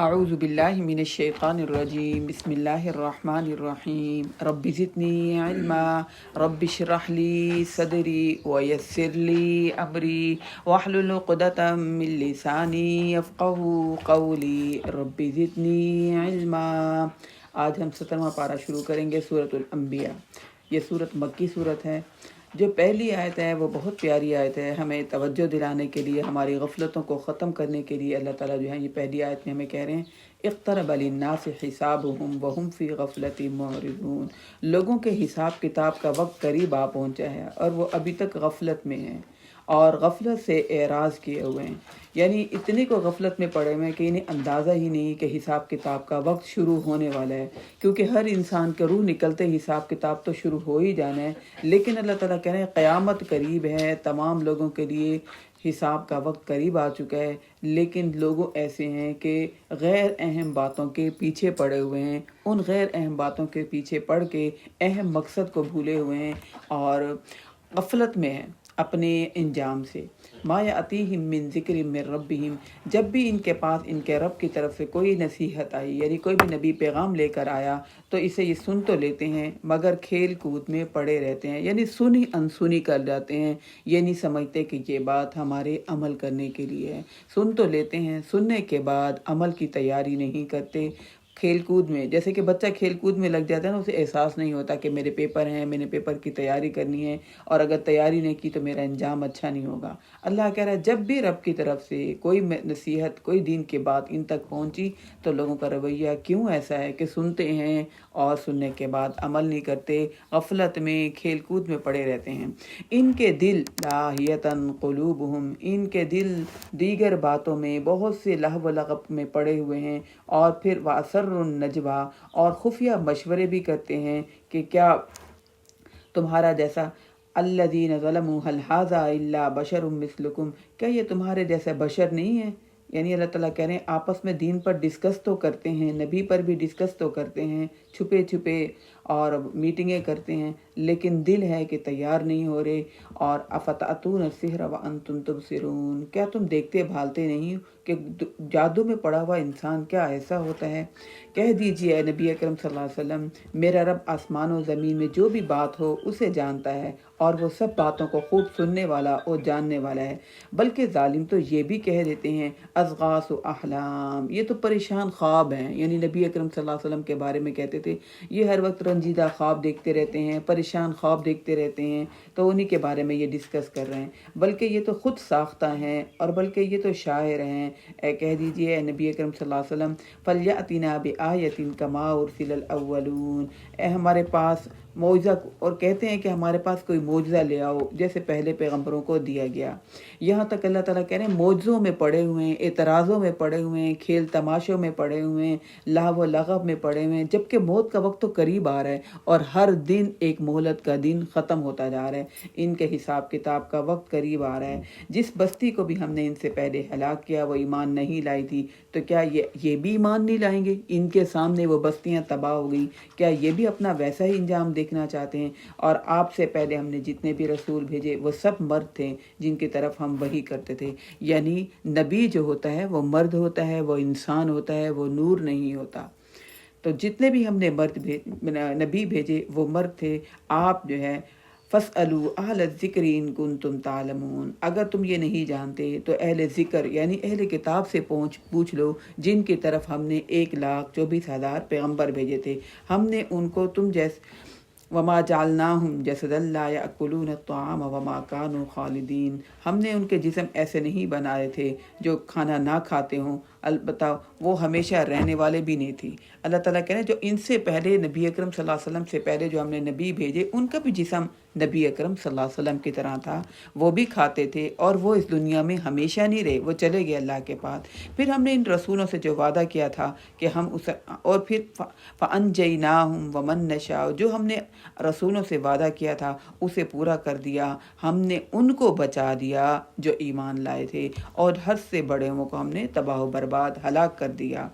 اعوذ باللہ من الشیطان الرجیم بسم اللہ الرحمن الرحیم رب زدنی علما رب اشرح لی صدری ویسر لی امری واحلل عقدۃ من لسانی یفقہوا قولی رب زدنی علما۔ آج ہم 17واں پارہ شروع کریں گے سورۃ الانبیاء۔ یہ سورت مکی سورت ہے۔ جو پہلی آیت ہے وہ بہت پیاری آیت ہے، ہمیں توجہ دلانے کے لیے، ہماری غفلتوں کو ختم کرنے کے لیے اللہ تعالیٰ جو ہے یہ پہلی آیت میں ہمیں کہہ رہے ہیں اقترب للناس حسابهم وهم فی غفلۃ معرضون۔ لوگوں کے حساب کتاب کا وقت قریب آ پہنچا ہے اور وہ ابھی تک غفلت میں ہیں اور غفلت سے اعراض کیے ہوئے ہیں، یعنی اتنے کو غفلت میں پڑے ہوئے ہیں کہ انہیں اندازہ ہی نہیں کہ حساب کتاب کا وقت شروع ہونے والا ہے، کیونکہ ہر انسان کے روح نکلتے حساب کتاب تو شروع ہو ہی جانا ہے، لیکن اللہ تعالیٰ کہہ رہے ہیں قیامت قریب ہے، تمام لوگوں کے لیے حساب کا وقت قریب آ چکا ہے، لیکن لوگوں ایسے ہیں کہ غیر اہم باتوں کے پیچھے پڑے ہوئے ہیں، ان غیر اہم باتوں کے پیچھے پڑ کے اہم مقصد کو بھولے ہوئے ہیں اور غفلت میں ہیں اپنے انجام سے۔ ما یأتیہم من ذکر من ربہم، جب بھی ان کے پاس ان کے رب کی طرف سے کوئی نصیحت آئی، یعنی کوئی بھی نبی پیغام لے کر آیا تو اسے یہ سن تو لیتے ہیں مگر کھیل کود میں پڑے رہتے ہیں، یعنی سنی انسنی کر جاتے ہیں، یہ نہیں سمجھتے کہ یہ بات ہمارے عمل کرنے کے لیے ہے۔ سن تو لیتے ہیں، سننے کے بعد عمل کی تیاری نہیں کرتے، کھیل کود میں، جیسے کہ بچہ کھیل کود میں لگ جاتا ہے نا، اسے احساس نہیں ہوتا کہ میرے پیپر ہیں، میں نے پیپر کی تیاری کرنی ہے اور اگر تیاری نہیں کی تو میرا انجام اچھا نہیں ہوگا۔ اللہ کہہ رہا ہے جب بھی رب کی طرف سے کوئی نصیحت، کوئی دین کی بات ان تک پہنچی تو لوگوں کا رویہ کیوں ایسا ہے کہ سنتے ہیں اور سننے کے بعد عمل نہیں کرتے، غفلت میں کھیل کود میں پڑے رہتے ہیں۔ ان کے دل لاہیتاً قلوبہم، ان کے دل دیگر باتوں میں بہت سے لہو و لغب میں پڑے ہوئے ہیں، اور پھر وَأَسَرُّ النجویٰ، اور خفیہ مشورے بھی کرتے ہیں کہ کیا تمہارا جیسا الذین ظلموا هل ھذا الا بشر مثلکم، کیا یہ تمہارے جیسا بشر نہیں ہے؟ یعنی اللہ تعالیٰ کہہ رہے ہیں آپس میں دین پر ڈسکس تو کرتے ہیں، نبی پر بھی ڈسکس تو کرتے ہیں، چھپے چھپے اور میٹنگیں کرتے ہیں، لیکن دل ہے کہ تیار نہیں ہو رہے۔ اور افتأتون السحر وانتم تبصرون، کیا تم دیکھتے بھالتے نہیں کہ جادو میں پڑا ہوا انسان کیا ایسا ہوتا ہے؟ کہہ دیجئے اے نبی اکرم صلی اللہ علیہ وسلم، میرا رب آسمان و زمین میں جو بھی بات ہو اسے جانتا ہے اور وہ سب باتوں کو خوب سننے والا اور جاننے والا ہے۔ بلکہ ظالم تو یہ بھی کہہ دیتے ہیں اضغاث احلام، یہ تو پریشان خواب ہیں، یعنی نبی اکرم صلی اللہ علیہ وسلم کے بارے میں کہتے تھے یہ ہر وقت رنجیدہ خواب دیکھتے رہتے ہیں، پریشان خواب دیکھتے رہتے ہیں، تو انہی کے بارے میں یہ ڈسکس کر رہے ہیں، بلکہ یہ تو خود ساختہ ہیں اور بلکہ یہ تو شاعر ہیں۔ اے کہہ دیجئے اے نبی اکرم صلی اللہ علیہ وسلم فَلْيَأْتِنَا بِآیَةٍ كَمَا أُرْسِلَ الْأَوَّلُونَ، اے ہمارے پاس معجزہ، اور کہتے ہیں کہ ہمارے پاس کوئی معجزہ لے آؤ جیسے پہلے پیغمبروں کو دیا گیا۔ یہاں تک اللہ تعالیٰ کہہ رہے ہیں معجزوں میں پڑے ہوئے ہیں، اعتراضوں میں پڑے ہوئے ہیں، کھیل تماشوں میں پڑے ہوئے ہیں، لہو و لغب میں پڑے ہوئے ہیں، جبکہ موت کا وقت تو قریب آ رہا ہے اور ہر دن ایک مہلت کا دن ختم ہوتا جا رہا ہے، ان کے حساب کتاب کا وقت قریب آ رہا ہے۔ جس بستی کو بھی ہم نے ان سے پہلے ہلاک کیا وہ ایمان نہیں لائی تھی، تو کیا یہ بھی ایمان نہیں لائیں گے؟ ان کے سامنے وہ بستیاں تباہ ہو گئی، کیا یہ بھی اپنا ویسا ہی انجام دیکھنا چاہتے ہیں؟ اور آپ سے پہلے ہم نے جتنے بھی رسول بھیجے وہ سب مرد تھے جن کی طرف ہم وحی کرتے تھے، یعنی نبی جو ہوتا ہے وہ مرد ہوتا ہے، وہ انسان ہوتا ہے، وہ نور نہیں ہوتا۔ تو جتنے بھی ہم نے نبی بھیجے وہ مرد تھے۔ آپ جو ہے فَاسْأَلُوا أَهْلَ الذِّكْرِ إِن كُنتُمْ تَعْلَمُونَ، اگر تم یہ نہیں جانتے تو اہل ذکر یعنی اہل کتاب سے پوچھ لو جن کی طرف ہم نے 1,24,000 پیغمبر بھیجے تھے، ہم نے ان کو تم وَمَا جَعَلْنَاهُمْ جَسَدًا لَا يَأْكُلُونَ الطَّعَامَ وَمَا كَانُوا خَالِدِينَ، ہم نے ان کے جسم ایسے نہیں بنائے تھے جو کھانا نہ کھاتے ہوں، البتہ وہ ہمیشہ رہنے والے بھی نہیں تھی۔ اللہ تعالیٰ کہہ رہے ہیں جو ان سے پہلے نبی اکرم صلی اللہ علیہ وسلم سے پہلے جو ہم نے نبی بھیجے ان کا بھی جسم نبی اکرم صلی اللہ علیہ وسلم کی طرح تھا، وہ بھی کھاتے تھے اور وہ اس دنیا میں ہمیشہ نہیں رہے، وہ چلے گئے اللہ کے پاس۔ پھر ہم نے ان رسولوں سے جو وعدہ کیا تھا کہ ہم اور پھر فَأَنْجَيْنَاهُمْ وَمَن نَّشَاءُ، جو ہم نے رسولوں سے وعدہ کیا تھا اسے پورا کر دیا، ہم نے ان کو بچا دیا جو ایمان لائے تھے، اور حد سے بڑے کو ہم نے تباہ و برباد ہلاک کر دیا۔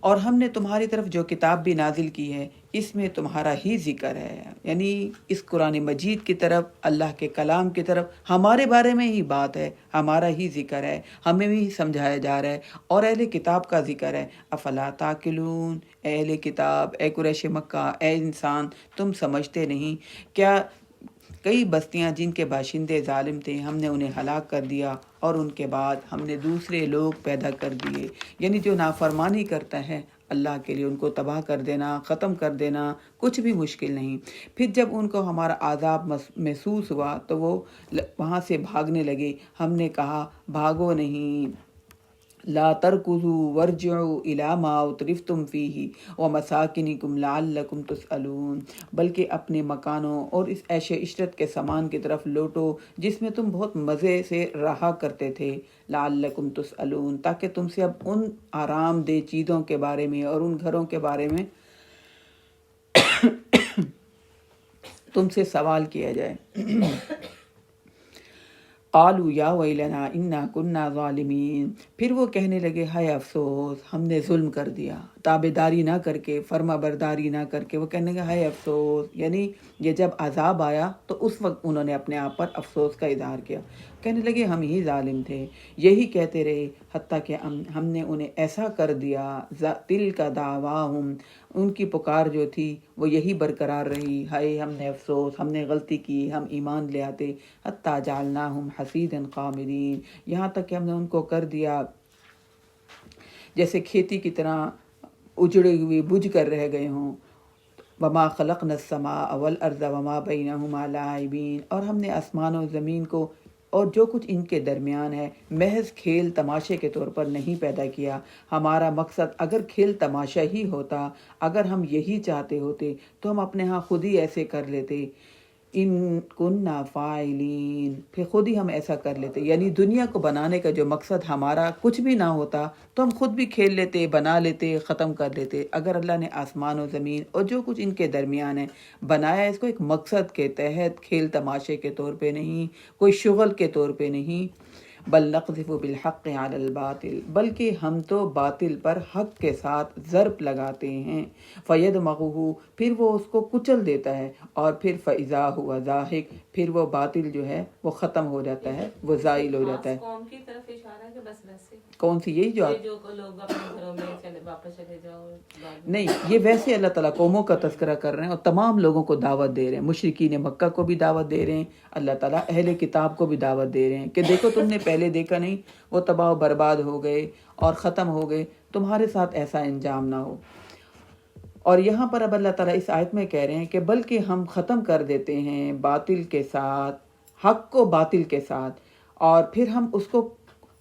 اور ہم نے تمہاری طرف جو کتاب بھی نازل کی ہے اس میں تمہارا ہی ذکر ہے، یعنی اس قرآن مجید کی طرف، اللہ کے کلام کی طرف ہمارے بارے میں ہی بات ہے، ہمارا ہی ذکر ہے، ہمیں بھی سمجھایا جا رہا ہے، اور اہل کتاب کا ذکر ہے۔ افلا تاکلون، اے اہل کتاب، اے قریش مکہ، اے انسان، تم سمجھتے نہیں کیا کئی بستیاں جن کے باشندے ظالم تھے ہم نے انہیں ہلاک کر دیا، اور ان کے بعد ہم نے دوسرے لوگ پیدا کر دیے، یعنی جو نافرمانی کرتا ہے اللہ کے لیے ان کو تباہ کر دینا، ختم کر دینا کچھ بھی مشکل نہیں۔ پھر جب ان کو ہمارا عذاب محسوس ہوا تو وہ وہاں سے بھاگنے لگے، ہم نے کہا بھاگو نہیں، لا ترکضوا وارجعوا الی ما اترفتم فیہ ومساکنکم لعلکم تسألون، بلکہ اپنے مکانوں اور اس عیش عشرت کے سامان کی طرف لوٹو جس میں تم بہت مزے سے رہا کرتے تھے، لعلکم تسألون، تاکہ تم سے اب ان آرام دہ چیزوں کے بارے میں اور ان گھروں کے بارے میں تم سے سوال کیا جائے۔ قالوا یا ویلنا انا کنا ظالمین، پھر وہ کہنے لگے ہائے افسوس، ہم نے ظلم کر دیا، تابعداری نہ کر کے، فرما برداری نہ کر کے، وہ کہنے لگے ہائے افسوس، یعنی یہ جب عذاب آیا تو اس وقت انہوں نے اپنے آپ پر افسوس کا اظہار کیا، کہنے لگے ہم ہی ظالم تھے، یہی کہتے رہے حتیٰ کہ ہم نے انہیں ایسا کر دیا، تلک دعواہم، ان کی پکار جو تھی وہ یہی برقرار رہی، ہائے ہم نے افسوس، ہم نے غلطی کی، ہم ایمان لے آتے، حتیٰ جعلناہم حصیدا خامدین، یہاں تک کہ ہم نے ان کو کر دیا جیسے کھیتی کی طرح اجڑے ہوئے بجھ کر رہ گئے ہوں۔ وما خلقنا السماء والارض وما بینہما لاعبین، اور ہم نے آسمان و زمین کو اور جو کچھ ان کے درمیان ہے محض کھیل تماشے کے طور پر نہیں پیدا کیا۔ ہمارا مقصد اگر کھیل تماشا ہی ہوتا، اگر ہم یہی چاہتے ہوتے تو ہم اپنے ہاں خود ہی ایسے کر لیتے، ان کننا فاعلین، پھر خود ہی ہم ایسا کر لیتے، یعنی دنیا کو بنانے کا جو مقصد ہمارا کچھ بھی نہ ہوتا تو ہم خود بھی کھیل لیتے، بنا لیتے، ختم کر لیتے۔ اگر اللہ نے آسمان و زمین اور جو کچھ ان کے درمیان ہے بنایا اس کو ایک مقصد کے تحت، کھیل تماشے کے طور پہ نہیں، کوئی شغل کے طور پہ نہیں، بل نقذف بالحق علی الباطل، بلکہ ہم تو باطل پر حق کے ساتھ ضرب لگاتے ہیں، فیدمغہ، پھر وہ اس کو کچل دیتا ہے، اور پھر فاذا ہوا زاہق، پھر وہ باطل جو ہے وہ ختم ہو جاتا ہے، وہ زائل ہو جاتا ہے۔ قوم کی طرف اشارہ کہ بس ویسے کون سی؟ یہی جو لوگ اپنے گھروں میں واپس چلے جاؤ، نہیں، یہ ویسے اللہ تعالیٰ قوموں کا تذکرہ کر رہے ہیں اور تمام لوگوں کو دعوت دے رہے ہیں، مشرکین مکہ کو بھی دعوت دے رہے ہیں، اللہ تعالیٰ اہل کتاب کو بھی دعوت دے رہے ہیں کہ دیکھو تم نے پہلے دیکھا نہیں، وہ تباہ و برباد ہو گئے اور ختم ہو گئے، تمہارے ساتھ ایسا انجام نہ ہو۔ اور یہاں پر اب اللہ تعالیٰ اس آیت میں کہہ رہے ہیں کہ بلکہ ہم ختم کر دیتے ہیں باطل کے ساتھ، حق کو باطل کے ساتھ، اور پھر ہم اس کو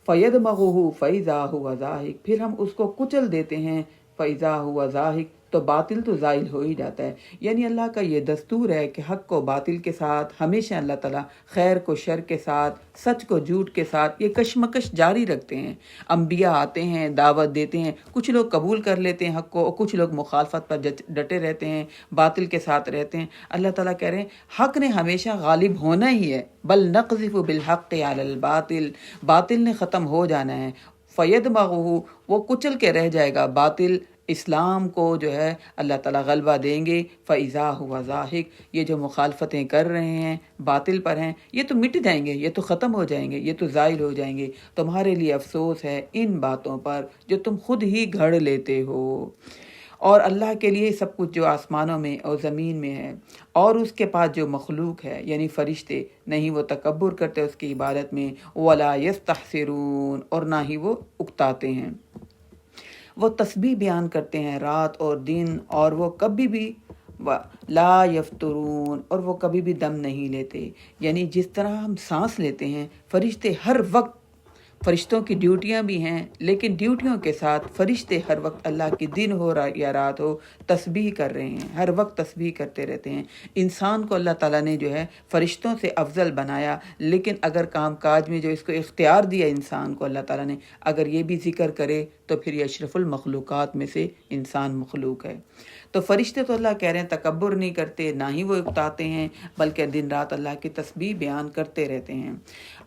فَيَدْمَغُهُ فَإِذَا هُوَ زَاهِقٌ، پھر ہم اس کو کچل دیتے ہیں، فَإِذَا هُوَ زَاهِقٌ، تو باطل تو زائل ہو ہی جاتا ہے۔ یعنی اللہ کا یہ دستور ہے کہ حق کو باطل کے ساتھ، ہمیشہ اللہ تعالیٰ خیر کو شر کے ساتھ، سچ کو جھوٹ کے ساتھ یہ کشمکش جاری رکھتے ہیں۔ انبیاء آتے ہیں، دعوت دیتے ہیں، کچھ لوگ قبول کر لیتے ہیں حق کو اور کچھ لوگ مخالفت پر ڈٹے رہتے ہیں، باطل کے ساتھ رہتے ہیں۔ اللہ تعالیٰ کہہ رہے ہیں حق نے ہمیشہ غالب ہونا ہی ہے، بل نقذف بالحق علی الباطل، باطل نے ختم ہو جانا ہے، فیدمغہ، وہ کچل کے رہ جائے گا باطل، اسلام کو جو ہے اللہ تعالیٰ غلبہ دیں گے، فَإِذَا هُوَ زَاهِقٌ، یہ جو مخالفتیں کر رہے ہیں باطل پر ہیں یہ تو مٹ جائیں گے، یہ تو ختم ہو جائیں گے، یہ تو زائل ہو جائیں گے۔ تمہارے لیے افسوس ہے ان باتوں پر جو تم خود ہی گھڑ لیتے ہو، اور اللہ کے لیے سب کچھ جو آسمانوں میں اور زمین میں ہے اور اس کے پاس جو مخلوق ہے یعنی فرشتے، نہیں وہ تکبر کرتے اس کی عبادت میں، وَلَا يَسْتَحْسِرُونَ، اور نہ ہی وہ اکتاتے ہیں، وہ تسبیح بیان کرتے ہیں رات اور دن، اور وہ کبھی بھی لا یفترون، اور وہ کبھی بھی دم نہیں لیتے، یعنی جس طرح ہم سانس لیتے ہیں فرشتے ہر وقت، فرشتوں کی ڈیوٹیاں بھی ہیں لیکن ڈیوٹیوں کے ساتھ فرشتے ہر وقت اللہ کی دن ہو یا رات ہو تسبیح کر رہے ہیں، ہر وقت تسبیح کرتے رہتے ہیں۔ انسان کو اللہ تعالیٰ نے جو ہے فرشتوں سے افضل بنایا، لیکن اگر کام کاج میں جو اس کو اختیار دیا انسان کو اللہ تعالیٰ نے، اگر یہ بھی ذکر کرے تو پھر یہ اشرف المخلوقات میں سے انسان مخلوق ہے۔ تو فرشتے تو اللہ کہہ رہے ہیں تکبر نہیں کرتے، نہ ہی وہ اکتاتے ہیں، بلکہ دن رات اللہ کی تسبیح بیان کرتے رہتے ہیں۔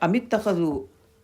ام اتخذوا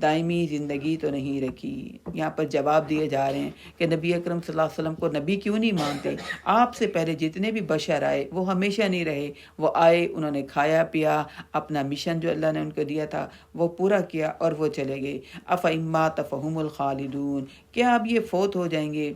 دائمی زندگی تو نہیں رکھی۔ یہاں پر جواب دیے جا رہے ہیں کہ نبی اکرم صلی اللہ علیہ وسلم کو نبی کیوں نہیں مانتے؟ آپ سے پہلے جتنے بھی بشر آئے وہ ہمیشہ نہیں رہے، وہ آئے، انہوں نے کھایا پیا، اپنا مشن جو اللہ نے ان کو دیا تھا وہ پورا کیا اور وہ چلے گئے۔ افإن مات فهم الخالدون، کیا اب یہ فوت ہو جائیں گے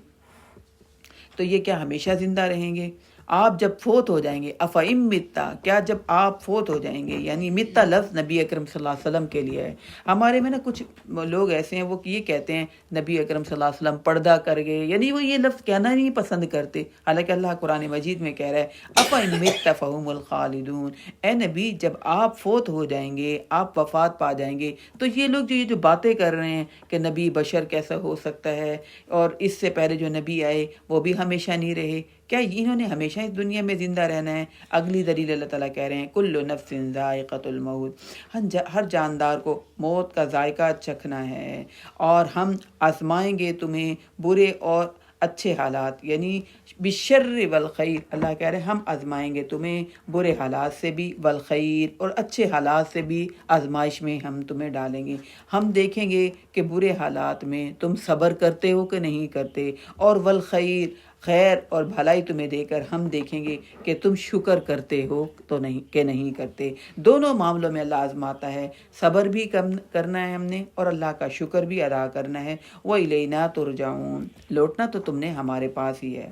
تو یہ کیا ہمیشہ زندہ رہیں گے؟ آپ جب فوت ہو جائیں گے، افإن متا، کیا جب آپ فوت ہو جائیں گے، یعنی متا لفظ نبی اکرم صلی اللہ علیہ وسلم کے لیے ہے۔ ہمارے میں نا کچھ لوگ ایسے ہیں وہ یہ کہتے ہیں نبی اکرم صلی اللہ علیہ وسلم پردہ کر گئے، یعنی وہ یہ لفظ کہنا نہیں پسند کرتے، حالانکہ اللہ قرآن مجید میں کہہ رہا ہے افإن مت فهم الخالدون، اے نبی جب آپ فوت ہو جائیں گے، آپ وفات پا جائیں گے، تو یہ لوگ جو باتیں کر رہے ہیں کہ نبی بشر کیسا ہو سکتا ہے اور اس سے پہلے جو نبی آئے وہ بھی ہمیشہ نہیں رہے، کیا انہوں نے ہمیشہ اس دنیا میں زندہ رہنا ہے؟ اگلی دلیل اللہ تعالیٰ کہہ رہے ہیں کل نفس ذائقۃ الموت، ہر جاندار کو موت کا ذائقہ چکھنا ہے، اور ہم آزمائیں گے تمہیں برے اور اچھے حالات، یعنی بالشر والخیر، اللہ کہہ رہے ہیں ہم آزمائیں گے تمہیں برے حالات سے بھی، والخیر، اور اچھے حالات سے بھی آزمائش میں ہم تمہیں ڈالیں گے۔ ہم دیکھیں گے کہ برے حالات میں تم صبر کرتے ہو کہ نہیں کرتے، اور والخیر، خیر اور بھلائی تمہیں دے کر ہم دیکھیں گے کہ تم شکر کرتے ہو تو نہیں کہ نہیں کرتے۔ دونوں معاملوں میں اللہ آزماتا ہے، صبر بھی کرنا ہے ہم نے اور اللہ کا شکر بھی ادا کرنا ہے۔ وَإِلَيْنَا تُرْجَعُونَ، لوٹنا تو تم نے ہمارے پاس ہی ہے۔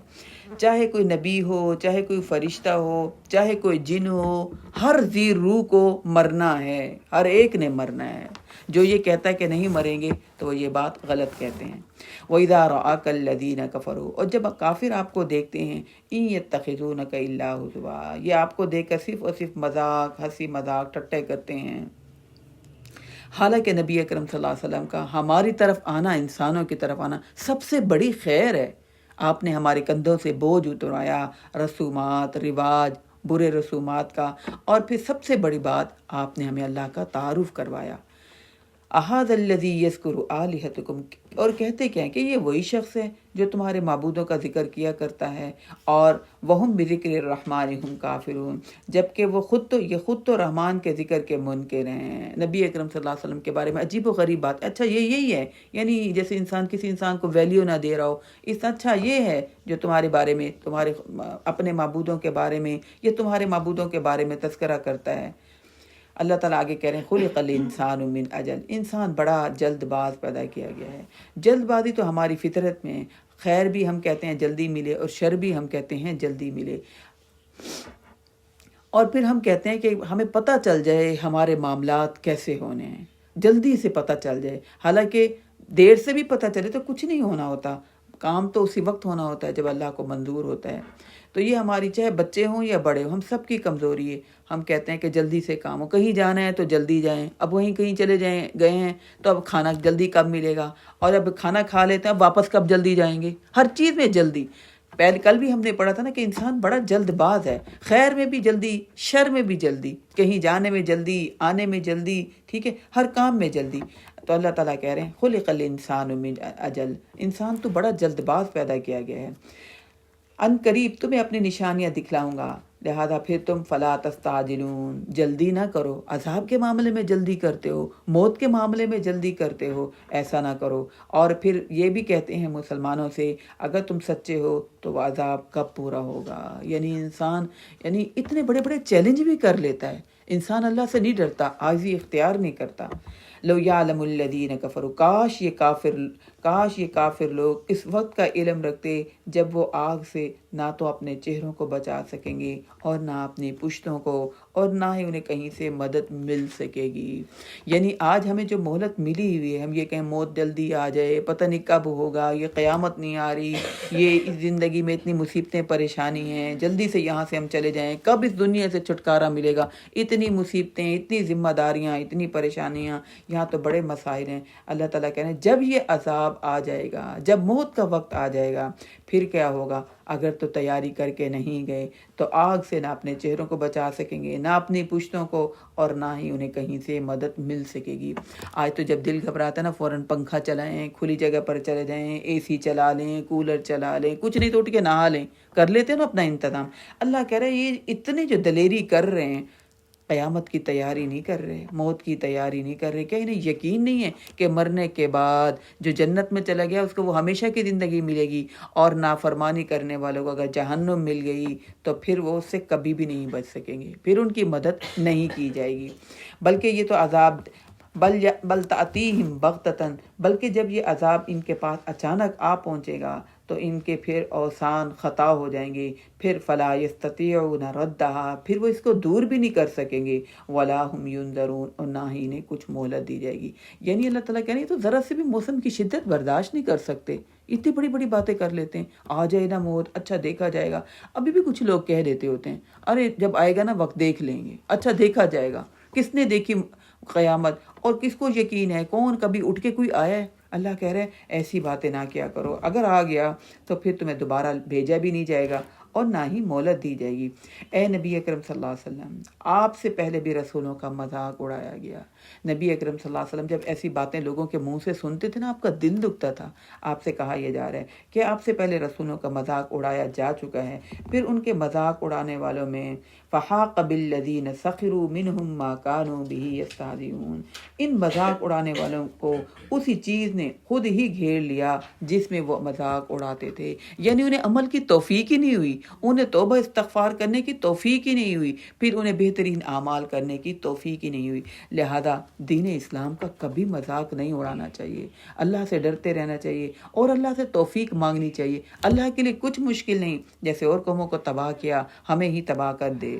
چاہے کوئی نبی ہو، چاہے کوئی فرشتہ ہو، چاہے کوئی جن ہو، ہر ذی روح کو مرنا ہے، ہر ایک نے مرنا ہے۔ جو یہ کہتا ہے کہ نہیں مریں گے تو وہ یہ بات غلط کہتے ہیں۔ وَإِذَا رَآكَ الَّذِينَ كَفَرُوا، اور جب کافر آپ کو دیکھتے ہیں، إِن يَتَّخِذُونَكَ إِلَّا هُزُوًا، یہ آپ کو دیکھ کر صرف اور صرف مذاق، ہنسی مذاق، ٹٹے کرتے ہیں۔ حالانکہ نبی اکرم صلی اللہ علیہ وسلم کا ہماری طرف آنا، انسانوں کی طرف آنا سب سے بڑی خیر ہے۔ آپ نے ہمارے کندھوں سے بوجھ اترایا، رسومات، رواج، برے رسومات کا، اور پھر سب سے بڑی بات آپ نے ہمیں اللہ کا تعارف کروایا۔ احد الذی یذکر آلہتکم، اور کہتے کیا ہیں کہ یہ وہی شخص ہے جو تمہارے معبودوں کا ذکر کیا کرتا ہے، اور وہم بذکر الرحمن ہم کافرون، جبکہ وہ خود تو رحمان کے ذکر کے منکر ہیں۔ نبی اکرم صلی اللہ علیہ وسلم کے بارے میں عجیب و غریب بات، اچھا یہی ہے، یعنی جیسے انسان کسی انسان کو ویلیو نہ دے رہا ہو، اچھا یہ ہے جو تمہارے بارے میں، تمہارے اپنے معبودوں کے بارے میں، یہ تمہارے معبودوں کے بارے میں تذکرہ کرتا ہے۔ اللہ تعالیٰ آگے کہہ رہے ہیں خلق الانسان من اجل، انسان بڑا جلد باز پیدا کیا گیا ہے۔ جلد بازی تو ہماری فطرت میں ہے، خیر بھی ہم کہتے ہیں جلدی ملے اور شر بھی ہم کہتے ہیں جلدی ملے، اور پھر ہم کہتے ہیں کہ ہمیں پتہ چل جائے ہمارے معاملات کیسے ہونے ہیں، جلدی سے پتہ چل جائے، حالانکہ دیر سے بھی پتہ چلے تو کچھ نہیں ہونا ہوتا، کام تو اسی وقت ہونا ہوتا ہے جب اللہ کو منظور ہوتا ہے۔ تو یہ ہماری چاہے بچے ہوں یا بڑے ہوں، ہم سب کی کمزوری ہے، ہم کہتے ہیں کہ جلدی سے کام ہو، کہیں جانا ہے تو جلدی جائیں، اب وہیں کہیں چلے گئے ہیں تو اب کھانا جلدی کب ملے گا، اور اب کھانا کھا لیتے ہیں اب واپس کب جلدی جائیں گے، ہر چیز میں جلدی۔ کل بھی ہم نے پڑھا تھا نا کہ انسان بڑا جلد باز ہے، خیر میں بھی جلدی، شر میں بھی جلدی، کہیں جانے میں جلدی، آنے میں جلدی، ٹھیک ہے، ہر کام میں جلدی۔ تو اللہ تعالیٰ کہہ رہے ہیں خلق الانسان من اجل، انسان تو بڑا جلد باز پیدا کیا گیا ہے، ان قریب تمہیں اپنی نشانیاں دکھلاؤں گا، لہذا پھر تم فلا تستعجلون، جلدی نہ کرو، عذاب کے معاملے میں جلدی کرتے ہو، موت کے معاملے میں جلدی کرتے ہو، ایسا نہ کرو۔ اور پھر یہ بھی کہتے ہیں مسلمانوں سے اگر تم سچے ہو تو وہ عذاب کب پورا ہوگا، یعنی انسان اتنے بڑے بڑے چیلنج بھی کر لیتا ہے، انسان اللہ سے نہیں ڈرتا، عاجزی اختیار نہیں کرتا۔ لو یعلم الذین کفروا، کاش یہ کافر لوگ اس وقت کا علم رکھتے جب وہ آگ سے نہ تو اپنے چہروں کو بچا سکیں گے اور نہ اپنی پشتوں کو، اور نہ ہی انہیں کہیں سے مدد مل سکے گی۔ یعنی آج ہمیں جو مہلت ملی ہوئی ہے، ہم یہ کہیں موت جلدی آ جائے، پتہ نہیں کب ہوگا، یہ قیامت نہیں آ رہی، یہ اس زندگی میں اتنی مصیبتیں پریشانی ہیں، جلدی سے یہاں سے ہم چلے جائیں، کب اس دنیا سے چھٹکارا ملے گا، اتنی مصیبتیں، اتنی ذمہ داریاں، اتنی پریشانیاں، یہاں تو بڑے مسائل ہیں۔ اللہ تعالیٰ کہہ رہے ہیں جب یہ عذاب آ جائے گا، جب موت کا وقت آ جائے گا، پھر کیا ہوگا؟ اگر تو تیاری کر کے نہیں گئے تو آگ سے نہ اپنے چہروں کو بچا سکیں گے، نہ اپنی پشتوں کو، اور نہ ہی انہیں کہیں سے مدد مل سکے گی۔ آج تو جب دل گھبراتا ہے نا، فوراً پنکھا چلائیں، کھلی جگہ پر چلے جائیں، اے سی چلا لیں، کولر چلا لیں، کچھ نہیں تو اٹھ کے نہا لیں، کر لیتے ہیں نا اپنا انتظام۔ اللہ کہہ رہے ہیں یہ اتنے جو دلیری کر رہے ہیں، قیامت کی تیاری نہیں کر رہے، موت کی تیاری نہیں کر رہے؟ کیا انہیں یقین نہیں ہے کہ مرنے کے بعد جو جنت میں چلا گیا اس کو وہ ہمیشہ کی زندگی ملے گی، اور نافرمانی کرنے والوں کو اگر جہنم مل گئی تو پھر وہ اس سے کبھی بھی نہیں بچ سکیں گے، پھر ان کی مدد نہیں کی جائے گی؟ بلکہ یہ تو عذاب بل تأتیہم بغتتاً، بلکہ جب یہ عذاب ان کے پاس اچانک آ پہنچے گا تو ان کے پھر اوسان خطا ہو جائیں گے، پھر فلا یستطیعون ردھا، پھر وہ اس کو دور بھی نہیں کر سکیں گے، ولا ہم ینظرون، اور نہ ہی انہیں کچھ مہلت دی جائے گی۔ یعنی اللہ تعالیٰ کہہ رہے ہیں تو ذرا سے بھی موسم کی شدت برداشت نہیں کر سکتے، اتنی بڑی بڑی باتیں کر لیتے ہیں، آ جائے نا موت، اچھا دیکھا جائے گا۔ ابھی بھی کچھ لوگ کہہ دیتے ہوتے ہیں ارے جب آئے گا نا وقت دیکھ لیں گے، اچھا دیکھا جائے گا۔ کس نے دیکھی قیامت، اور کس کو یقین ہے؟ کون کبھی اٹھ کے کوئی آیا ہے؟ اللہ کہہ رہے ہیں ایسی باتیں نہ کیا کرو، اگر آ گیا تو پھر تمہیں دوبارہ بھیجا بھی نہیں جائے گا اور نہ ہی مہلت دی جائے گی۔ اے نبی اکرم صلی اللہ علیہ وسلم، آپ سے پہلے بھی رسولوں کا مذاق اڑایا گیا۔ نبی اکرم صلی اللہ علیہ وسلم جب ایسی باتیں لوگوں کے منہ سے سنتے تھے نا، آپ کا دل دکھتا تھا۔ آپ سے کہا یہ جا رہا ہے کہ آپ سے پہلے رسولوں کا مذاق اڑایا جا چکا ہے، پھر ان کے مذاق اڑانے والوں میں فحاق بالذین سخروا منہم ما کانوا بہ یستہزئون، ان مذاق اڑانے والوں کو اسی چیز نے خود ہی گھیر لیا جس میں وہ مذاق اڑاتے تھے، یعنی انہیں عمل کی توفیق ہی نہیں ہوئی، انہیں توبہ استغفار کرنے کی توفیق ہی نہیں ہوئی، پھر انہیں بہترین اعمال کرنے کی توفیق ہی نہیں ہوئی۔ لہذا دین اسلام کا کبھی مذاق نہیں اڑانا چاہیے، اللہ سے ڈرتے رہنا چاہیے اور اللہ سے توفیق مانگنی چاہیے۔ اللہ کے لیے کچھ مشکل نہیں، جیسے اور قوموں کو تباہ کیا ہمیں ہی تباہ کر دے۔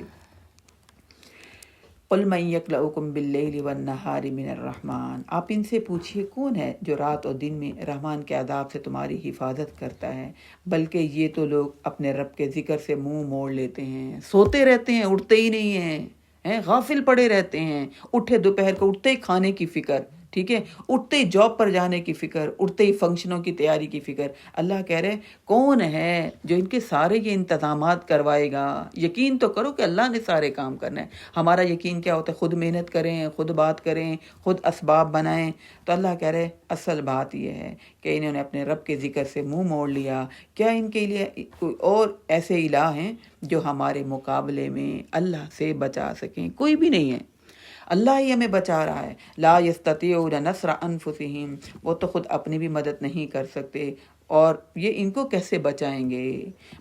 قل من یکلؤکم باللیل والنہار من الرحمن، آپ ان سے پوچھئے کون ہے جو رات اور دن میں رحمان کے عذاب سے تمہاری حفاظت کرتا ہے؟ بلکہ یہ تو لوگ اپنے رب کے ذکر سے منہ موڑ لیتے ہیں، سوتے رہتے ہیں، اٹھتے ہی نہیں ہیں، غافل پڑے رہتے ہیں، اٹھے دوپہر کو اٹھتے ہی کھانے کی فکر، ٹھیک ہے، اٹھتے ہی جاب پر جانے کی فکر، اٹھتے ہی فنکشنوں کی تیاری کی فکر۔ اللہ کہہ رہے کون ہے جو ان کے سارے یہ انتظامات کروائے گا؟ یقین تو کرو کہ اللہ نے سارے کام کرنا ہے۔ ہمارا یقین کیا ہوتا ہے؟ خود محنت کریں، خود بات کریں، خود اسباب بنائیں۔ تو اللہ کہہ رہے اصل بات یہ ہے کہ انہوں نے اپنے رب کے ذکر سے منہ موڑ لیا۔ کیا ان کے لیے کوئی اور ایسے الہ ہیں جو ہمارے مقابلے میں اللہ سے بچا سکیں؟ کوئی بھی نہیں ہے، اللہ ہی ہمیں بچا رہا ہے۔ لا یستطیعون نصر انفسہم، وہ تو خود اپنی بھی مدد نہیں کر سکتے، اور یہ ان کو کیسے بچائیں گے؟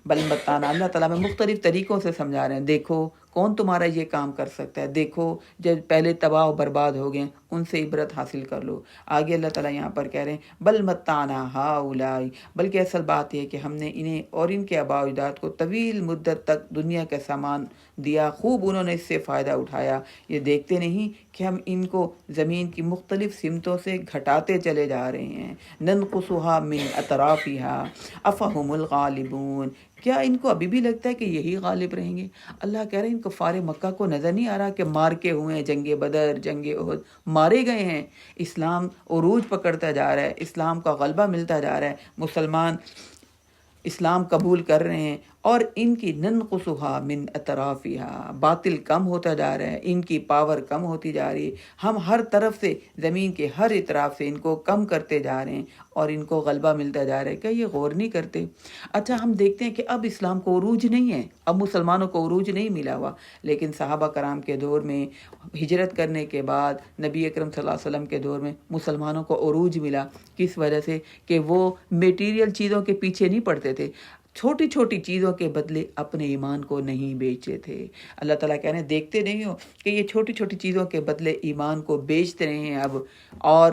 بل متانا، اللہ تعالیٰ میں مختلف طریقوں سے سمجھا رہے ہیں، دیکھو کون تمہارا یہ کام کر سکتا ہے، دیکھو جب پہلے تباہ و برباد ہو گئے ان سے عبرت حاصل کر لو۔ آگے اللہ تعالیٰ یہاں پر کہہ رہے ہیں بل متانا ہؤلاء، بلکہ اصل بات یہ کہ ہم نے انہیں اور ان کے آباء و اجداد کو طویل مدت تک دنیا کا سامان دیا، خوب انہوں نے اس سے فائدہ اٹھایا۔ یہ دیکھتے نہیں کہ ہم ان کو زمین کی مختلف سمتوں سے گھٹاتے چلے جا رہے ہیں، ننقصها من اطرافها افہم الغالبون، کیا ان کو ابھی بھی لگتا ہے کہ یہی غالب رہیں گے؟ اللہ کہہ رہے ہیں ان کفار مکہ کو نظر نہیں آ رہا کہ مار کے ہوئے ہیں، جنگ بدر، جنگ احد، مارے گئے ہیں، اسلام عروج پکڑتا جا رہا ہے، اسلام کا غلبہ ملتا جا رہا ہے، مسلمان اسلام قبول کر رہے ہیں، اور ان کی ننقصها من اطرافها، باطل کم ہوتا جا رہا ہے، ان کی پاور کم ہوتی جا رہی ہے، ہم ہر طرف سے زمین کے ہر اطراف سے ان کو کم کرتے جا رہے ہیں اور ان کو غلبہ ملتا جا رہا ہے۔ کیا یہ غور نہیں کرتے؟ اچھا ہم دیکھتے ہیں کہ اب اسلام کو عروج نہیں ہے، اب مسلمانوں کو عروج نہیں ملا ہوا، لیکن صحابہ کرام کے دور میں ہجرت کرنے کے بعد نبی اکرم صلی اللہ علیہ وسلم کے دور میں مسلمانوں کو عروج ملا۔ کس وجہ سے؟ کہ وہ میٹیریل چیزوں کے پیچھے نہیں پڑتے تھے، چھوٹی چھوٹی چیزوں کے بدلے اپنے ایمان کو نہیں بیچتے تھے۔ اللہ تعالیٰ کہہ رہے ہیں دیکھتے نہیں ہو کہ یہ چھوٹی چھوٹی چیزوں کے بدلے ایمان کو بیچتے رہے ہیں اب، اور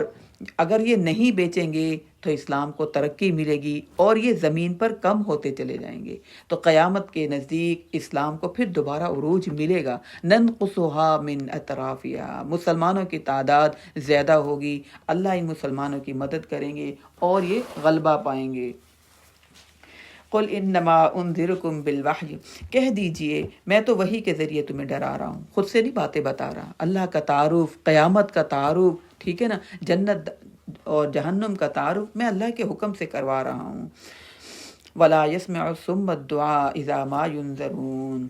اگر یہ نہیں بیچیں گے تو اسلام کو ترقی ملے گی اور یہ زمین پر کم ہوتے چلے جائیں گے، تو قیامت کے نزدیک اسلام کو پھر دوبارہ عروج ملے گا۔ ننقصها من اطرافها، مسلمانوں کی تعداد زیادہ ہوگی، اللہ ان مسلمانوں کی مدد کریں گے اور یہ غلبہ پائیں گے۔ قل انما انذرکم بالوحی، کہہ دیجئے میں تو وحی کے ذریعے تمہیں ڈرا رہا ہوں، خود سے نہیں باتیں بتا رہا۔ اللہ کا تعارف، قیامت کا تعارف، ٹھیک ہے نا، جنت اور جہنم کا تعارف میں اللہ کے حکم سے کروا رہا ہوں۔ ولا يسمع الصم الدعاء اذا ما ينذرون،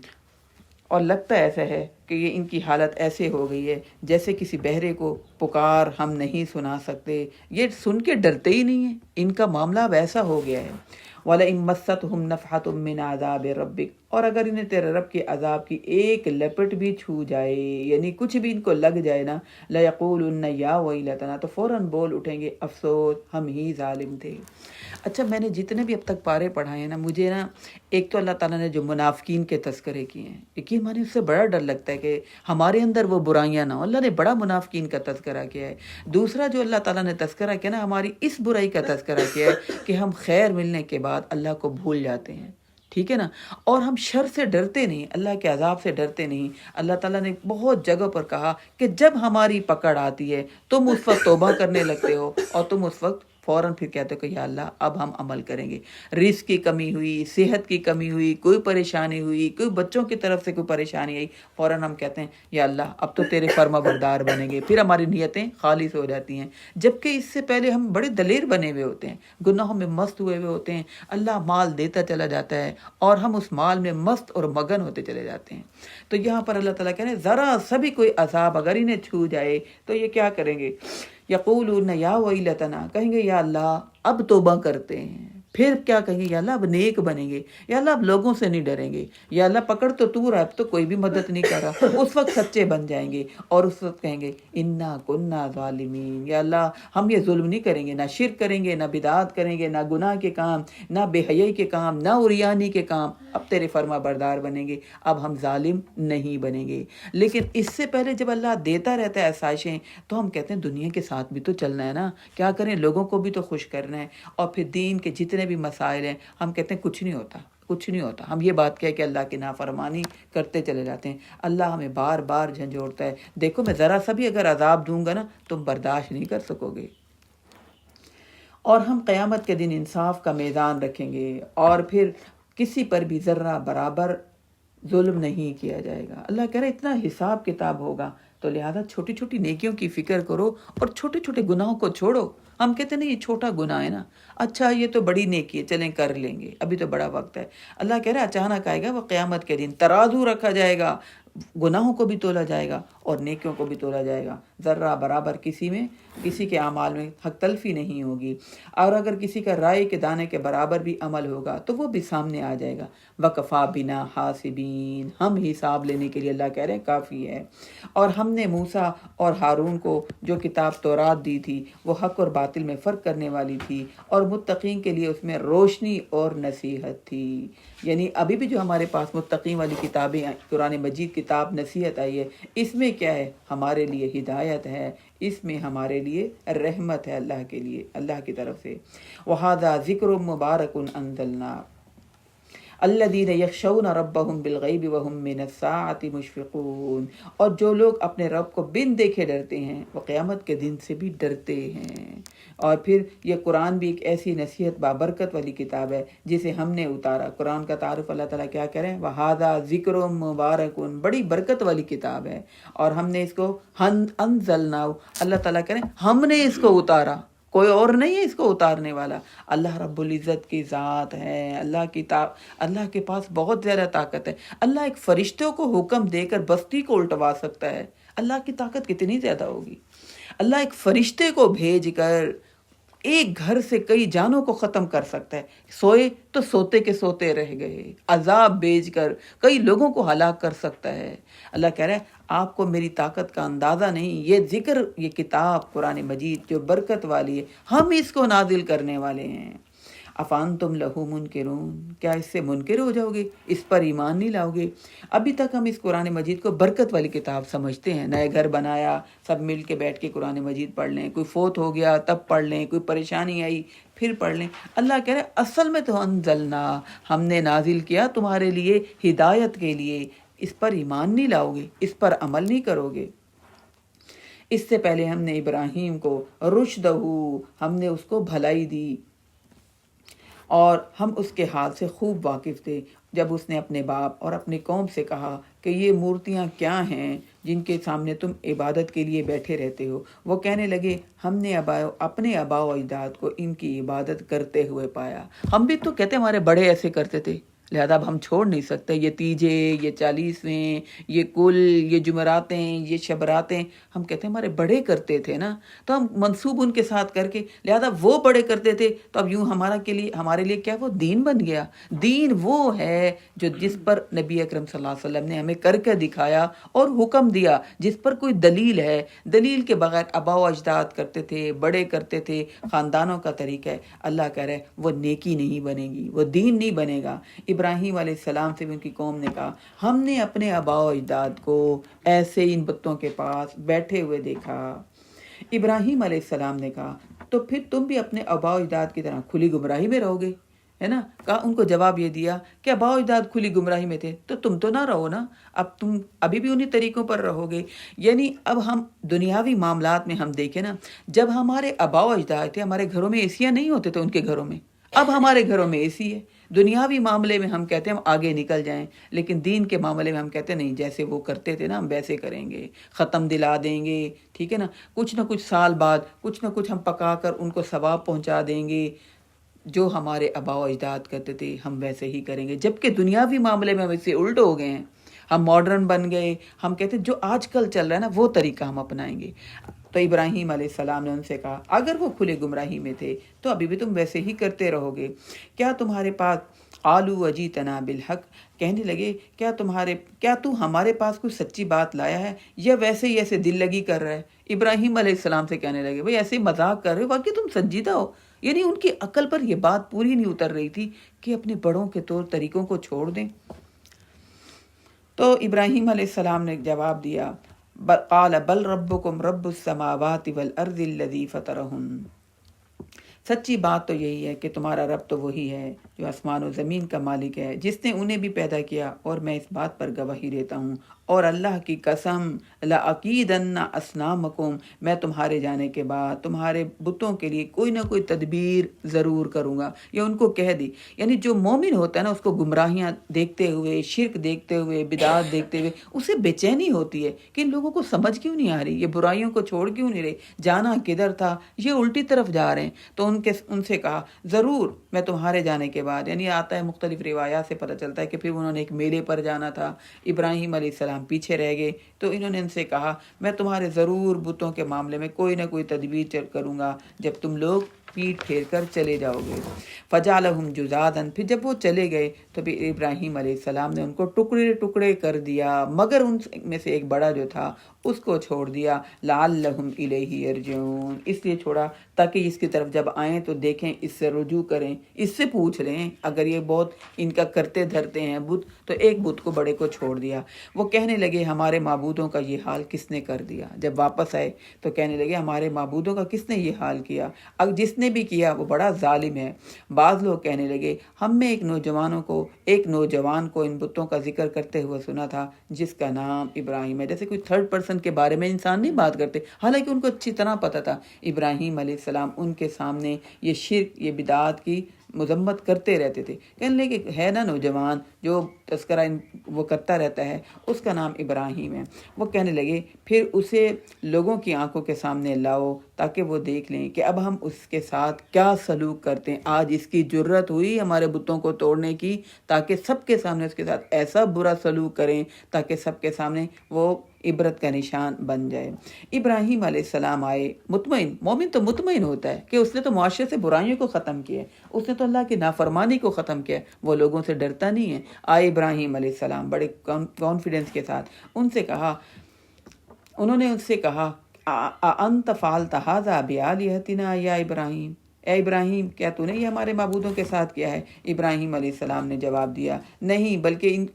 اور لگتا ایسا ہے کہ یہ ان کی حالت ایسے ہو گئی ہے جیسے کسی بہرے کو پکار ہم نہیں سنا سکتے، یہ سن کے ڈرتے ہی نہیں ہیں، ان کا معاملہ اب ایسا ہو گیا ہے۔ وَلَئِن مَسَّتْهُمْ نَفْحَةٌ مِّنْ عَذَابِ رَبِّكَ، اور اگر انہیں تیرے رب کے عذاب کی ایک لپٹ بھی چھو جائے، یعنی کچھ بھی ان کو لگ جائے نا، لَيَقُولُنَّ يَا وَيْلَتَنَا، تو فوراً بول اٹھیں گے افسوس ہم ہی ظالم تھے۔ اچھا، میں نے جتنے بھی اب تک پارے پڑھائے ہیں نا، مجھے نا ایک تو اللہ تعالیٰ نے جو منافقین کے تذکرے کیے ہیں، یقین مانے اس سے بڑا ڈر لگتا ہے کہ ہمارے اندر وہ برائیاں نہ ہوں۔ اللہ نے بڑا منافقین کا تذکرہ کیا ہے۔ دوسرا جو اللہ تعالیٰ نے تذکرہ کیا نا، ہماری اس برائی کا تذکرہ کیا ہے کہ ہم خیر ملنے کے بعد اللہ کو بھول جاتے ہیں، ٹھیک ہے نا، اور ہم شر سے ڈرتے نہیں، اللہ کے عذاب سے ڈرتے نہیں۔ اللہ تعالیٰ نے بہت جگہ پر کہا کہ جب ہماری پکڑ آتی ہے تم اس وقت توبہ کرنے لگتے ہو، اور تم اس وقت فوراً پھر کہتے ہو کہ یا اللہ اب ہم عمل کریں گے۔ رزق کی کمی ہوئی، صحت کی کمی ہوئی، کوئی پریشانی ہوئی، کوئی بچوں کی طرف سے کوئی پریشانی آئی، فوراً ہم کہتے ہیں یا اللہ اب تو تیرے فرما بردار بنیں گے، پھر ہماری نیتیں خالص ہو جاتی ہیں۔ جبکہ اس سے پہلے ہم بڑے دلیر بنے ہوئے ہوتے ہیں، گناہوں میں مست ہوئے ہوئے ہوتے ہیں، اللہ مال دیتا چلا جاتا ہے اور ہم اس مال میں مست اور مگن ہوتے چلے جاتے ہیں۔ تو یہاں پر اللہ تعالیٰ کہہ رہے ہیں ذرا سا بھی کوئی عذاب اگر انہیں چھو جائے تو یہ کیا کریں گے؟ یقولون یا ویلتنا، کہیں گے یا اللہ اب توبہ کرتے ہیں۔ پھر کیا کہیں گے؟ یا اللہ اب نیک بنیں گے، یا اللہ اب لوگوں سے نہیں ڈریں گے، یا اللہ پکڑ تو رہا، اب تو کوئی بھی مدد نہیں کر رہا۔ اس وقت سچے بن جائیں گے اور اس وقت کہیں گے انا کننا ظالمین، یا اللہ ہم یہ ظلم نہیں کریں گے، نہ شرک کریں گے، نہ بدعات کریں گے، نہ گناہ کے کام، نہ بے حیائی کے کام، نہ عریانی کے کام، اب تیرے فرما بردار بنیں گے، اب ہم ظالم نہیں بنیں گے۔ لیکن اس سے پہلے جب اللہ دیتا رہتا ہے آسائشیں تو ہم کہتے ہیں دنیا کے ساتھ بھی تو چلنا ہے نا، کیا کریں، لوگوں کو بھی تو خوش کرنا ہے۔ اور پھر دین کے جتنے بھی مسائل ہیں ہم کہتے ہیں کچھ نہیں ہوتا، کچھ نہیں ہوتا، ہم یہ بات کہہ کے اللہ کی نافرمانی کرتے چلے جاتے ہیں۔ اللہ ہمیں بار بار جھنجھوڑتا ہے، دیکھو میں ذرا سا بھی اگر عذاب دوں گا نا تم برداشت نہیں کر سکو گے۔ اور ہم قیامت کے دن انصاف کا میدان رکھیں گے اور پھر کسی پر بھی ذرہ برابر ظلم نہیں کیا جائے گا۔ اللہ کہہ رہے اتنا حساب کتاب ہوگا، تو لہذا چھوٹی چھوٹی نیکیوں کی فکر کرو اور چھوٹے چھوٹے گناہوں کو چھوڑو۔ ہم کہتے ہیں نہیں یہ چھوٹا گناہ ہے نا، اچھا یہ تو بڑی نیکی ہے، چلیں کر لیں گے، ابھی تو بڑا وقت ہے۔ اللہ کہہ رہا ہے اچانک آئے گا وہ قیامت کے دن، ترازو رکھا جائے گا، گناہوں کو بھی تولا جائے گا اور نیکیوں کو بھی تولا جائے گا، ذرہ برابر کسی کے اعمال میں حق تلفی نہیں ہوگی۔ اور اگر کسی کا رائے کے دانے کے برابر بھی عمل ہوگا تو وہ بھی سامنے آ جائے گا۔ وَكَفَى بِنَا حَاسِبِينَ، ہم حساب لینے کے لیے اللہ کہہ رہے ہیں کافی ہے۔ اور ہم نے موسیٰ اور ہارون کو جو کتاب تورات دی تھی وہ حق اور باطل میں فرق کرنے والی تھی، اور متقین کے لیے اس میں روشنی اور نصیحت تھی۔ یعنی ابھی بھی جو ہمارے پاس متقین والی کتابیں، قرآن مجید کتاب نصیحت آئی ہے، اس میں کیا ہے؟ ہمارے لیے ہدایت ہے، اس میں ہمارے لیے رحمت ہے، اللہ کے لیے، اللہ کی طرف سے۔ وَهَذَا ذِكْرٌ مُبَارَكٌ أَنزَلْنَاهُ الذین یخشون ربهم بالغیب وهم من الساعة مشفقون، اور جو لوگ اپنے رب کو بن دیکھے ڈرتے ہیں وہ قیامت کے دن سے بھی ڈرتے ہیں۔ اور پھر یہ قرآن بھی ایک ایسی نصیحت بابرکت والی کتاب ہے جسے ہم نے اتارا۔ قرآن کا تعارف اللہ تعالیٰ کیا کریں؟ وَهَذَا ذِكْرٌ مُبَارَكٌ، بڑی برکت والی کتاب ہے، اور ہم نے اس کو انزلناہ، اللہ تعالیٰ کریں ہم نے اس کو اتارا، کوئی اور نہیں ہے اس کو اتارنے والا، اللہ رب العزت کی ذات ہے۔ اللہ کے پاس بہت زیادہ طاقت ہے۔ اللہ ایک فرشتوں کو حکم دے کر بستی کو الٹوا سکتا ہے، اللہ کی طاقت کتنی زیادہ ہوگی۔ اللہ ایک فرشتے کو بھیج کر ایک گھر سے کئی جانوں کو ختم کر سکتا ہے، سوئے تو سوتے کے سوتے رہ گئے، عذاب بھیج کر کئی لوگوں کو ہلاک کر سکتا ہے۔ اللہ کہہ رہا ہے آپ کو میری طاقت کا اندازہ نہیں، یہ ذکر، یہ کتاب قرآن مجید جو برکت والی ہے، ہم اس کو نازل کرنے والے ہیں۔ افانتم لہو منکرون، کیا اس سے منکر ہو جاؤ گے، اس پر ایمان نہیں لاؤ گے؟ ابھی تک ہم اس قرآن مجید کو برکت والی کتاب سمجھتے ہیں، نئے گھر بنایا سب مل کے بیٹھ کے قرآن مجید پڑھ لیں، کوئی فوت ہو گیا تب پڑھ لیں، کوئی پریشانی آئی پھر پڑھ لیں۔ اللہ کہہ رہے اصل میں تو انزلنا، ہم نے نازل کیا تمہارے لیے ہدایت کے لیے، اس پر ایمان نہیں لاؤ گے، اس پر عمل نہیں کرو گے۔ اس سے پہلے ہم نے ابراہیم کو رشدہ، ہم نے اس کو بھلائی دی، اور ہم اس کے حال سے خوب واقف تھے جب اس نے اپنے باپ اور اپنی قوم سے کہا کہ یہ مورتیاں کیا ہیں جن کے سامنے تم عبادت کے لیے بیٹھے رہتے ہو۔ وہ کہنے لگے ہم نے اپنے آباء و اجداد کو ان کی عبادت کرتے ہوئے پایا۔ ہم بھی تو کہتے ہمارے بڑے ایسے کرتے تھے، لہذا اب ہم چھوڑ نہیں سکتے یہ تیجے، یہ 40ویں، یہ کل، یہ جمعراتیں، یہ شبراتیں، ہم کہتے ہیں ہمارے بڑے کرتے تھے نا، تو ہم منسوب ان کے ساتھ کر کے، لہذا وہ بڑے کرتے تھے تو اب یوں ہمارے لیے کیا وہ دین بن گیا۔ دین وہ ہے جو جس پر نبی اکرم صلی اللہ علیہ وسلم نے ہمیں کر کے دکھایا اور حکم دیا، جس پر کوئی دلیل ہے، دلیل کے بغیر آباء و اجداد کرتے تھے، بڑے کرتے تھے، خاندانوں کا طریقہ ہے، اللہ کہہ رہے وہ نیکی نہیں بنے گی، وہ دین نہیں بنے گا۔ ابراہیم علیہ السلام سے بھی ان کی قوم نے کہا ہم نے اپنے آباء و اجداد کو ایسے ان بتوں کے پاس بیٹھے ہوئے دیکھا۔ ابراہیم علیہ السلام نے کہا تو پھر تم بھی اپنے آباء و اجداد کی طرح کھلی گمراہی میں رہو گے، ہے نا؟ کہا ان کو جواب یہ دیا کہ آباء و اجداد کھلی گمراہی میں تھے تو تم تو نہ رہو نا، اب تم ابھی بھی انہی طریقوں پر رہو گے۔ یعنی اب ہم دنیاوی معاملات میں ہم دیکھیں نا، جب ہمارے آباء و اجداد تھے ہمارے گھروں میں ایسیاں نہیں ہوتے تھے ان کے گھروں میں، اب ہمارے گھروں میں اے سی ہے۔ دنیاوی معاملے میں ہم کہتے ہیں ہم آگے نکل جائیں، لیکن دین کے معاملے میں ہم کہتے ہیں نہیں، جیسے وہ کرتے تھے نا ہم ویسے کریں گے، ختم دلا دیں گے، ٹھیک ہے نا؟ کچھ نہ کچھ سال بعد کچھ نہ کچھ ہم پکا کر ان کو ثواب پہنچا دیں گے، جو ہمارے آباء و اجداد کرتے تھے ہم ویسے ہی کریں گے۔ جبکہ دنیاوی معاملے میں ہم اس سے الٹ ہو گئے ہیں، ہم ماڈرن بن گئے، ہم کہتے ہیں جو آج کل چل رہا ہے نا وہ طریقہ ہم اپنائیں گے۔ تو ابراہیم علیہ السلام نے ان سے کہا اگر وہ کھلے گمراہی میں تھے تو ابھی بھی تم ویسے ہی کرتے رہو گے۔ کیا تمہارے پاس قالوا وجیتنا بالحق، کہنے لگے کیا تو ہمارے پاس کوئی سچی بات لایا ہے یا ویسے ہی ایسے دل لگی کر رہا ہے؟ ابراہیم علیہ السلام سے کہنے لگے بھئی ایسے ہی مذاق کر رہے ہو، واقعی تم سنجیدہ ہو؟ یعنی ان کی عقل پر یہ بات پوری نہیں اتر رہی تھی کہ اپنے بڑوں کے طور طریقوں کو چھوڑ دیں۔ تو ابراہیم علیہ السلام نے جواب دیا قال بل ربکم رب السماوات والارض الذی فطرہن، سچی بات تو یہی ہے کہ تمہارا رب تو وہی ہے جو آسمان و زمین کا مالک ہے، جس نے انہیں بھی پیدا کیا، اور میں اس بات پر گواہی دیتا ہوں اور اللہ کی قسم لَأَكِيدَنَّ أَصْنَامَكُمْ، میں تمہارے جانے کے بعد تمہارے بتوں کے لیے کوئی نہ کوئی تدبیر ضرور کروں گا۔ یا ان کو کہہ دی، یعنی جو مومن ہوتا ہے نا اس کو گمراہیاں دیکھتے ہوئے، شرک دیکھتے ہوئے، بدعات دیکھتے ہوئے اسے بے چینی ہوتی ہے کہ ان لوگوں کو سمجھ کیوں نہیں آ رہی، یہ برائیوں کو چھوڑ کیوں نہیں رہے، جانا کدھر تھا، یہ الٹی طرف جا رہے ہیں۔ تو ان سے کہا ضرور میں تمہارے جانے کے بعد، یعنی آتا ہے مختلف روایات سے پتہ چلتا ہے کہ پھر انہوں نے ایک میلے پر جانا تھا، ابراہیم علیہ السلام پیچھے رہ گئے، تو انہوں نے ان سے کہا میں تمہارے ضرور بتوں کے معاملے میں کوئی نہ کوئی تدبیر کروں گا جب تم لوگ پیٹ پھیر کر چلے جاؤ گے۔ فجعلہم جذاذا، پھر جب وہ چلے گئے تو پھر ابراہیم علیہ السلام نے ان کو ٹکڑے ٹکڑے کر دیا، مگر ان میں سے ایک بڑا جو تھا اس کو چھوڑ دیا، لعلہم الیہ یرجعون، اس لیے چھوڑا تاکہ اس کی طرف جب آئیں تو دیکھیں، اس سے رجوع کریں، اس سے پوچھ لیں، اگر یہ بہت ان کا کرتے دھرتے ہیں بت، تو ایک بت کو بڑے کو چھوڑ دیا۔ وہ کہنے لگے ہمارے معبودوں کا یہ حال کس نے کر دیا؟ جب واپس آئے تو کہنے لگے ہمارے معبودوں کا کس نے یہ حال کیا؟ اب جس نے بھی کیا وہ بڑا ظالم ہے۔ بعض لوگ کہنے لگے ہم نے ایک نوجوان کو ان بتوں کا ذکر کرتے ہوئے سنا تھا جس کا نام ابراہیم ہے۔ جیسے کوئی تھرڈ پرسن کے بارے میں انسان نہیں بات کرتے، حالانکہ ان کو اچھی طرح پتہ تھا ابراہیم علیہ السلام ان کے سامنے یہ شرک، یہ بدعات کی مذمت کرتے رہتے تھے۔ کہنے لگے ہے نا نوجوان جو تذکرہ وہ کرتا رہتا ہے، اس کا نام ابراہیم ہے۔ وہ کہنے لگے پھر اسے لوگوں کی آنکھوں کے سامنے لاؤ تاکہ وہ دیکھ لیں کہ اب ہم اس کے ساتھ کیا سلوک کرتے ہیں۔ آج اس کی جرت ہوئی ہمارے بتوں کو توڑنے کی، تاکہ سب کے سامنے اس کے ساتھ ایسا برا سلوک کریں تاکہ سب کے سامنے وہ عبرت کا نشان بن جائے۔ ابراہیم علیہ السلام آئے مطمئن، مومن تو مطمئن ہوتا ہے کہ اس نے تو معاشرے سے برائیوں کو ختم کیا ہے، اس نے تو اللہ کی نافرمانی کو ختم کیا ہے، وہ لوگوں سے ڈرتا نہیں ہے۔ آئے ابراہیم علیہ السلام بڑے کانفیڈنس کے ساتھ، انہوں نے ان سے کہا اَأَنْتَ فَعَلْتَ هَذَا بِآلِهَتِنَا یا ابراہیم، اے ابراہیم کیا تو نے یہ ہمارے معبودوں کے ساتھ کیا ہے؟ ابراہیم علیہ السلام نے جواب دیا نہیں، بلکہ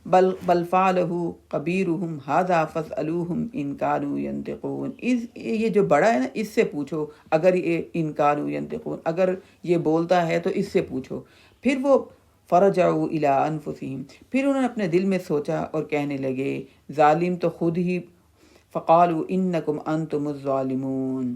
بل فعلہ کبیرہم ھذا فاسألوہم ان کانوا ینطقون، یہ جو بڑا ہے نا اس سے پوچھو اگر یہ ان کانوا ینطقون، اگر یہ بولتا ہے تو اس سے پوچھو۔ پھر وہ فرجعوا الی انفسہم، پھر انہوں نے اپنے دل میں سوچا اور کہنے لگے ظالم تو خود ہی، فقالوا انکم انتم الظالمون،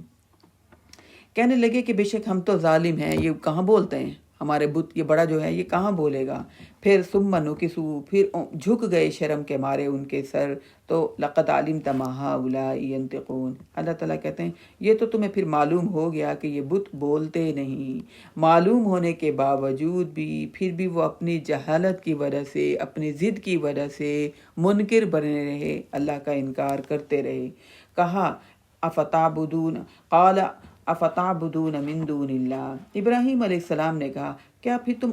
کہنے لگے کہ بے شک ہم تو ظالم ہیں۔ یہ کہاں بولتے ہیں؟ ہمارے بت یہ بڑا جو ہے یہ کہاں بولے گا. پھر ثم نکسوا، پھر جھک گئے شرم کے مارے ان کے سر. تو لقد علمت ما هؤلاء ينطقون، اللہ تعالیٰ کہتے ہیں یہ تو تمہیں پھر معلوم ہو گیا کہ یہ بت بولتے نہیں. معلوم ہونے کے باوجود بھی پھر بھی وہ اپنی جہالت کی وجہ سے، اپنی ضد کی وجہ سے منکر بنے رہے، اللہ کا انکار کرتے رہے. کہا افتعبدون، قال افتعبدون من دون اللہ، ابراہیم علیہ السلام نے کہا کیا پھر تم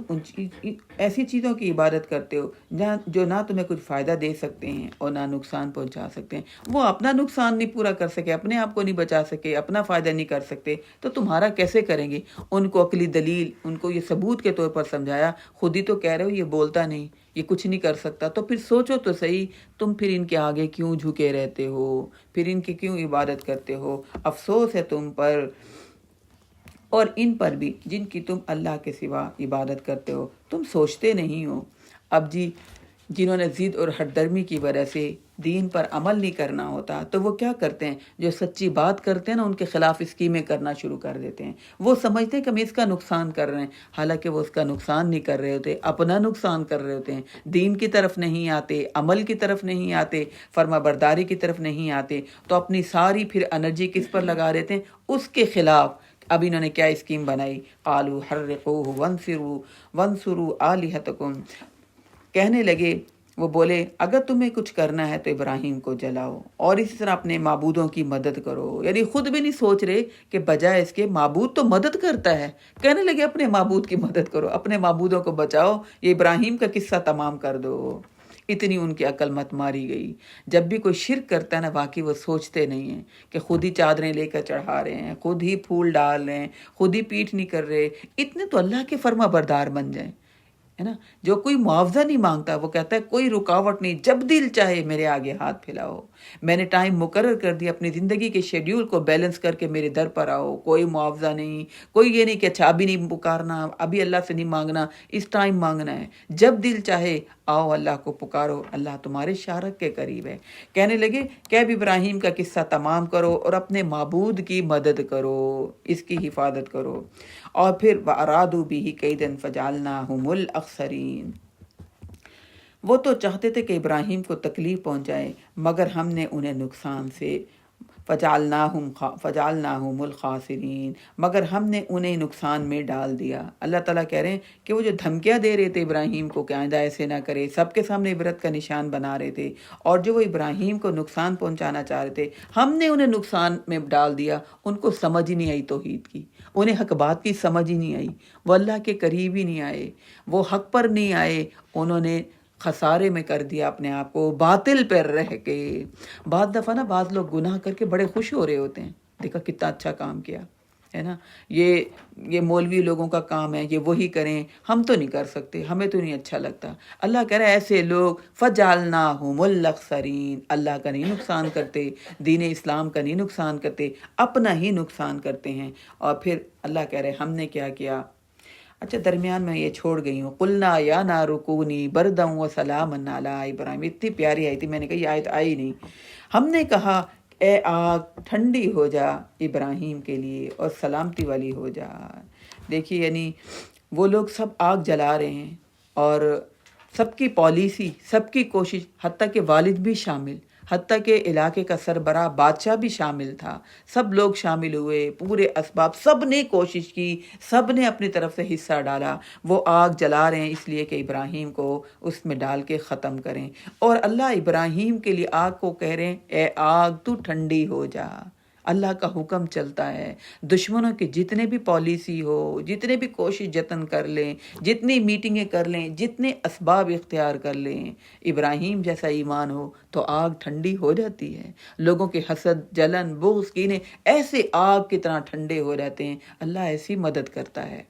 ایسی چیزوں کی عبادت کرتے ہو جو نہ تمہیں کچھ فائدہ دے سکتے ہیں اور نہ نقصان پہنچا سکتے ہیں. وہ اپنا نقصان نہیں پورا کر سکے، اپنے آپ کو نہیں بچا سکے، اپنا فائدہ نہیں کر سکتے، تو تمہارا کیسے کریں گے؟ ان کو عقلی دلیل، ان کو یہ ثبوت کے طور پر سمجھایا. خود ہی تو کہہ رہے ہو یہ بولتا نہیں، یہ کچھ نہیں کر سکتا، تو پھر سوچو تو صحیح، تم پھر ان کے آگے کیوں جھکے رہتے ہو، پھر ان کی کیوں عبادت کرتے ہو؟ افسوس ہے تم پر اور ان پر بھی جن کی تم اللہ کے سوا عبادت کرتے ہو، تم سوچتے نہیں ہو. اب جی جنہوں نے ضد اور ہٹ درمی کی وجہ سے دین پر عمل نہیں کرنا ہوتا تو وہ کیا کرتے ہیں؟ جو سچی بات کرتے ہیں نا ان کے خلاف اسکیمیں کرنا شروع کر دیتے ہیں. وہ سمجھتے ہیں کہ ہم اس کا نقصان کر رہے ہیں، حالانکہ وہ اس کا نقصان نہیں کر رہے ہوتے، اپنا نقصان کر رہے ہوتے ہیں. دین کی طرف نہیں آتے، عمل کی طرف نہیں آتے، فرما برداری کی طرف نہیں آتے، تو اپنی ساری پھر انرجی کس پر لگا دیتے ہیں؟ اس کے خلاف. اب انہوں نے کیا اسکیم بنائی؟ قالوا حرقوه وانصروا آلہتکم، کہنے لگے، وہ بولے اگر تمہیں کچھ کرنا ہے تو ابراہیم کو جلاؤ اور اسی طرح اپنے معبودوں کی مدد کرو. یعنی خود بھی نہیں سوچ رہے کہ بجائے اس کے معبود تو مدد کرتا ہے، کہنے لگے اپنے معبود کی مدد کرو، اپنے معبودوں کو بچاؤ، یہ ابراہیم کا قصہ تمام کر دو. اتنی ان کی عقل مت ماری گئی. جب بھی کوئی شرک کرتا ہے نا واقعی وہ سوچتے نہیں ہیں کہ خود ہی چادریں لے کر چڑھا رہے ہیں، خود ہی پھول ڈال رہے ہیں، خود ہی پیٹھ نہیں کر رہے. اتنے تو اللہ کے فرما بردار بن جائیں، ہے نا. جو کوئی معاوضہ نہیں مانگتا، وہ کہتا ہے کوئی رکاوٹ نہیں، جب دل چاہے میرے آگے ہاتھ پھیلاؤ، میں نے ٹائم مقرر کر دیا، اپنی زندگی کے شیڈیول کو بیلنس کر کے میرے در پر آؤ، کوئی معاوضہ نہیں، کوئی یہ نہیں کہ اچھا ابھی نہیں پکارنا، ابھی اللہ سے نہیں مانگنا، اس ٹائم مانگنا ہے. جب دل چاہے آؤ اللہ کو پکارو، اللہ تمہارے شارک کے قریب ہے. کہنے لگے کہ اب ابراہیم کا قصہ تمام کرو اور اپنے معبود کی مدد کرو، اس کی حفاظت کرو. اور پھر وَأَرَادُوا بِهِ كَيْدًا فَجَعَلْنَاهُمُ الْأَخْسَرِينَ، وہ تو چاہتے تھے کہ ابراہیم کو تکلیف پہنچائے مگر ہم نے انہیں نقصان سے فَجَعَلْنَاهُمُ الْخَاسِرِينَ، مگر ہم نے انہیں نقصان میں ڈال دیا. اللہ تعالیٰ کہہ رہے ہیں کہ وہ جو دھمکیاں دے رہے تھے ابراہیم کو کہ آئندہ ایسے نہ کرے، سب کے سامنے عبرت کا نشان بنا رہے تھے، اور جو وہ ابراہیم کو نقصان پہنچانا چاہ رہے تھے ہم نے انہیں نقصان میں ڈال دیا. ان کو سمجھ ہی نہیں آئی توحید کی، انہیں حق بات کی سمجھ ہی نہیں آئی، وہ اللہ کے قریب ہی نہیں آئے، وہ حق پر نہیں آئے، انہوں نے خسارے میں کر دیا اپنے آپ کو، باطل پر رہ کے. بعض دفعہ نا بعض لوگ گناہ کر کے بڑے خوش ہو رہے ہوتے ہیں، دیکھا کتنا اچھا کام کیا ہے نا، یہ مولوی لوگوں کا کام ہے، یہ وہی کریں، ہم تو نہیں کر سکتے، ہمیں تو نہیں اچھا لگتا. اللہ کہہ رہا ہے ایسے لوگ فَجَعَلْنَاهُمُ الْأَخْسَرِينَ، اللہ کا نہیں نقصان کرتے، دین اسلام کا نہیں نقصان کرتے، اپنا ہی نقصان کرتے ہیں. اور پھر اللہ کہہ رہے ہم نے کیا کیا. اچھا درمیان میں یہ چھوڑ گئی ہوں، قُلْنَا يَا نَارُ كُونِي بَرْدًا وَسَلَامًا عَلَىٰ إِبْرَاهِيمَ، اتنی پیاری آئی تھی، میں نے کہا یہ آیت آئی نہیں. ہم نے کہا اے آگ ٹھنڈی ہو جا ابراہیم کے لیے اور سلامتی والی ہو جا. دیکھیے یعنی وہ لوگ سب آگ جلا رہے ہیں اور سب کی پالیسی، سب کی کوشش، حتیٰ کہ والد بھی شامل، حتیٰ کہ علاقے کا سربراہ بادشاہ بھی شامل تھا، سب لوگ شامل ہوئے، پورے اسباب، سب نے کوشش کی، سب نے اپنی طرف سے حصہ ڈالا. وہ آگ جلا رہے ہیں اس لیے کہ ابراہیم کو اس میں ڈال کے ختم کریں. اور اللہ ابراہیم کے لیے آگ کو کہہ رہے ہیں اے آگ تو ٹھنڈی ہو جا. اللہ کا حکم چلتا ہے. دشمنوں کی جتنے بھی پالیسی ہو، جتنے بھی کوشش جتن کر لیں، جتنی میٹنگیں کر لیں، جتنے اسباب اختیار کر لیں، ابراہیم جیسا ایمان ہو تو آگ ٹھنڈی ہو جاتی ہے. لوگوں کے حسد، جلن، بغض، کینے ایسے آگ کی طرح ٹھنڈے ہو جاتے ہیں. اللہ ایسی مدد کرتا ہے.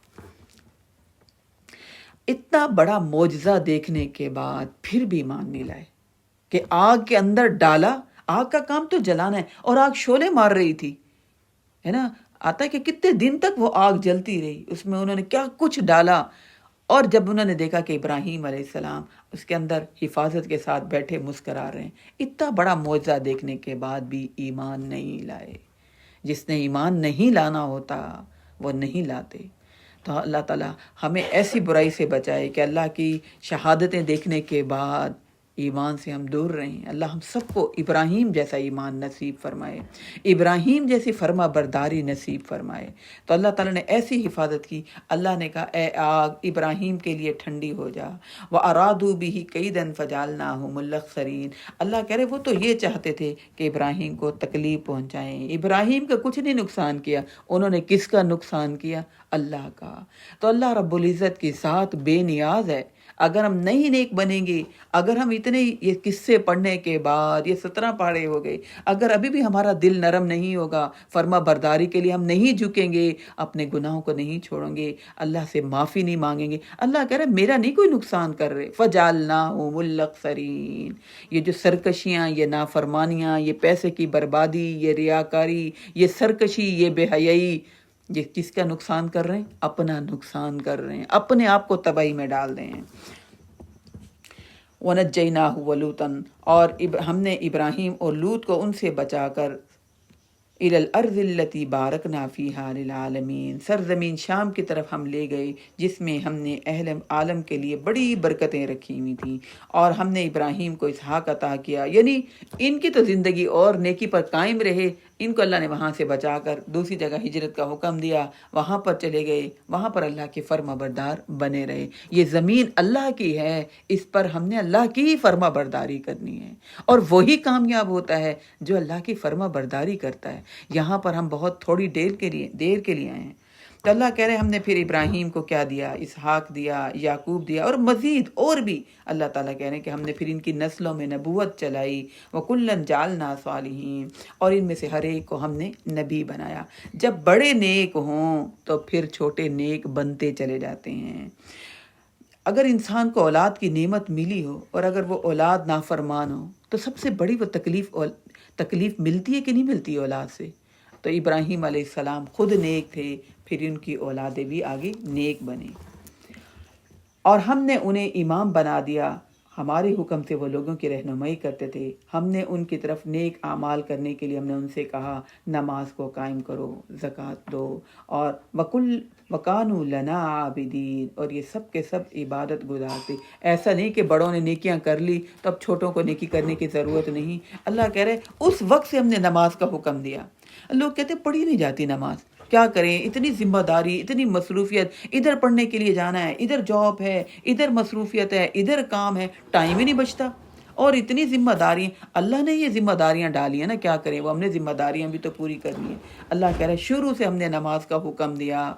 اتنا بڑا معجزہ دیکھنے کے بعد پھر بھی ایمان نہیں لائے کہ آگ کے اندر ڈالا، آگ کا کام تو جلانا ہے، اور آگ شعلے مار رہی تھی، ہے نا. آتا ہے کہ کتنے دن تک وہ آگ جلتی رہی، اس میں انہوں نے کیا کچھ ڈالا. اور جب انہوں نے دیکھا کہ ابراہیم علیہ السلام اس کے اندر حفاظت کے ساتھ بیٹھے مسکرا رہے ہیں، اتنا بڑا معجزہ دیکھنے کے بعد بھی ایمان نہیں لائے. جس نے ایمان نہیں لانا ہوتا وہ نہیں لاتے. تو اللہ تعالیٰ ہمیں ایسی برائی سے بچائے کہ اللہ کی شہادتیں دیکھنے کے بعد ایمان سے ہم دور رہیں. اللہ ہم سب کو ابراہیم جیسا ایمان نصیب فرمائے، ابراہیم جیسی فرما برداری نصیب فرمائے. تو اللہ تعالیٰ نے ایسی حفاظت کی. اللہ نے کہا اے آگ ابراہیم کے لیے ٹھنڈی ہو جا. وَأَرَادُوا بِهِ كَيْدًا فَجَعَلْنَاهُمُ الْأَخْسَرِينَ. اللہ کہہ رہے وہ تو یہ چاہتے تھے کہ ابراہیم کو تکلیف پہنچائیں. ابراہیم کا کچھ نہیں نقصان کیا، انہوں نے کس کا نقصان کیا؟ اللہ کا. تو اللہ رب العزت کی ذات بے نیاز ہے. اگر ہم نہیں نیک بنیں گے، اگر ہم اتنے یہ قصے پڑھنے کے بعد یہ 17 پارے ہو گئے، اگر ابھی بھی ہمارا دل نرم نہیں ہوگا، فرما برداری کے لیے ہم نہیں جھکیں گے، اپنے گناہوں کو نہیں چھوڑیں گے، اللہ سے معافی نہیں مانگیں گے، اللہ کہہ رہے میرا نہیں کوئی نقصان کر رہے. فَجَعَلْنَاهُمُ الْأَخْسَرِينَ. یہ جو سرکشیاں، یہ نافرمانیاں، یہ پیسے کی بربادی، یہ ریاکاری، یہ سرکشی، یہ بے حیائی، یہ کس کا نقصان کر رہے ہیں؟ اپنا نقصان کر رہے ہیں، اپنے آپ کو تباہی میں ڈال رہے ہیں. وَنَجَّيْنَاهُ وَلُوطًا. اور ہم نے ابراہیم اور لوط کو ان سے بچا کر إِلَى الْأَرْضِ الَّتِي بَارَكْنَا فِيهَا لِلْعَالَمِينَ. سرزمین شام کی طرف ہم لے گئے جس میں ہم نے اہل عالم کے لیے بڑی برکتیں رکھی ہوئی تھیں. اور ہم نے ابراہیم کو اسحاق عطا کیا. یعنی ان کی تو زندگی اور نیکی پر قائم رہے. ان کو اللہ نے وہاں سے بچا کر دوسری جگہ ہجرت کا حکم دیا، وہاں پر چلے گئے، وہاں پر اللہ کے فرما بردار بنے رہے. یہ زمین اللہ کی ہے، اس پر ہم نے اللہ کی ہی فرما برداری کرنی ہے، اور وہی کامیاب ہوتا ہے جو اللہ کی فرما برداری کرتا ہے. یہاں پر ہم بہت تھوڑی دیر کے لیے آئے ہیں. تو اللہ کہہ رہے ہم نے پھر ابراہیم کو کیا دیا؟ اسحاق دیا، یعقوب دیا، اور مزید اور بھی اللہ تعالیٰ کہہ رہے ہیں کہ ہم نے پھر ان کی نسلوں میں نبوت چلائی. وَكُلًّا جَعَلْنَا صَالِحِينَ. اور ان میں سے ہر ایک کو ہم نے نبی بنایا. جب بڑے نیک ہوں تو پھر چھوٹے نیک بنتے چلے جاتے ہیں. اگر انسان کو اولاد کی نعمت ملی ہو اور اگر وہ اولاد نافرمان ہو تو سب سے بڑی وہ تکلیف ملتی ہے کہ نہیں ملتی اولاد سے؟ تو ابراہیم علیہ السلام خود نیک تھے، پھر ان کی اولادیں بھی آگے نیک بنے، اور ہم نے انہیں امام بنا دیا. ہمارے حکم سے وہ لوگوں کی رہنمائی کرتے تھے. ہم نے ان کی طرف نیک اعمال کرنے کے لیے ہم نے ان سے کہا نماز کو قائم کرو، زکوٰۃ دو، اور وَكَانُوا لَنَا عَابِدِينَ. اور یہ سب کے سب عبادت گزار تھے. ایسا نہیں کہ بڑوں نے نیکیاں کر لی تو اب چھوٹوں کو نیکی کرنے کی ضرورت نہیں. اللہ کہہ رہے اس وقت سے ہم نے نماز کا حکم دیا. لوگ کہتے پڑھی نہیں جاتی نماز، کیا کریں، اتنی ذمہ داری، اتنی مصروفیت، ادھر پڑھنے کے لیے جانا ہے، ادھر جاب ہے، ادھر مصروفیت ہے، ادھر کام ہے، ٹائم ہی نہیں بچتا، اور اتنی ذمہ داریاں. اللہ نے یہ ذمہ داریاں ڈالی ہیں نا، کیا کریں، وہ ہم نے ذمہ داریاں بھی تو پوری کرنی ہیں. اللہ کہہ رہے شروع سے ہم نے نماز کا حکم دیا.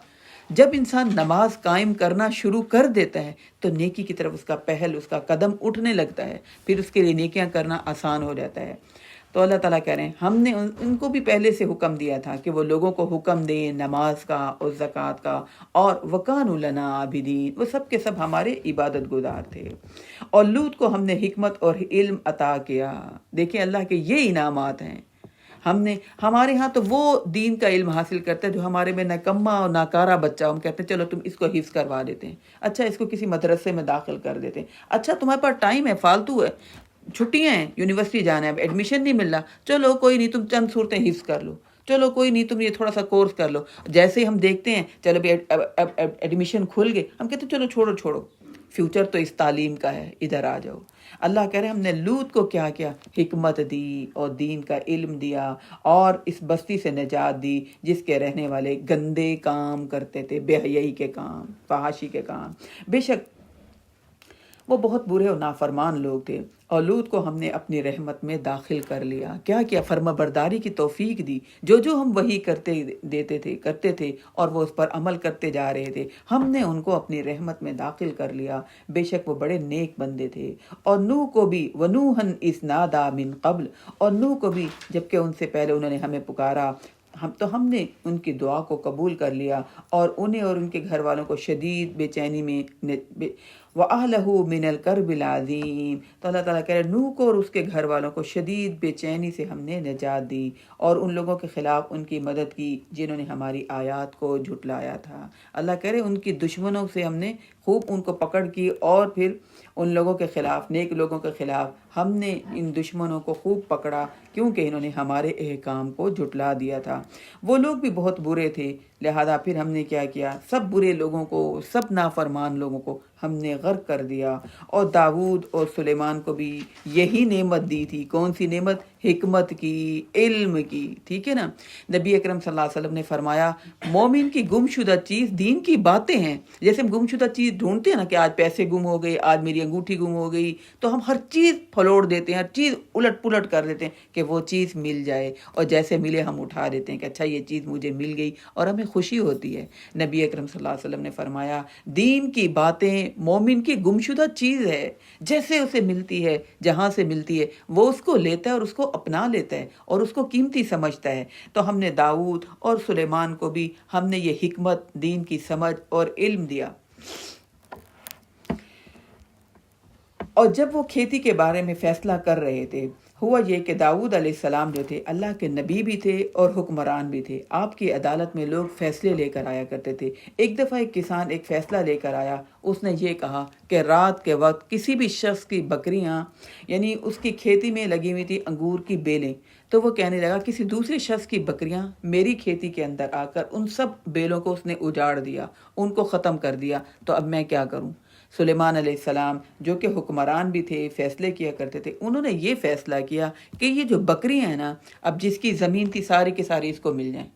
جب انسان نماز قائم کرنا شروع کر دیتا ہے تو نیکی کی طرف اس کا پہل، اس کا قدم اٹھنے لگتا ہے، پھر اس کے لیے نیکیاں کرنا آسان ہو جاتا ہے. تو اللہ تعالیٰ کہہ رہے ہیں ہم نے ان کو بھی پہلے سے حکم دیا تھا کہ وہ لوگوں کو حکم دیں نماز کا اور زکوٰۃ کا، اور وَكَانُوا لَنَا عَابِدِينَ. وہ سب کے سب ہمارے عبادت گزار تھے. اور لوط کو ہم نے حکمت اور علم عطا کیا. دیکھیں اللہ کے یہ انعامات ہیں. ہمارے ہاں تو وہ دین کا علم حاصل کرتے ہیں جو ہمارے میں نکما اور ناکارہ بچہ، ہم کہتے ہیں چلو تم اس کو حفظ کروا دیتے ہیں، اچھا اس کو کسی مدرسے میں داخل کر دیتے ہیں، اچھا تمہارے پاس ٹائم ہے، فالتو ہے، چھٹیاں ہیں، یونیورسٹی جانا ہے، ایڈمیشن نہیں مل رہا، چلو کوئی نہیں تم چند صورتیں حفظ کر لو، چلو کوئی نہیں تم یہ تھوڑا سا کورس کر لو. جیسے ہی ہم دیکھتے ہیں چلو ایڈمیشن کھل گئے، ہم کہتے ہیں چلو چھوڑو، فیوچر تو اس تعلیم کا ہے، ادھر آ جاؤ. اللہ کہہ رہے ہم نے لوط کو کیا کیا؟ حکمت دی اور دین کا علم دیا، اور اس بستی سے نجات دی جس کے رہنے والے گندے کام کرتے تھے، بے حیائی کے کام، فحاشی کے کام. بے شک وہ بہت برے اور نافرمان لوگ تھے، اور لوط کو ہم نے اپنی رحمت میں داخل کر لیا. کیا فرما برداری کی توفیق دی. جو ہم وہی کرتے تھے اور وہ اس پر عمل کرتے جا رہے تھے، ہم نے ان کو اپنی رحمت میں داخل کر لیا. بے شک وہ بڑے نیک بندے تھے. اور نوح کو بھی وَنُوحًا إِذْ نَادَىٰ مِن قبل. اور نوح کو بھی جبکہ ان سے پہلے انہوں نے ہمیں پکارا، ہم نے ان کی دعا کو قبول کر لیا، اور انہیں اور ان کے گھر والوں کو شدید بے چینی میں وَأَهْلَهُ مِنَ الْكَرْبِ الْعَظِيمِ. تو اللہ تعالیٰ کہہ رہے نوح کو اور اس کے گھر والوں کو شدید بے چینی سے ہم نے نجات دی، اور ان لوگوں کے خلاف ان کی مدد کی جنہوں نے ہماری آیات کو جھٹلایا تھا. اللہ کہہ رہے ان کی دشمنوں سے ہم نے خوب ان کو پکڑ کی اور پھر ان لوگوں کے خلاف، نیک لوگوں کے خلاف ہم نے ان دشمنوں کو خوب پکڑا، کیونکہ انہوں نے ہمارے احکام کو جھٹلا دیا تھا۔ وہ لوگ بھی بہت برے تھے، لہذا پھر ہم نے کیا کیا، سب برے لوگوں کو، سب نافرمان لوگوں کو ہم نے غرق کر دیا۔ اور داؤد اور سلیمان کو بھی یہی نعمت دی تھی، کون سی نعمت؟ حکمت کی، علم کی، ٹھیک ہے نا۔ نبی اکرم صلی اللہ علیہ وسلم نے فرمایا مومن کی گم شدہ چیز دین کی باتیں ہیں۔ جیسے ہم گم شدہ چیز ڈھونڈتے ہیں نا، کہ آج پیسے گم ہو گئے، آج میری انگوٹھی گم ہو گئی، تو ہم ہر چیز پھلوڑ دیتے ہیں، ہر چیز الٹ پلٹ کر دیتے ہیں کہ وہ چیز مل جائے، اور جیسے ملے ہم اٹھا دیتے ہیں کہ اچھا یہ چیز مجھے مل گئی، اور ہمیں خوشی ہوتی ہے۔ نبی اکرم صلی اللہ علیہ وسلم نے فرمایا دین کی باتیں مومن کی گمشدہ چیز ہے، جیسے اسے ملتی ہے، جہاں سے ملتی ہے وہ اس کو لیتا ہے اور اس کو اپنا لیتا ہے اور اس کو قیمتی سمجھتا ہے۔ تو ہم نے داؤد اور سلیمان کو بھی ہم نے یہ حکمت، دین کی سمجھ اور علم دیا۔ اور جب وہ کھیتی کے بارے میں فیصلہ کر رہے تھے، ہوا یہ کہ داؤد علیہ السلام جو تھے اللہ کے نبی بھی تھے اور حکمران بھی تھے۔ آپ کی عدالت میں لوگ فیصلے لے کر آیا کرتے تھے۔ ایک دفعہ ایک کسان ایک فیصلہ لے کر آیا، اس نے یہ کہا کہ رات کے وقت کسی بھی شخص کی بکریاں، یعنی اس کی کھیتی میں لگی ہوئی تھی انگور کی بیلیں، تو وہ کہنے لگا کسی دوسرے شخص کی بکریاں میری کھیتی کے اندر آ کر ان سب بیلوں کو اس نے اجاڑ دیا، ان کو ختم کر دیا، تو اب میں کیا کروں؟ سلیمان علیہ السلام جو کہ حکمران بھی تھے، فیصلے کیا کرتے تھے، انہوں نے یہ فیصلہ کیا کہ یہ جو بکریاں ہیں نا، اب جس کی زمین تھی ساری کی ساری اس کو مل جائیں۔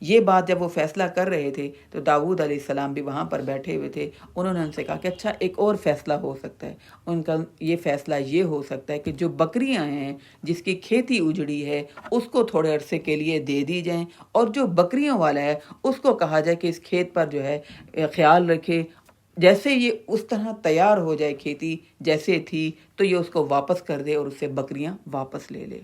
یہ بات جب وہ فیصلہ کر رہے تھے تو داؤد علیہ السلام بھی وہاں پر بیٹھے ہوئے تھے۔ انہوں نے ان سے کہا کہ اچھا ایک اور فیصلہ ہو سکتا ہے۔ ان کا یہ فیصلہ یہ ہو سکتا ہے کہ جو بکریاں ہیں، جس کی کھیتی اجڑی ہے، اس کو تھوڑے عرصے کے لیے دے دی جائیں، اور جو بکریوں والا ہے اس کو کہا جائے کہ اس کھیت پر جو ہے خیال رکھے، جیسے یہ اس طرح تیار ہو جائے کھیتی جیسے تھی تو یہ اس کو واپس کر دے اور اس سے بکریاں واپس لے لے۔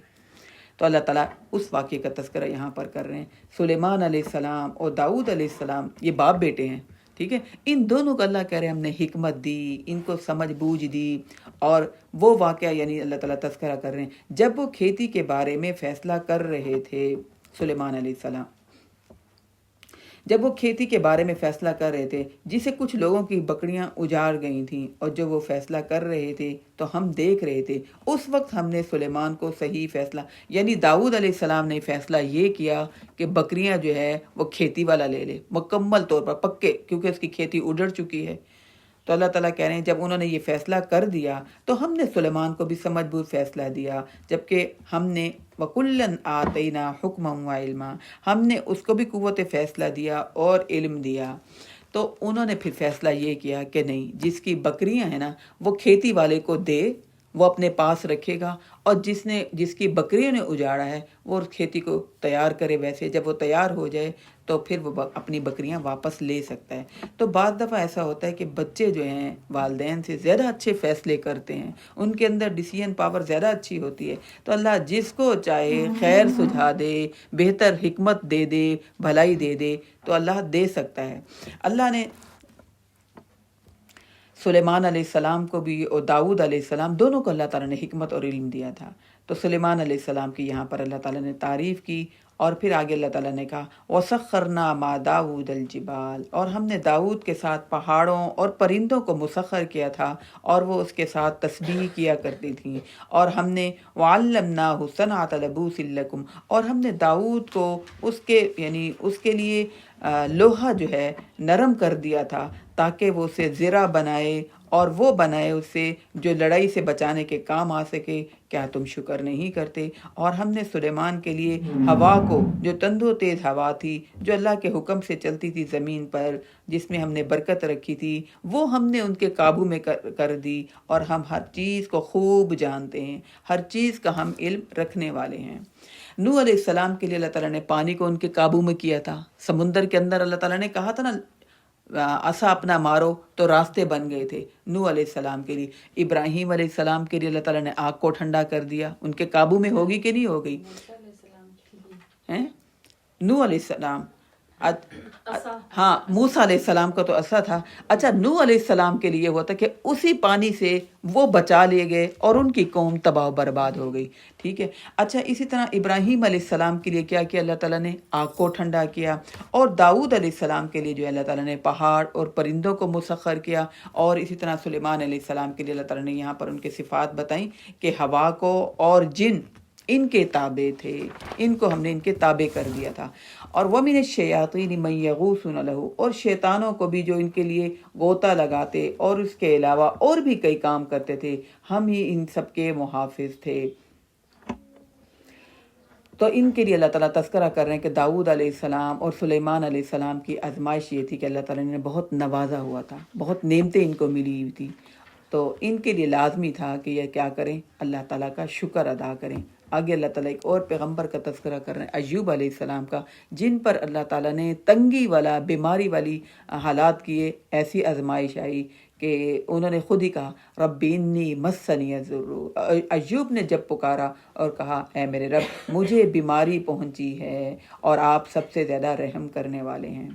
تو اللہ تعالیٰ اس واقعے کا تذکرہ یہاں پر کر رہے ہیں۔ سلیمان علیہ السلام اور داؤد علیہ السلام یہ باپ بیٹے ہیں، ٹھیک ہے۔ ان دونوں کو اللہ کہہ رہے ہیں ہم نے حکمت دی، ان کو سمجھ بوجھ دی، اور وہ واقعہ یعنی اللہ تعالیٰ تذکرہ کر رہے ہیں جب وہ کھیتی کے بارے میں فیصلہ کر رہے تھے۔ سلیمان علیہ السلام جب وہ کھیتی کے بارے میں فیصلہ کر رہے تھے، جسے کچھ لوگوں کی بکریاں اجاڑ گئی تھیں، اور جو وہ فیصلہ کر رہے تھے تو ہم دیکھ رہے تھے، اس وقت ہم نے سلیمان کو صحیح فیصلہ، یعنی داؤد علیہ السلام نے فیصلہ یہ کیا کہ بکریاں جو ہے وہ کھیتی والا لے لے، مکمل طور پر پکے، کیونکہ اس کی کھیتی اجڑ چکی ہے۔ تو اللہ تعالیٰ کہہ رہے ہیں جب انہوں نے یہ فیصلہ کر دیا تو ہم نے سلیمان کو بھی سمجھ بوجھ فیصلہ دیا، جبکہ ہم نے وَكُلًّا آتَيْنَا حُكْمًا وَعِلْمًا، ہم نے اس کو بھی قوت فیصلہ دیا اور علم دیا۔ تو انہوں نے پھر فیصلہ یہ کیا کہ نہیں، جس کی بکریاں ہیں نا وہ کھیتی والے کو دے، وہ اپنے پاس رکھے گا، اور جس کی بکریوں نے اجاڑا ہے وہ کھیتی کو تیار کرے، ویسے جب وہ تیار ہو جائے تو پھر وہ اپنی بکریاں واپس لے سکتا ہے۔ تو بعض دفعہ ایسا ہوتا ہے کہ بچے جو ہیں والدین سے زیادہ اچھے فیصلے کرتے ہیں، ان کے اندر ڈیسیژن پاور زیادہ اچھی ہوتی ہے، تو اللہ جس کو چاہے خیر سجھا دے، بہتر حکمت دے دے، بھلائی دے دے، تو اللہ دے سکتا ہے۔ اللہ نے سلیمان علیہ السلام کو بھی اور داؤد علیہ السلام دونوں کو اللہ تعالیٰ نے حکمت اور علم دیا تھا۔ تو سلیمان علیہ السلام کی یہاں پر اللہ تعالیٰ نے تعریف کی، اور پھر آگے اللہ تعالیٰ نے کہا وَسَخَّرْنَا مَعَ دَاوُودَ الْجِبَالَ، اور ہم نے داؤد کے ساتھ پہاڑوں اور پرندوں کو مسخر کیا تھا، اور وہ اس کے ساتھ تسبیح کیا کرتی تھیں۔ اور ہم نے وَعَلَّمْنَاهُ صَنْعَةَ لَبُوسٍ لَكُمْ، اور ہم نے داؤد کو اس کے لیے لوہا جو ہے نرم کر دیا تھا، تاکہ وہ اسے زرہ بنائے، اور وہ بنائے اسے جو لڑائی سے بچانے کے کام آ سکے۔ کیا تم شکر نہیں کرتے؟ اور ہم نے سلیمان کے لیے ہوا کو، جو تندو تیز ہوا تھی، جو اللہ کے حکم سے چلتی تھی زمین پر، جس میں ہم نے برکت رکھی تھی، وہ ہم نے ان کے قابو میں کر دی، اور ہم ہر چیز کو خوب جانتے ہیں، ہر چیز کا ہم علم رکھنے والے ہیں۔ نوح علیہ السلام کے لیے اللہ تعالیٰ نے پانی کو ان کے قابو میں کیا تھا۔ سمندر کے اندر اللہ تعالیٰ نے کہا تھا نا عصا اپنا مارو تو راستے بن گئے تھے نوح علیہ السلام کے لیے۔ ابراہیم علیہ السلام کے لیے اللہ تعالیٰ نے آگ کو ٹھنڈا کر دیا، ان کے قابو میں ہوگی کہ نہیں ہو گئی؟ نوح علیہ السلام ہاں موسیٰ علیہ السلام کا تو عصا تھا. اچھا نوح علیہ السلام کے لیے ہوا تھا کہ اسی پانی سے وہ بچا لیے گئے اور ان کی قوم تباہ و برباد ہو گئی. ٹھیک ہے. اچھا اسی طرح ابراہیم علیہ السلام کے لیے کیا کیا اللہ تعالیٰ نے؟ آگ کو ٹھنڈا کیا. اور داؤد علیہ السلام کے لیے جو ہے اللہ تعالیٰ نے پہاڑ اور پرندوں کو مسخر کیا. اور اسی طرح سلیمان علیہ السلام کے لیے اللہ تعالیٰ نے یہاں پر ان کے صفات بتائیں کہ ہوا کو اور جن ان کے تابع تھے، ان کو ہم نے ان کے تابع کر دیا تھا. اور وَمِنَ الشَّيَاطِينِ مَن يَغُوصُونَ لَهُ، اور شیطانوں کو بھی جو ان کے لیے غوطہ لگاتے اور اس کے علاوہ اور بھی کئی کام کرتے تھے، ہم ہی ان سب کے محافظ تھے. تو ان کے لیے اللہ تعالیٰ تذکرہ کر رہے ہیں کہ داؤد علیہ السلام اور سلیمان علیہ السلام کی آزمائش یہ تھی کہ اللہ تعالیٰ نے بہت نوازا ہوا تھا، بہت نعمتیں ان کو ملی ہوئی تھی. تو ان کے لیے لازمی تھا کہ یہ کیا کریں؟ اللہ تعالیٰ کا شکر ادا کریں. آگے اللہ تعالیٰ ایک اور پیغمبر کا تذکرہ کر رہے ہیں، ایوب علیہ السلام کا، جن پر اللہ تعالیٰ نے تنگی والا، بیماری والی حالات کیے، ایسی آزمائش آئی کہ انہوں نے خود ہی کہا رب انی مسنی الضر. ایوب نے جب پکارا اور کہا اے میرے رب مجھے بیماری پہنچی ہے اور آپ سب سے زیادہ رحم کرنے والے ہیں.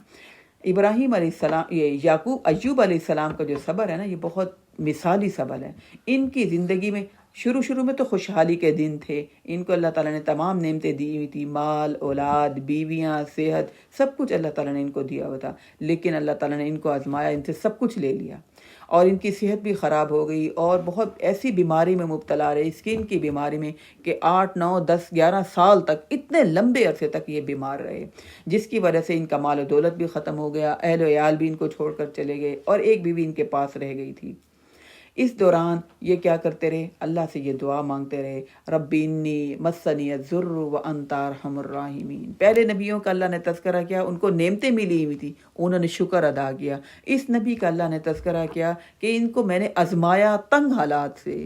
ابراہیم علیہ السلام، یہ ایوب علیہ السلام کا جو صبر ہے نا، یہ بہت مثالی صبر ہے. ان کی زندگی میں شروع میں تو خوشحالی کے دن تھے، ان کو اللہ تعالیٰ نے تمام نعمتیں دی ہوئی تھی، مال، اولاد، بیویاں، صحت، سب کچھ اللہ تعالیٰ نے ان کو دیا ہوا تھا. لیکن اللہ تعالیٰ نے ان کو آزمایا، ان سے سب کچھ لے لیا اور ان کی صحت بھی خراب ہو گئی اور بہت ایسی بیماری میں مبتلا رہے، اسکن کی بیماری میں، کہ 8، 9، 10، 11 سال تک، اتنے لمبے عرصے تک یہ بیمار رہے، جس کی وجہ سے ان کا مال و دولت بھی ختم ہو گیا، اہل و عیال بھی ان کو چھوڑ کر چلے گئے اور ایک بیوی ان کے پاس رہ گئی تھی. اس دوران یہ کیا کرتے رہے؟ اللہ سے یہ دعا مانگتے رہے رب انی مسنی الضر وانت ارحم الراحمین. پہلے نبیوں کا اللہ نے تذکرہ کیا، ان کو نعمتیں ملی ہوئی تھی، انہوں نے شکر ادا کیا. اس نبی کا اللہ نے تذکرہ کیا کہ ان کو میں نے آزمایا تنگ حالات سے،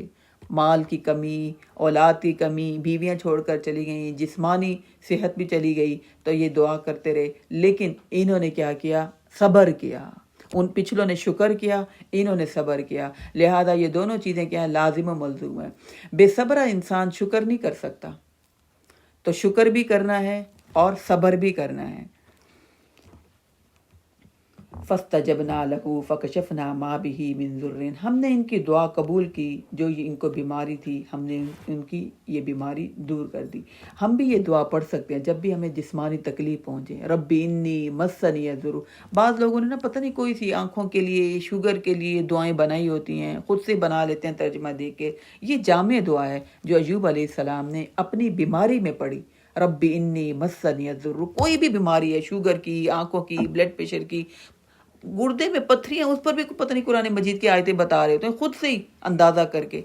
مال کی کمی، اولاد کی کمی، بیویاں چھوڑ کر چلی گئیں، جسمانی صحت بھی چلی گئی. تو یہ دعا کرتے رہے، لیکن انہوں نے کیا کیا؟ صبر کیا. ان پچھلوں نے شکر کیا، انہوں نے صبر کیا. لہذا یہ دونوں چیزیں کیا ہیں؟ لازم و ملزوم ہے. بے صبرہ انسان شکر نہیں کر سکتا، تو شکر بھی کرنا ہے اور صبر بھی کرنا ہے. فَاسْتَجَبْنَا لَهُ فَكَشَفْنَا مَا بِهِ مِنْ ضُرٍّ. ہم نے ان کی دعا قبول کی، جو یہ ان کو بیماری تھی ہم نے ان کی یہ بیماری دور کر دی. ہم بھی یہ دعا پڑھ سکتے ہیں جب بھی ہمیں جسمانی تکلیف پہنچے، رب انی مسنی الضر. بعض لوگوں نے نا پتہ نہیں کوئی سی آنکھوں کے لیے، شوگر کے لیے دعائیں بنائی ہوتی ہیں، خود سے بنا لیتے ہیں ترجمہ دیکھ کے. یہ جامع دعا ہے جو ایوب علیہ السلام نے اپنی بیماری میں پڑھی، رب انی مسنی الضر. کوئی بھی بیماری ہے، شوگر کی، آنکھوں کی، بلڈ پریشر کی، گردے میں پتھریاں، اس پر بھی پتہ نہیں قرآن مجید کی آیتیں بتا رہے ہوتے ہیں خود سے ہی اندازہ کر کے.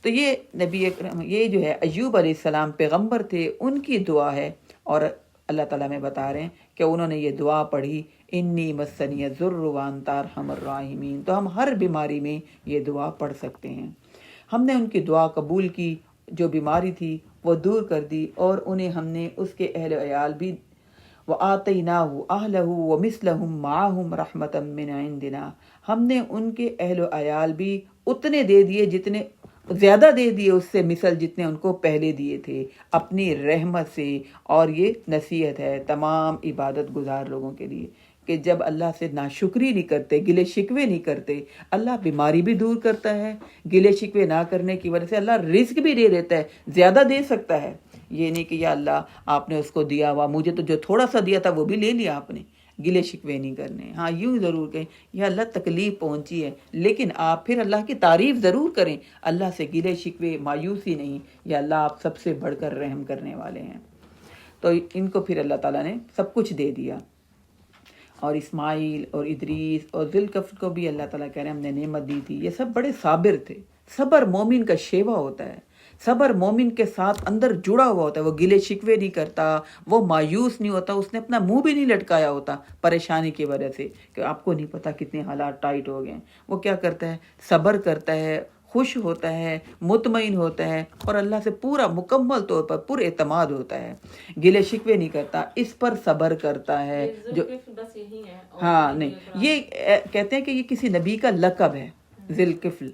تو یہ نبی اکرم، یہ جو ہے ایوب علیہ السلام پیغمبر تھے، ان کی دعا ہے. اور اللہ تعالیٰ میں بتا رہے ہیں کہ انہوں نے یہ دعا پڑھی انی مسنی الضر وانت ارحم الراحمین. تو ہم ہر بیماری میں یہ دعا پڑھ سکتے ہیں. ہم نے ان کی دعا قبول کی، جو بیماری تھی وہ دور کر دی، اور انہیں ہم نے اس کے اہل و عیال بھی وَآتَيْنَاهُ أَهْلَهُ وَمِثْلَهُمْ مَعَهُمْ رَحْمَةً مِّنْ عِنْدِنَا. ہم نے ان کے اہل و عیال بھی اتنے دے دیے، جتنے زیادہ دے دیے اس سے مثل جتنے ان کو پہلے دیے تھے، اپنی رحمت سے. اور یہ نصیحت ہے تمام عبادت گزار لوگوں کے لیے کہ جب اللہ سے ناشکری نہیں کرتے، گلے شکوے نہیں کرتے، اللہ بیماری بھی دور کرتا ہے. گلے شکوے نہ کرنے کی وجہ سے اللہ رزق بھی دے دیتا ہے، زیادہ دے سکتا ہے. یہ نہیں کہ یا اللہ آپ نے اس کو دیا ہوا، مجھے تو جو تھوڑا سا دیا تھا وہ بھی لے لیا آپ نے. گلے شکوے نہیں کرنے. ہاں یوں ضرور کہیں یا اللہ تکلیف پہنچی ہے، لیکن آپ پھر اللہ کی تعریف ضرور کریں. اللہ سے گلے شکوے، مایوسی نہیں. یا اللہ آپ سب سے بڑھ کر رحم کرنے والے ہیں. تو ان کو پھر اللہ تعالیٰ نے سب کچھ دے دیا. اور اسماعیل اور ادریس اور ذوالکفل کو بھی اللہ تعالیٰ کہہ رہے ہیں ہم نے نعمت دی تھی. یہ سب بڑے صابر تھے. صبر مومن کا شیوا ہوتا ہے. صبر مومن کے ساتھ اندر جڑا ہوا ہوتا ہے. وہ گلے شکوے نہیں کرتا، وہ مایوس نہیں ہوتا، اس نے اپنا منہ بھی نہیں لٹکایا ہوتا پریشانی کی وجہ سے کہ آپ کو نہیں پتا کتنے حالات ٹائٹ ہو گئے ہیں. وہ کیا کرتا ہے؟ صبر کرتا ہے، خوش ہوتا ہے، مطمئن ہوتا ہے، اور اللہ سے پورا مکمل طور پر پر اعتماد ہوتا ہے. گلے شکوے نہیں کرتا، اس پر صبر کرتا ہے. جو بس یہی ہے. ہاں نہیں، یہ کہتے ہیں کہ یہ کسی نبی کا لقب ہے ذوالکفل.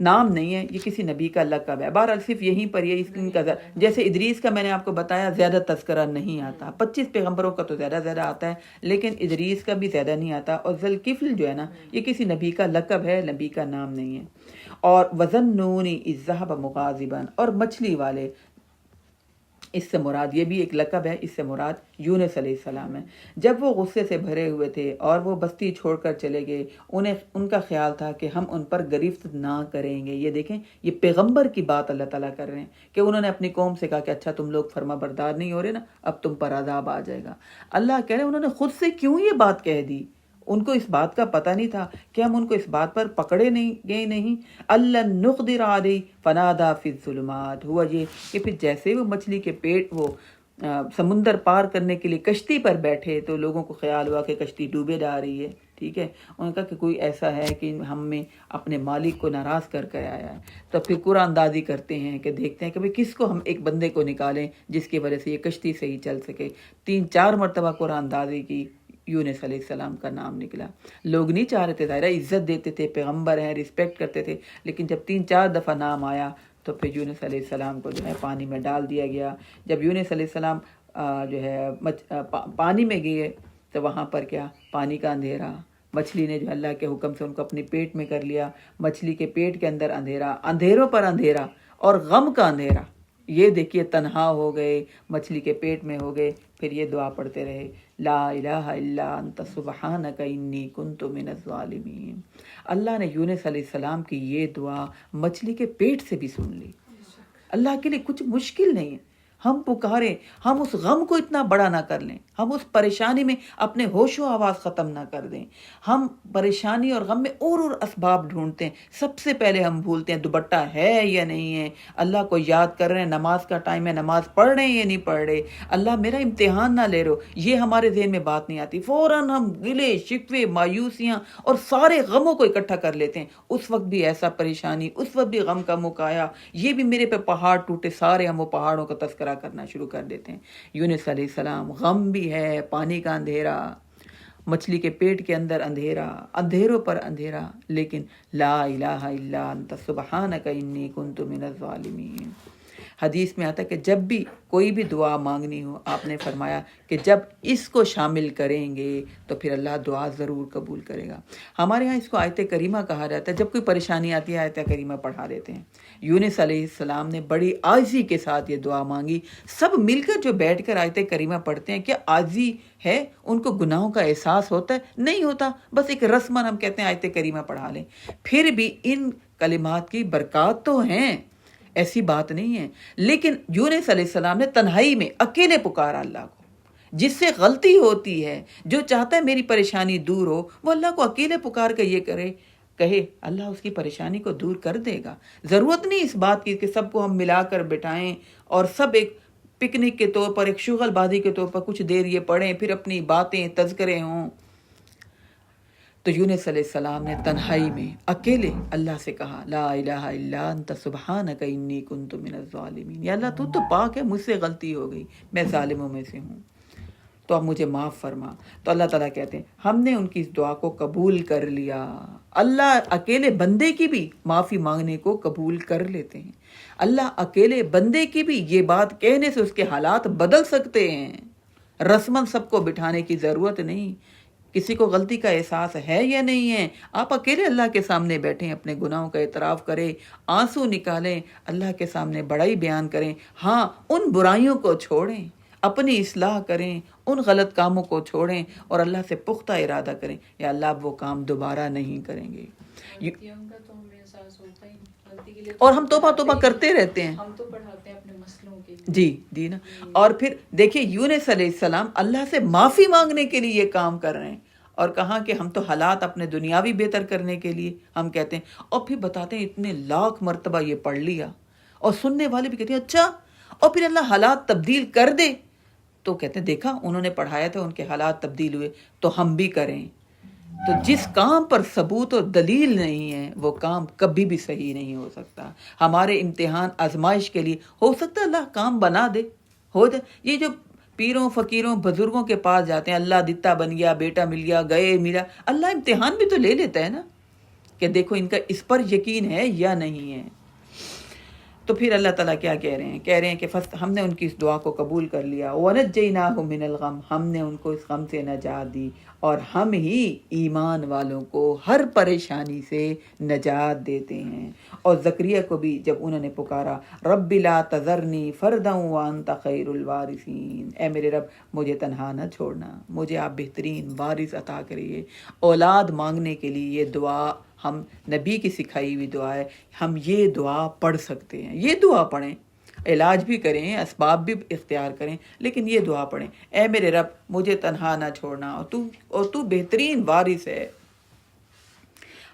نام نہیں ہے، یہ کسی نبی کا لقب ہے۔ بہرحال صرف یہیں پر یہ اس کا جیسے ادریس کا میں نے آپ کو بتایا زیادہ تذکرہ نہیں آتا، 25 پیغمبروں کا تو زیادہ آتا ہے، لیکن ادریس کا بھی زیادہ نہیں آتا۔ اور ذوالکفل جو ہے نا، یہ کسی نبی کا لقب ہے، نبی کا نام نہیں ہے۔ اور وَظَنُّونِ إِذْ ذَهَبَ مُغَاضِبًا، اور مچھلی والے، اس سے مراد یہ بھی ایک لقب ہے، اس سے مراد یونس علیہ السلام ہے۔ جب وہ غصے سے بھرے ہوئے تھے اور وہ بستی چھوڑ کر چلے گئے، ان کا خیال تھا کہ ہم ان پر گرفت نہ کریں گے۔ یہ دیکھیں، یہ پیغمبر کی بات اللہ تعالیٰ کر رہے ہیں کہ انہوں نے اپنی قوم سے کہا کہ اچھا تم لوگ فرما بردار نہیں ہو رہے نا، اب تم پر عذاب آ جائے گا۔ اللہ کہہ رہے ہیں انہوں نے خود سے کیوں یہ بات کہہ دی؟ ان کو اس بات کا پتہ نہیں تھا کہ ہم ان کو اس بات پر پکڑے نہیں اللہ نقدر علیہ فنادا فی الظلمات۔ ہوا یہ کہ پھر جیسے وہ مچھلی کے پیٹ وہ سمندر پار کرنے کے لیے کشتی پر بیٹھے تو لوگوں کو خیال ہوا کہ کشتی ڈوبے جا رہی ہے، ٹھیک ہے، انہوں نے کہا کہ کوئی ایسا ہے کہ ہم میں اپنے مالک کو ناراض کر کے آیا ہے، تو پھر قرآن اندازی کرتے ہیں کہ دیکھتے ہیں کہ بھئی کس کو ہم ایک بندے کو نکالیں جس کی وجہ سے یہ کشتی صحیح چل سکے۔ 3-4 مرتبہ قرآن اندازی کی، یونس علیہ السلام کا نام نکلا۔ لوگ نہیں چاہ رہے تھے، ظاہرہ عزت دیتے تھے، پیغمبر ہیں، رسپیکٹ کرتے تھے، لیکن جب 3-4 دفعہ نام آیا تو پھر یونس علیہ السلام کو جو ہے پانی میں ڈال دیا گیا۔ جب یونس علیہ السلام جو ہے پانی میں گئے تو وہاں پر کیا، پانی کا اندھیرا، مچھلی نے جو اللہ کے حکم سے ان کو اپنے پیٹ میں کر لیا، مچھلی کے پیٹ کے اندر اندھیرا، اندھیروں پر اندھیرا اور غم کا اندھیرا۔ یہ دیکھیے تنہا ہو گئے، مچھلی کے پیٹ میں ہو گئے، پھر یہ دعا پڑھتے رہے، لا الہ الا انت سبحانک انی کنت من الظالمین۔ اللہ نے یونس علیہ السلام کی یہ دعا مچھلی کے پیٹ سے بھی سن لی۔ اللہ کے لیے کچھ مشکل نہیں ہے، ہم پکاریں، ہم اس غم کو اتنا بڑا نہ کر لیں، ہم اس پریشانی میں اپنے ہوش و آواز ختم نہ کر دیں۔ ہم پریشانی اور غم میں اور اسباب ڈھونڈتے ہیں، سب سے پہلے ہم بھولتے ہیں دوپٹہ ہے یا نہیں ہے، اللہ کو یاد کر رہے ہیں، نماز کا ٹائم ہے، نماز پڑھ رہے ہیں یا نہیں پڑھ رہے، اللہ میرا امتحان نہ لے رہو، یہ ہمارے ذہن میں بات نہیں آتی۔ فوراً ہم گلے شکوے، مایوسیاں اور سارے غموں کو اکٹھا کر لیتے ہیں۔ اس وقت بھی ایسا پریشانی، اس وقت بھی غم کا مکایا، یہ بھی میرے پہ پہاڑ ٹوٹے، سارے ہم وہ پہاڑوں کا تذکرہ کرنا شروع کر دیتے ہیں۔ یونس علیہ السلام، غم بھی ہے، پانی کا اندھیرا، مچھلی کے پیٹ کے اندر اندھیرا، اندھیروں پر اندھیرا، لیکن لا الہ الا انت سبحانک انی کنت من الظالمین۔ حدیث میں آتا ہے کہ جب بھی کوئی بھی دعا مانگنی ہو، آپ نے فرمایا کہ جب اس کو شامل کریں گے تو پھر اللہ دعا ضرور قبول کرے گا۔ ہمارے ہاں اس کو آیت کریمہ کہا جاتا ہے، جب کوئی پریشانی آتی ہے آیت کریمہ پڑھا دیتے ہیں۔ یونس علیہ السلام نے بڑی عاجزی کے ساتھ یہ دعا مانگی، سب مل کر جو بیٹھ کر آیت کریمہ پڑھتے ہیں، کیا عاجزی ہے؟ ان کو گناہوں کا احساس ہوتا ہے؟ نہیں ہوتا، بس ایک رسماً ہم کہتے ہیں آیت کریمہ پڑھا لیں۔ پھر بھی ان کلمات کی برکات تو ہیں، ایسی بات نہیں ہے، لیکن یونس علیہ السلام نے تنہائی میں اکیلے پکارا اللہ کو۔ جس سے غلطی ہوتی ہے، جو چاہتا ہے میری پریشانی دور ہو، وہ اللہ کو اکیلے پکار کے یہ کہے، اللہ اس کی پریشانی کو دور کر دے گا۔ ضرورت نہیں اس بات کی کہ سب کو ہم ملا کر بٹھائیں اور سب ایک پکنک کے طور پر، ایک شغل بازی کے طور پر کچھ دیر یہ پڑھیں، پھر اپنی باتیں تذکرے ہوں۔ تو یونس علیہ السلام نے تنہائی میں اکیلے اللہ سے کہا، لا الہ الا انت سبحانک انی کنت من الظالمین۔ یا اللہ تو پاک ہے، مجھ سے غلطی ہو گئی، میں ظالموں میں سے ہوں، تو اب مجھے معاف فرما۔ تو اللہ تعالیٰ کہتے ہیں ہم نے ان کی اس دعا کو قبول کر لیا۔ اللہ اکیلے بندے کی بھی معافی مانگنے کو قبول کر لیتے ہیں۔ اللہ اکیلے بندے کی بھی یہ بات کہنے سے اس کے حالات بدل سکتے ہیں۔ رسماً سب کو بٹھانے کی ضرورت نہیں۔ کسی کو غلطی کا احساس ہے یا نہیں ہے، آپ اکیلے اللہ کے سامنے بیٹھیں، اپنے گناہوں کا اعتراف کریں، آنسو نکالیں، اللہ کے سامنے بڑائی بیان کریں۔ ہاں، ان برائیوں کو چھوڑیں، اپنی اصلاح کریں، ان غلط کاموں کو چھوڑیں اور اللہ سے پختہ ارادہ کریں، یا اللہ اب وہ کام دوبارہ نہیں کریں گے۔ اور ہم توبہ کرتے رہتے ہیں، ہم تو پڑھاتے ہیں اپنے مسئلوں کے لیے۔ جی نا۔ اور پھر دیکھیں یونس علیہ السلام اللہ سے معافی مانگنے کے لیے یہ کام کر رہے ہیں، اور کہاں کہ ہم تو حالات اپنے دنیاوی بہتر کرنے کے لیے ہم کہتے ہیں، اور پھر بتاتے ہیں اتنے لاکھ مرتبہ یہ پڑھ لیا، اور سننے والے بھی کہتے ہیں اچھا، اور پھر اللہ حالات تبدیل کر دے، تو کہتے ہیں دیکھا انہوں نے پڑھایا تھا، ان کے حالات تبدیل ہوئے، تو ہم بھی کریں۔ تو جس کام پر ثبوت اور دلیل نہیں ہے وہ کام کبھی بھی صحیح نہیں ہو سکتا۔ ہمارے امتحان آزمائش کے لیے ہو سکتا ہے اللہ کام بنا دے، ہو جائے۔ یہ جو پیروں فقیروں بزرگوں کے پاس جاتے ہیں، اللہ دتا بن گیا، بیٹا مل گیا، گئے ملا، اللہ امتحان بھی تو لے لیتا ہے نا۔ کہ دیکھو ان کا اس پر یقین ہے یا نہیں ہے۔ تو پھر اللہ تعالیٰ کیا کہہ رہے ہیں کہ ہم نے ان کی اس دعا کو قبول کر لیا، وَنَجَّيْنَاهُ مِنَ الْغَمِّ، ہم نے ان کو اس غم سے نجات دی، اور ہم ہی ایمان والوں کو ہر پریشانی سے نجات دیتے ہیں۔ اور زکریا کو بھی جب انہوں نے پکارا، رب لا تذرنی فردا وانت خیر الوارثین، اے میرے رب مجھے تنہا نہ چھوڑنا، مجھے آپ بہترین وارث عطا کریے۔ اولاد مانگنے کے لیے یہ دعا ہم نبی کی سکھائی ہوئی دعا ہے، ہم یہ دعا پڑھ سکتے ہیں، یہ دعا پڑھیں، علاج بھی کریں، اسباب بھی اختیار کریں، لیکن یہ دعا پڑھیں، اے میرے رب مجھے تنہا نہ چھوڑنا، اور تو بہترین وارث ہے۔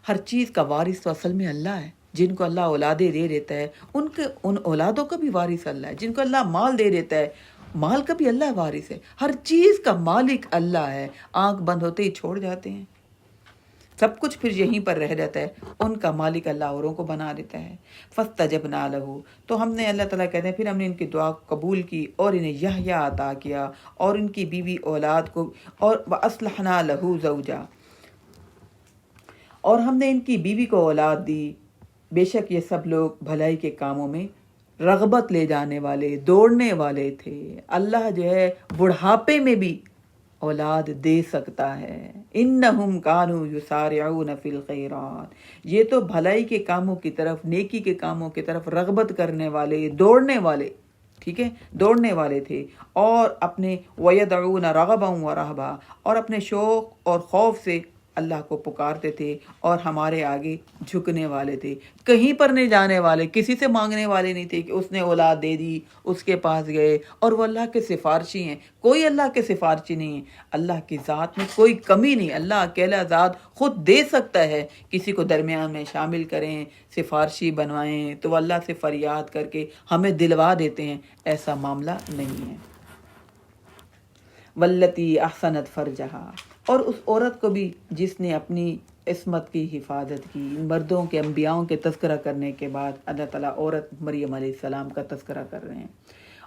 ہر چیز کا وارث تو اصل میں اللہ ہے، جن کو اللہ اولادیں دے دیتا ہے ان اولادوں کا بھی وارث اللہ ہے، جن کو اللہ مال دے دیتا ہے مال کا بھی اللہ وارث ہے، ہر چیز کا مالک اللہ ہے۔ آنکھ بند ہوتے ہی چھوڑ جاتے ہیں، سب کچھ پھر یہیں پر رہ جاتا ہے، ان کا مالک اللہ اوروں کو بنا دیتا ہے۔ فاستجبنا لہ، تو ہم نے، اللہ تعالیٰ کہتے ہیں، پھر ہم نے ان کی دعا قبول کی اور انہیں یحییٰ عطا کیا اور ان کی بیوی اولاد کو، اور واصلحنا لہ زوجا، اور ہم نے ان کی بیوی کو اولاد دی۔ بے شک یہ سب لوگ بھلائی کے کاموں میں رغبت لے جانے والے، دوڑنے والے تھے۔ اللہ جو ہے بڑھاپے میں بھی اولاد دے سکتا ہے۔ انہم کانوا یسارعون فی الخیرات، یہ تو بھلائی کے کاموں کی طرف، نیکی کے کاموں کی طرف رغبت کرنے والے، دوڑنے والے، ٹھیک ہے، دوڑنے والے تھے، اور اپنے ویدعون رغبا ورہبا، اور اپنے شوق اور خوف سے اللہ کو پکارتے تھے اور ہمارے آگے جھکنے والے تھے، کہیں پر نہیں جانے والے، کسی سے مانگنے والے نہیں تھے کہ اس نے اولاد دے دی اس کے پاس گئے، اور وہ اللہ کے سفارشی ہیں۔ کوئی اللہ کے سفارشی نہیں ہے، اللہ کی ذات میں کوئی کمی نہیں، اللہ اکیلا ذات خود دے سکتا ہے۔ کسی کو درمیان میں شامل کریں، سفارشی بنوائیں تو وہ اللہ سے فریاد کر کے ہمیں دلوا دیتے ہیں، ایسا معاملہ نہیں ہے۔ والتی احسنت فرجہا، اور اس عورت کو بھی جس نے اپنی عصمت کی حفاظت کی۔ مردوں کے، انبیاؤں کے تذکرہ کرنے کے بعد اللہ تعالیٰ عورت مریم علیہ السلام کا تذکرہ کر رہے ہیں،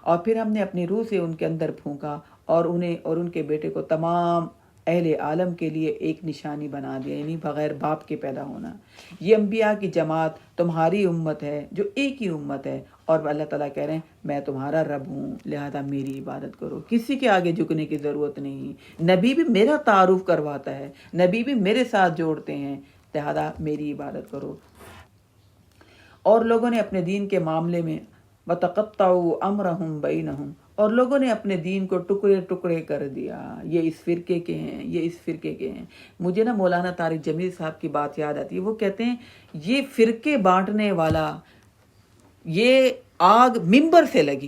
اور پھر ہم نے اپنی روح سے ان کے اندر پھونکا اور انہیں اور ان کے بیٹے کو تمام اہل عالم کے لیے ایک نشانی بنا دیا، یعنی بغیر باپ کے پیدا ہونا۔ یہ انبیاء کی جماعت تمہاری امت ہے جو ایک ہی امت ہے، اور اللہ تعالیٰ کہہ رہے ہیں میں تمہارا رب ہوں، لہذا میری عبادت کرو، کسی کے آگے جھکنے کی ضرورت نہیں۔ نبی بھی میرا تعارف کرواتا ہے، نبی بھی میرے ساتھ جوڑتے ہیں، لہذا میری عبادت کرو۔ اور لوگوں نے اپنے دین کے معاملے میں وَتَقَطَّعُوا أَمْرَهُمْ بَيْنَهُمْ، اور لوگوں نے اپنے دین کو ٹکڑے ٹکڑے کر دیا، یہ اس فرقے کے ہیں، یہ اس فرقے کے ہیں۔ مجھے نا مولانا طارق جمیل صاحب کی بات یاد آتی ہے، وہ کہتے ہیں یہ فرقے بانٹنے والا، یہ آگ ممبر سے لگی،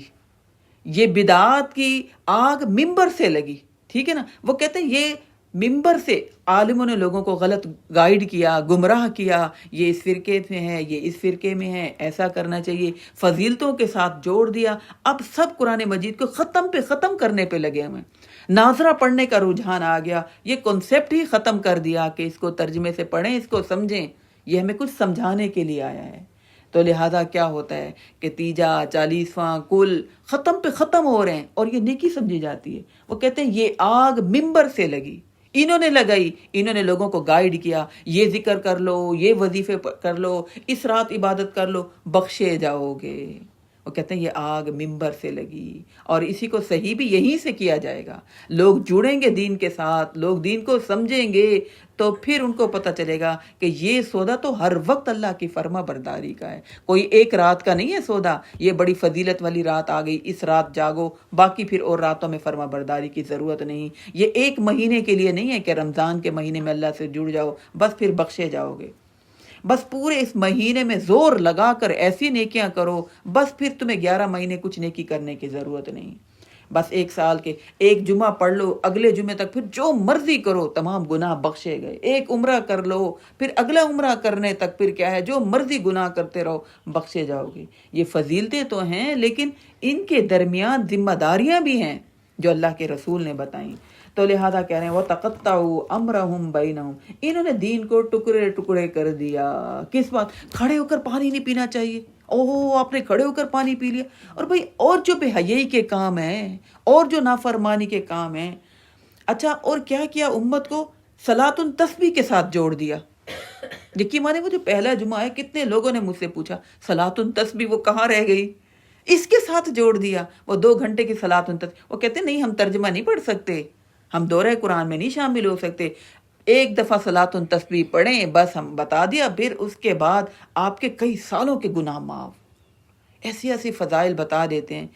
یہ بدعات کی آگ ممبر سے لگی، ٹھیک ہے نا۔ وہ کہتے ہیں یہ ممبر سے عالموں نے لوگوں کو غلط گائیڈ کیا، گمراہ کیا، یہ اس فرقے میں ہے، یہ اس فرقے میں ہے، ایسا کرنا چاہیے، فضیلتوں کے ساتھ جوڑ دیا۔ اب سب قرآن مجید کو ختم کرنے پہ لگے ہوئے، ناظرہ پڑھنے کا رجحان آ گیا، یہ کنسیپٹ ہی ختم کر دیا کہ اس کو ترجمے سے پڑھیں، اس کو سمجھیں، یہ ہمیں کچھ سمجھانے کے لیے آیا ہے۔ تو لہذا کیا ہوتا ہے کہ تیجا، 40واں کل ختم ہو رہے ہیں، اور یہ نیکی سمجھی جاتی ہے۔ وہ کہتے ہیں یہ آگ ممبر سے لگی، انہوں نے لگائی، انہوں نے لوگوں کو گائیڈ کیا، یہ ذکر کر لو، یہ وظیفے کر لو، اس رات عبادت کر لو، بخشے جاؤ گے۔ وہ کہتے ہیں یہ آگ ممبر سے لگی، اور اسی کو صحیح بھی یہیں سے کیا جائے گا۔ لوگ جڑیں گے دین کے ساتھ، لوگ دین کو سمجھیں گے، تو پھر ان کو پتہ چلے گا کہ یہ سودا تو ہر وقت اللہ کی فرما برداری کا ہے، کوئی ایک رات کا نہیں ہے سودا۔ یہ بڑی فضیلت والی رات آ گئی، اس رات جاگو، باقی پھر اور راتوں میں فرما برداری کی ضرورت نہیں۔ یہ ایک مہینے کے لیے نہیں ہے کہ رمضان کے مہینے میں اللہ سے جڑ جاؤ بس پھر بخشے جاؤ گے، بس پورے اس مہینے میں زور لگا کر ایسی نیکیاں کرو، بس پھر تمہیں 11 مہینے کچھ نیکی کرنے کی ضرورت نہیں۔ بس ایک سال کے ایک جمعہ پڑھ لو، اگلے جمعے تک پھر جو مرضی کرو، تمام گناہ بخشے گئے۔ ایک عمرہ کر لو، پھر اگلا عمرہ کرنے تک پھر کیا ہے، جو مرضی گناہ کرتے رہو، بخشے جاؤ گے۔ یہ فضیلتیں تو ہیں، لیکن ان کے درمیان ذمہ داریاں بھی ہیں جو اللہ کے رسول نے بتائیں۔ تو لہذا کہہ رہے ہیں وَتَقَطَّعُوا أَمْرَهُمْ بَيْنَهُمْ، انہوں نے دین کو ٹکڑے ٹکڑے کر دیا۔ کس بات؟ کھڑے ہو کر پانی نہیں پینا چاہیے، اوہ آپ نے کھڑے ہو کر پانی پی لیا، اور بھائی اور جو بے حیائی کے کام ہیں، اور جو نافرمانی کے کام ہیں، اچھا اور کیا کیا، امت کو صلاۃ تسبیح کے ساتھ جوڑ دیا۔ یقین مانے وہ جو پہلا جمعہ ہے کتنے لوگوں نے مجھ سے پوچھا صلاۃ تسبیح وہ کہاں رہ گئی، اس کے ساتھ جوڑ دیا وہ 2 گھنٹے کی صلاۃ تسبیح. وہ کہتے نہیں ہم ترجمہ نہیں پڑھ سکتے، ہم دورہ قرآن میں نہیں شامل ہو سکتے، ایک دفعہ صلاۃ تسبیح پڑھیں بس، ہم بتا دیا، پھر اس کے بعد آپ کے کئی سالوں کے گناہ معاف. ایسی ایسی فضائل بتا دیتے ہیں.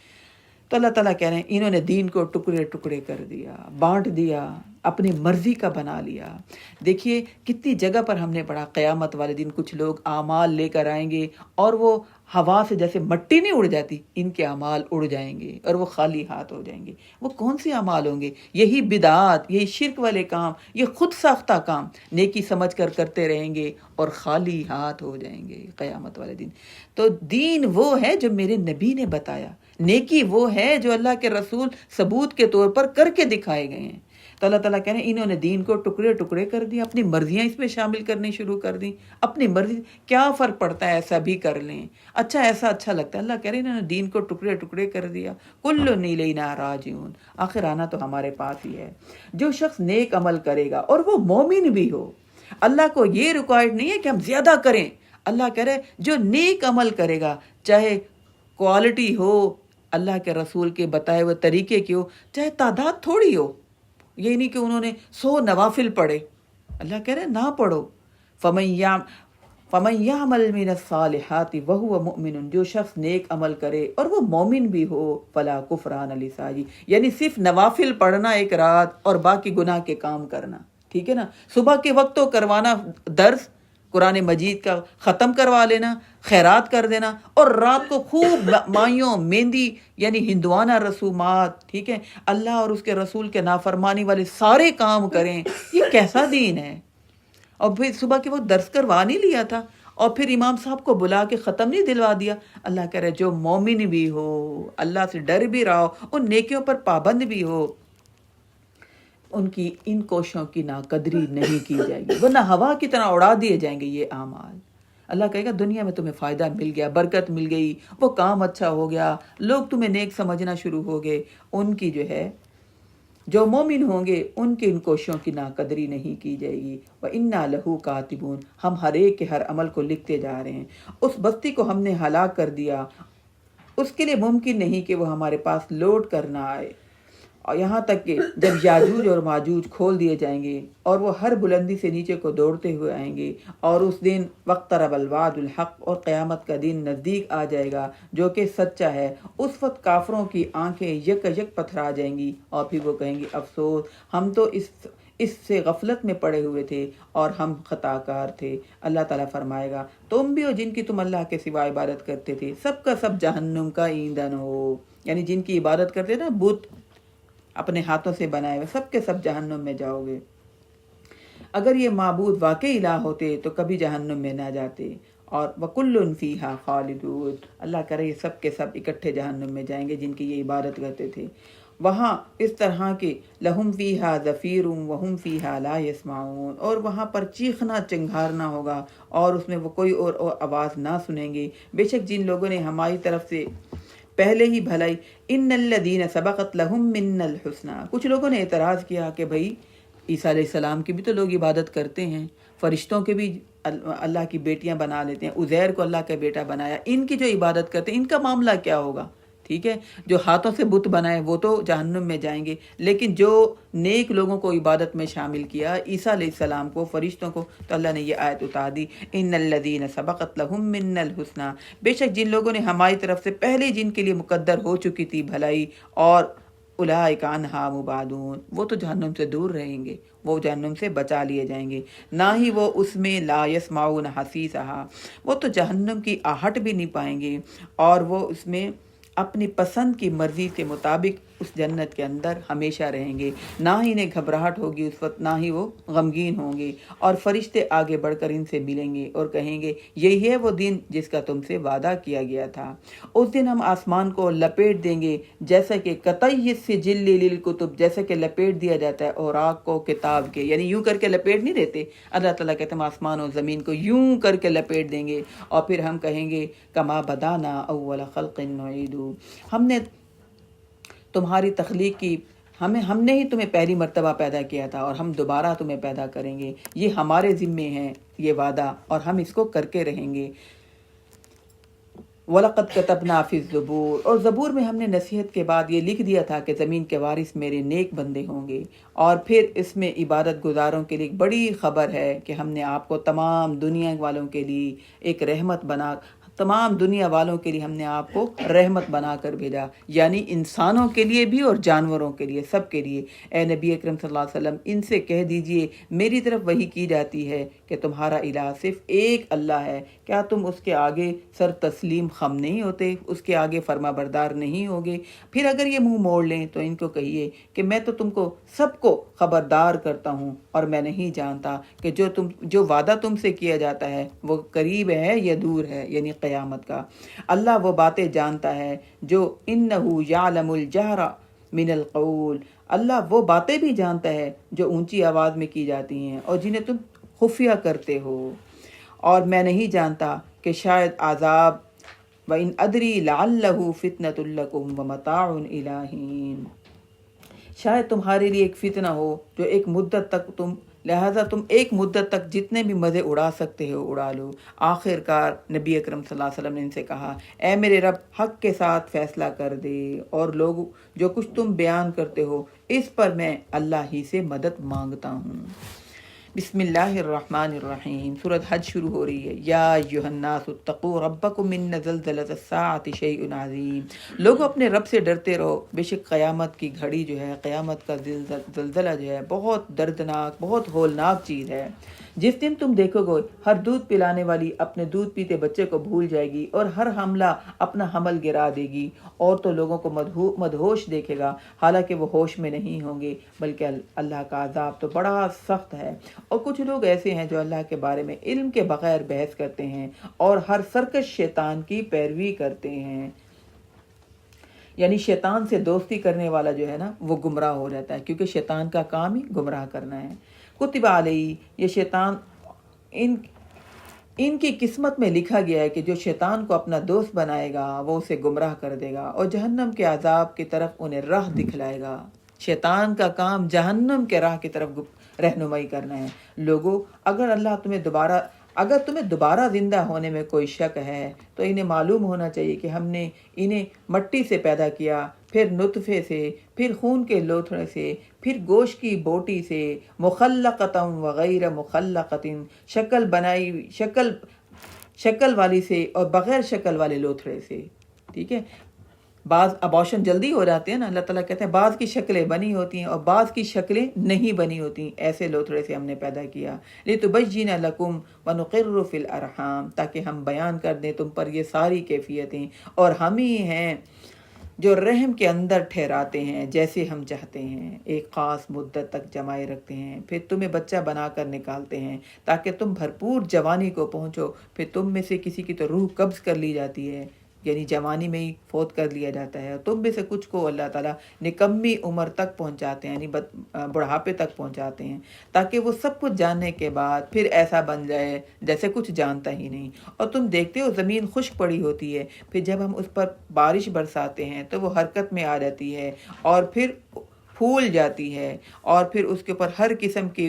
تو اللہ تعالیٰ کہہ رہے ہیں انہوں نے دین کو ٹکڑے ٹکڑے کر دیا، بانٹ دیا، اپنی مرضی کا بنا لیا. دیکھیے کتنی جگہ پر ہم نے پڑھا قیامت والے دن کچھ لوگ اعمال لے کر آئیں گے اور وہ ہوا سے جیسے مٹی نہیں اڑ جاتی، ان کے اعمال اڑ جائیں گے اور وہ خالی ہاتھ ہو جائیں گے. وہ کون سے اعمال ہوں گے؟ یہی بدعات، یہی شرک والے کام، یہ خود ساختہ کام نیکی سمجھ کر کرتے رہیں گے اور خالی ہاتھ ہو جائیں گے قیامت والے دن. تو دین وہ ہے جو میرے نبی نے بتایا، نیکی وہ ہے جو اللہ کے رسول ثبوت کے طور پر کر کے دکھائے گئے ہیں. تو اللہ تعالیٰ کہہ رہے ہیں انہوں نے دین کو ٹکڑے ٹکڑے کر دیا، اپنی مرضیاں اس میں شامل کرنی شروع کر دیں. اپنی مرضی، کیا فرق پڑتا ہے ایسا بھی کر لیں، اچھا ایسا اچھا لگتا ہے. اللہ کہہ رہے ہیں انہوں نے دین کو ٹکڑے ٹکڑے کر دیا. کل الینا راجعون، آخر آنا تو ہمارے پاس ہی ہے. جو شخص نیک عمل کرے گا اور وہ مومن بھی ہو، اللہ کو یہ ریکوائرڈ نہیں ہے کہ ہم زیادہ کریں. اللہ کہہ رہے جو نیک عمل کرے گا، چاہے کوالٹی ہو اللہ کے رسول کے بتائے ہوئے طریقے کی ہو، چاہے تعداد تھوڑی ہو، یہ نہیں کہ انہوں نے 100 نوافل پڑھے. اللہ کہہ رہے نہ پڑھو. فَمَن يَعْمَلْ مِنَ الصَّالِحَاتِ وَهُوَ مُؤْمِنٌ، جو شخص نیک عمل کرے اور وہ مومن بھی ہو، فَلَا كُفْرَانَ لِسَعْيِهِ، یعنی صرف نوافل پڑھنا ایک رات اور باقی گناہ کے کام کرنا، ٹھیک ہے نا. صبح کے وقت تو کروانا درس قرآن مجید کا ختم کروا لینا، خیرات کر دینا، اور رات کو خوب مائیوں مہندی یعنی ہندوانہ رسومات، ٹھیک ہے، اللہ اور اس کے رسول کے نافرمانی والے سارے کام کریں. یہ کیسا دین ہے؟ اور پھر صبح کے وقت درس کروا نہیں لیا تھا اور پھر امام صاحب کو بلا کے ختم نہیں دلوا دیا. اللہ کہہ رہے جو مومن بھی ہو، اللہ سے ڈر بھی رہا ہو، ان نیکیوں پر پابند بھی ہو، ان کی ان کوششوں کی ناقدری نہیں کی جائے گی، ورنہ ہوا کی طرح اڑا دیے جائیں گے یہ اعمال. اللہ کہے گا دنیا میں تمہیں فائدہ مل گیا، برکت مل گئی، وہ کام اچھا ہو گیا، لوگ تمہیں نیک سمجھنا شروع ہو گئے. ان کی جو ہے جو مومن ہوں گے ان کی ان کوششوں کی ناقدری نہیں کی جائے گی. وَإِنَّا لَهُ كَاتِبُونَ، ہم ہر ایک کے ہر عمل کو لکھتے جا رہے ہیں. اس بستی کو ہم نے ہلاک کر دیا، اس کے لیے ممکن نہیں کہ وہ ہمارے پاس لوٹ کر نہ آئے. اور یہاں تک کہ جب یاجوج اور ماجوج کھول دیے جائیں گے اور وہ ہر بلندی سے نیچے کو دوڑتے ہوئے آئیں گے، اور اس دن وَاقْتَرَبَ الْوَعْدُ الْحَقُّ، اور قیامت کا دن نزدیک آ جائے گا جو کہ سچا ہے. اس وقت کافروں کی آنکھیں یک یک پتھرا جائیں گی اور پھر وہ کہیں گے افسوس، ہم تو اس سے غفلت میں پڑے ہوئے تھے اور ہم خطا کار تھے. اللہ تعالیٰ فرمائے گا تم بھی ہو جن کی تم اللہ کے سوا عبادت کرتے تھے، سب کا سب جہنم کا ایندھن ہو. یعنی جن کی عبادت کرتے نا بت اپنے ہاتھوں سے بنائے ہوئے، سب کے سب جہنم میں جاؤ گے. اگر یہ معبود واقعی الہ ہوتے تو کبھی جہنم میں نہ جاتے. اور وَكُلٌّ فِيهَا خَالِدُونَ، اللہ کرے یہ سب کے سب اکٹھے جہنم میں جائیں گے جن کی یہ عبادت کرتے تھے. وہاں اس طرح کے لَهُمْ فِيهَا زَفِيرٌ وَهُمْ فِيهَا لَا يَسْمَعُونَ، اور وہاں پر چیخنا چنگھارنا ہوگا اور اس میں وہ کوئی اور آواز نہ سنیں گے. بے شک جن لوگوں نے ہماری طرف سے پہلے ہی بھلائی، ان الذین سبقت لہم من الحسنی، کچھ لوگوں نے اعتراض کیا کہ بھائی عیسیٰ علیہ السلام کی بھی تو لوگ عبادت کرتے ہیں، فرشتوں کے بھی اللہ کی بیٹیاں بنا لیتے ہیں، عزیر کو اللہ کا بیٹا بنایا، ان کی جو عبادت کرتے ہیں ان کا معاملہ کیا ہوگا؟ ٹھیک ہے، جو ہاتھوں سے بت بنائے وہ تو جہنم میں جائیں گے، لیکن جو نیک لوگوں کو عبادت میں شامل کیا، عیسیٰ علیہ السلام کو، فرشتوں کو، تو اللہ نے یہ آیت اتار دی، ان الذین سبقت لہم من الحسنی، بے شک جن لوگوں نے ہماری طرف سے پہلے جن کے لیے مقدر ہو چکی تھی بھلائی، اور اولئک عنہا مبعدون، وہ تو جہنم سے دور رہیں گے، وہ جہنم سے بچا لیے جائیں گے. نہ ہی وہ اس میں لا یسمعون حسیسہا، وہ تو جہنم کی آہٹ بھی نہیں پائیں گے، اور وہ اس میں اپنی پسند کی مرضی کے مطابق اس جنت کے اندر ہمیشہ رہیں گے. نہ ہی انہیں گھبراہٹ ہوگی اس وقت، نہ ہی وہ غمگین ہوں گے. اور فرشتے آگے بڑھ کر ان سے ملیں گے اور کہیں گے یہی ہے وہ دن جس کا تم سے وعدہ کیا گیا تھا. اس دن ہم آسمان کو لپیٹ دیں گے جیسا کہ قطعی سجل للکتب، جیسا کہ لپیٹ دیا جاتا ہے اوراق کو کتاب کے، یعنی یوں کر کے لپیٹ نہیں دیتے. اللہ تعالیٰ کہتے ہیں ہم آسمان اور زمین کو یوں کر کے لپیٹ دیں گے اور پھر ہم کہیں گے کما بدانا اول خلق نعیدہ، ہم نے تمہاری تخلیق کی ہم نے ہی تمہیں پہلی مرتبہ پیدا کیا تھا اور ہم دوبارہ تمہیں پیدا کریں گے، یہ ہمارے ذمے ہے یہ وعدہ، اور ہم اس کو کر کے رہیں گے۔ وَلَقَدْ كَتَبْنَا فِي الزُّبُورِ، اور زبور میں ہم نے نصیحت کے بعد یہ لکھ دیا تھا کہ زمین کے وارث میرے نیک بندے ہوں گے۔ اور پھر اس میں عبادت گزاروں کے لیے ایک بڑی خبر ہے کہ ہم نے آپ کو تمام دنیا والوں کے لیے ایک رحمت بنا، تمام دنیا والوں کے لیے ہم نے آپ کو رحمت بنا کر بھیجا، یعنی انسانوں کے لیے بھی اور جانوروں کے لیے، سب کے لیے۔ اے نبی اکرم صلی اللہ علیہ وسلم، ان سے کہہ دیجئے میری طرف وحی کی جاتی ہے کہ تمہارا الہ صرف ایک اللہ ہے، کیا تم اس کے آگے سر تسلیم خم نہیں ہوتے، اس کے آگے فرما بردار نہیں ہوگے؟ پھر اگر یہ منہ موڑ لیں تو ان کو کہیے کہ میں تو تم کو سب کو خبردار کرتا ہوں، اور میں نہیں جانتا کہ جو وعدہ تم سے کیا جاتا ہے وہ قریب ہے یا دور ہے، یعنی قیامت کا۔ اللہ وہ باتیں جانتا ہے جو انہو یعلم الجہر من القول، اللہ وہ باتیں بھی جانتا ہے جو اونچی آواز میں کی جاتی ہیں اور جنہیں تم خفیہ کرتے ہو۔ اور میں نہیں جانتا کہ شاید عذاب وَإِنْ أَدْرِي لَعَلَّهُ فِتْنَةٌ لَكُمْ وَمَتَاعٌ إِلَىٰ حِينٍ، شاید تمہارے لیے ایک فتنہ ہو جو ایک مدت تک لہٰذا تم ایک مدت تک جتنے بھی مزے اڑا سکتے ہو اڑا لو۔ آخر کار نبی اکرم صلی اللہ علیہ وسلم نے ان سے کہا، اے میرے رب، حق کے ساتھ فیصلہ کر دے، اور لوگ جو کچھ تم بیان کرتے ہو اس پر میں اللہ ہی سے مدد مانگتا ہوں۔ بسم اللہ الرحمن الرحیم۔ سورۃ حج شروع ہو رہی ہے۔ یا ایھا الناس اتقوا ربکم ان زلزلۃ الساعۃ شیء عظیم، لوگوں اپنے رب سے ڈرتے رہو، بے شک قیامت کی گھڑی جو ہے، قیامت کا زلزلہ جو ہے بہت دردناک، بہت ہولناک چیز ہے۔ جس دن تم دیکھو گے ہر دودھ پلانے والی اپنے دودھ پیتے بچے کو بھول جائے گی، اور ہر حاملہ اپنا حمل گرا دے گی، اور تو لوگوں کو مدہوش دیکھے گا حالانکہ وہ ہوش میں نہیں ہوں گے، بلکہ اللہ کا عذاب تو بڑا سخت ہے۔ اور کچھ لوگ ایسے ہیں جو اللہ کے بارے میں علم کے بغیر بحث کرتے ہیں اور ہر سرکش شیطان کی پیروی کرتے ہیں، یعنی شیطان سے دوستی کرنے والا جو ہے نا وہ گمراہ ہو جاتا ہے، کیونکہ شیطان کا کام ہی گمراہ کرنا ہے۔ کتب علیہ، یہ شیطان ان کی قسمت میں لکھا گیا ہے کہ جو شیطان کو اپنا دوست بنائے گا وہ اسے گمراہ کر دے گا اور جہنم کے عذاب کی طرف انہیں راہ دکھلائے گا۔ شیطان کا کام جہنم کے راہ کی طرف رہنمائی کرنا ہے۔ لوگو، اگر تمہیں دوبارہ زندہ ہونے میں کوئی شک ہے تو انہیں معلوم ہونا چاہیے کہ ہم نے انہیں مٹی سے پیدا کیا، پھر نطفے سے، پھر خون کے لوتھڑے سے، پھر گوشت کی بوٹی سے، مخلقۃ وغیر مخلقۃ، شکل والی سے اور بغیر شکل والے لوتھڑے سے۔ ٹھیک ہے، بعض ابارشن جلدی ہو جاتے ہیں نا، اللہ تعالیٰ کہتے ہیں بعض کی شکلیں بنی ہوتی ہیں اور بعض کی شکلیں نہیں بنی ہوتی، ایسے لوتھڑے سے ہم نے پیدا کیا۔ لِتُبَيِّنَ لَكُمْ وَنُقِرُّ فِي الْأَرْحَامِ، تاکہ ہم بیان کر دیں تم پر یہ ساری کیفیتیں، اور ہم ہی ہیں جو رحم کے اندر ٹھہراتے ہیں جیسے ہم چاہتے ہیں، ایک خاص مدت تک جمائے رکھتے ہیں، پھر تمہیں بچہ بنا کر نکالتے ہیں تاکہ تم بھرپور جوانی کو پہنچو، پھر تم میں سے کسی کی تو روح قبض کر لی جاتی ہے، یعنی جوانی میں ہی فوت کر لیا جاتا ہے، اور تم میں سے کچھ کو اللہ تعالیٰ نکمی عمر تک پہنچاتے ہیں، یعنی بڑھاپے تک پہنچاتے ہیں، تاکہ وہ سب کچھ جاننے کے بعد پھر ایسا بن جائے جیسے کچھ جانتا ہی نہیں۔ اور تم دیکھتے ہو زمین خشک پڑی ہوتی ہے، پھر جب ہم اس پر بارش برساتے ہیں تو وہ حرکت میں آ جاتی ہے اور پھر پھول جاتی ہے، اور پھر اس کے اوپر ہر قسم کی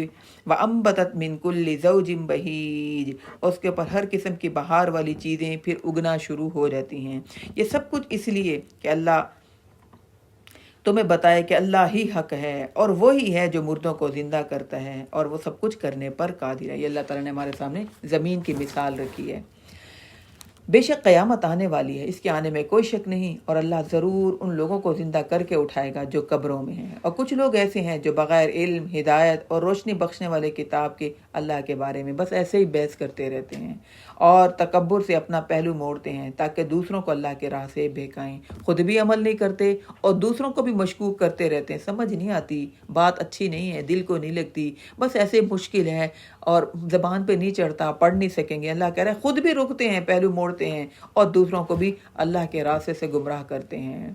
وَأَنبَتَتْ مِن كُلِّ زَوْجٍ بَهِيجٍ، اس کے اوپر ہر قسم کی بہار والی چیزیں پھر اگنا شروع ہو جاتی ہیں۔ یہ سب کچھ اس لیے کہ اللہ تمہیں بتائے کہ اللہ ہی حق ہے، اور وہی ہے جو مردوں کو زندہ کرتا ہے، اور وہ سب کچھ کرنے پر قادر ہے۔ یہ اللہ تعالیٰ نے ہمارے سامنے زمین کی مثال رکھی ہے۔ بے شک قیامت آنے والی ہے، اس کے آنے میں کوئی شک نہیں، اور اللہ ضرور ان لوگوں کو زندہ کر کے اٹھائے گا جو قبروں میں ہیں۔ اور کچھ لوگ ایسے ہیں جو بغیر علم، ہدایت اور روشنی بخشنے والے کتاب کے اللہ کے بارے میں بس ایسے ہی بحث کرتے رہتے ہیں اور تکبر سے اپنا پہلو موڑتے ہیں تاکہ دوسروں کو اللہ کے راہ سے بہکائیں، خود بھی عمل نہیں کرتے اور دوسروں کو بھی مشکوک کرتے رہتے ہیں۔ سمجھ نہیں آتی، بات اچھی نہیں ہے، دل کو نہیں لگتی، بس ایسے مشکل ہے اور زبان پہ نہیں چڑھتا، پڑھ نہیں سکیں گے۔ اللہ کہہ رہا ہے خود بھی رکتے ہیں، پہلو موڑتے ہیں اور دوسروں کو بھی اللہ کے راستے سے گمراہ کرتے ہیں۔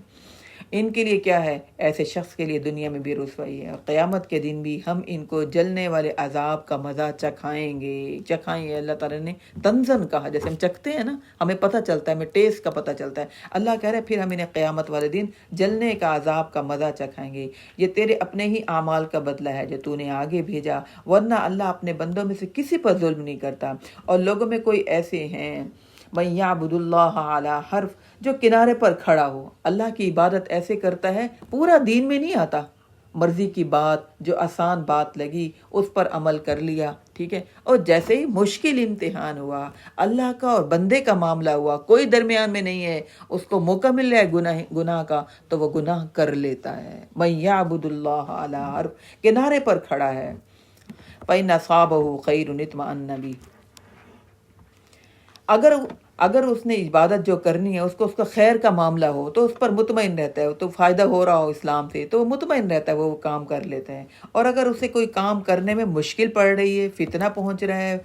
ان کے لیے کیا ہے؟ ایسے شخص کے لیے دنیا میں بھی رسوائی ہے، اور قیامت کے دن بھی ہم ان کو جلنے والے عذاب کا مزہ چکھائیں گے۔ اللہ تعالیٰ نے تنزن کہا، جیسے ہم چکھتے ہیں نا، ہمیں پتہ چلتا ہے، ہمیں ٹیسٹ کا پتہ چلتا ہے، اللہ کہہ رہے پھر ہم انہیں قیامت والے دن جلنے کا عذاب کا مزہ چکھائیں گے۔ یہ تیرے اپنے ہی اعمال کا بدلہ ہے جو تو نے آگے بھیجا، ورنہ اللہ اپنے بندوں میں سے کسی پر ظلم نہیں کرتا۔ اور لوگوں میں کوئی ایسے ہیں مَن یعبد اللہ علی حرف، جو کنارے پر کھڑا ہو، اللہ کی عبادت ایسے کرتا ہے، پورا دین میں نہیں آتا، مرضی کی بات جو آسان بات لگی اس پر عمل کر لیا، ٹھیک ہے، اور جیسے ہی مشکل امتحان ہوا، اللہ کا اور بندے کا معاملہ ہوا، کوئی درمیان میں نہیں ہے، اس کو موقع مل رہا ہے گناہ کا تو وہ گناہ کر لیتا ہے۔ مَن یعبد اللہ علی حرف، کنارے پر کھڑا ہے، فَإِنْ أَصَابَهُ خَيْرٌ اطْمَأَنَّ بِهِ، اگر اس نے عبادت جو کرنی ہے اس کا خیر کا معاملہ ہو تو اس پر مطمئن رہتا ہے، تو فائدہ ہو رہا ہو اسلام سے تو وہ مطمئن رہتا ہے، وہ کام کر لیتا ہے۔ اور اگر اسے کوئی کام کرنے میں مشکل پڑ رہی ہے، فتنہ پہنچ رہا ہے،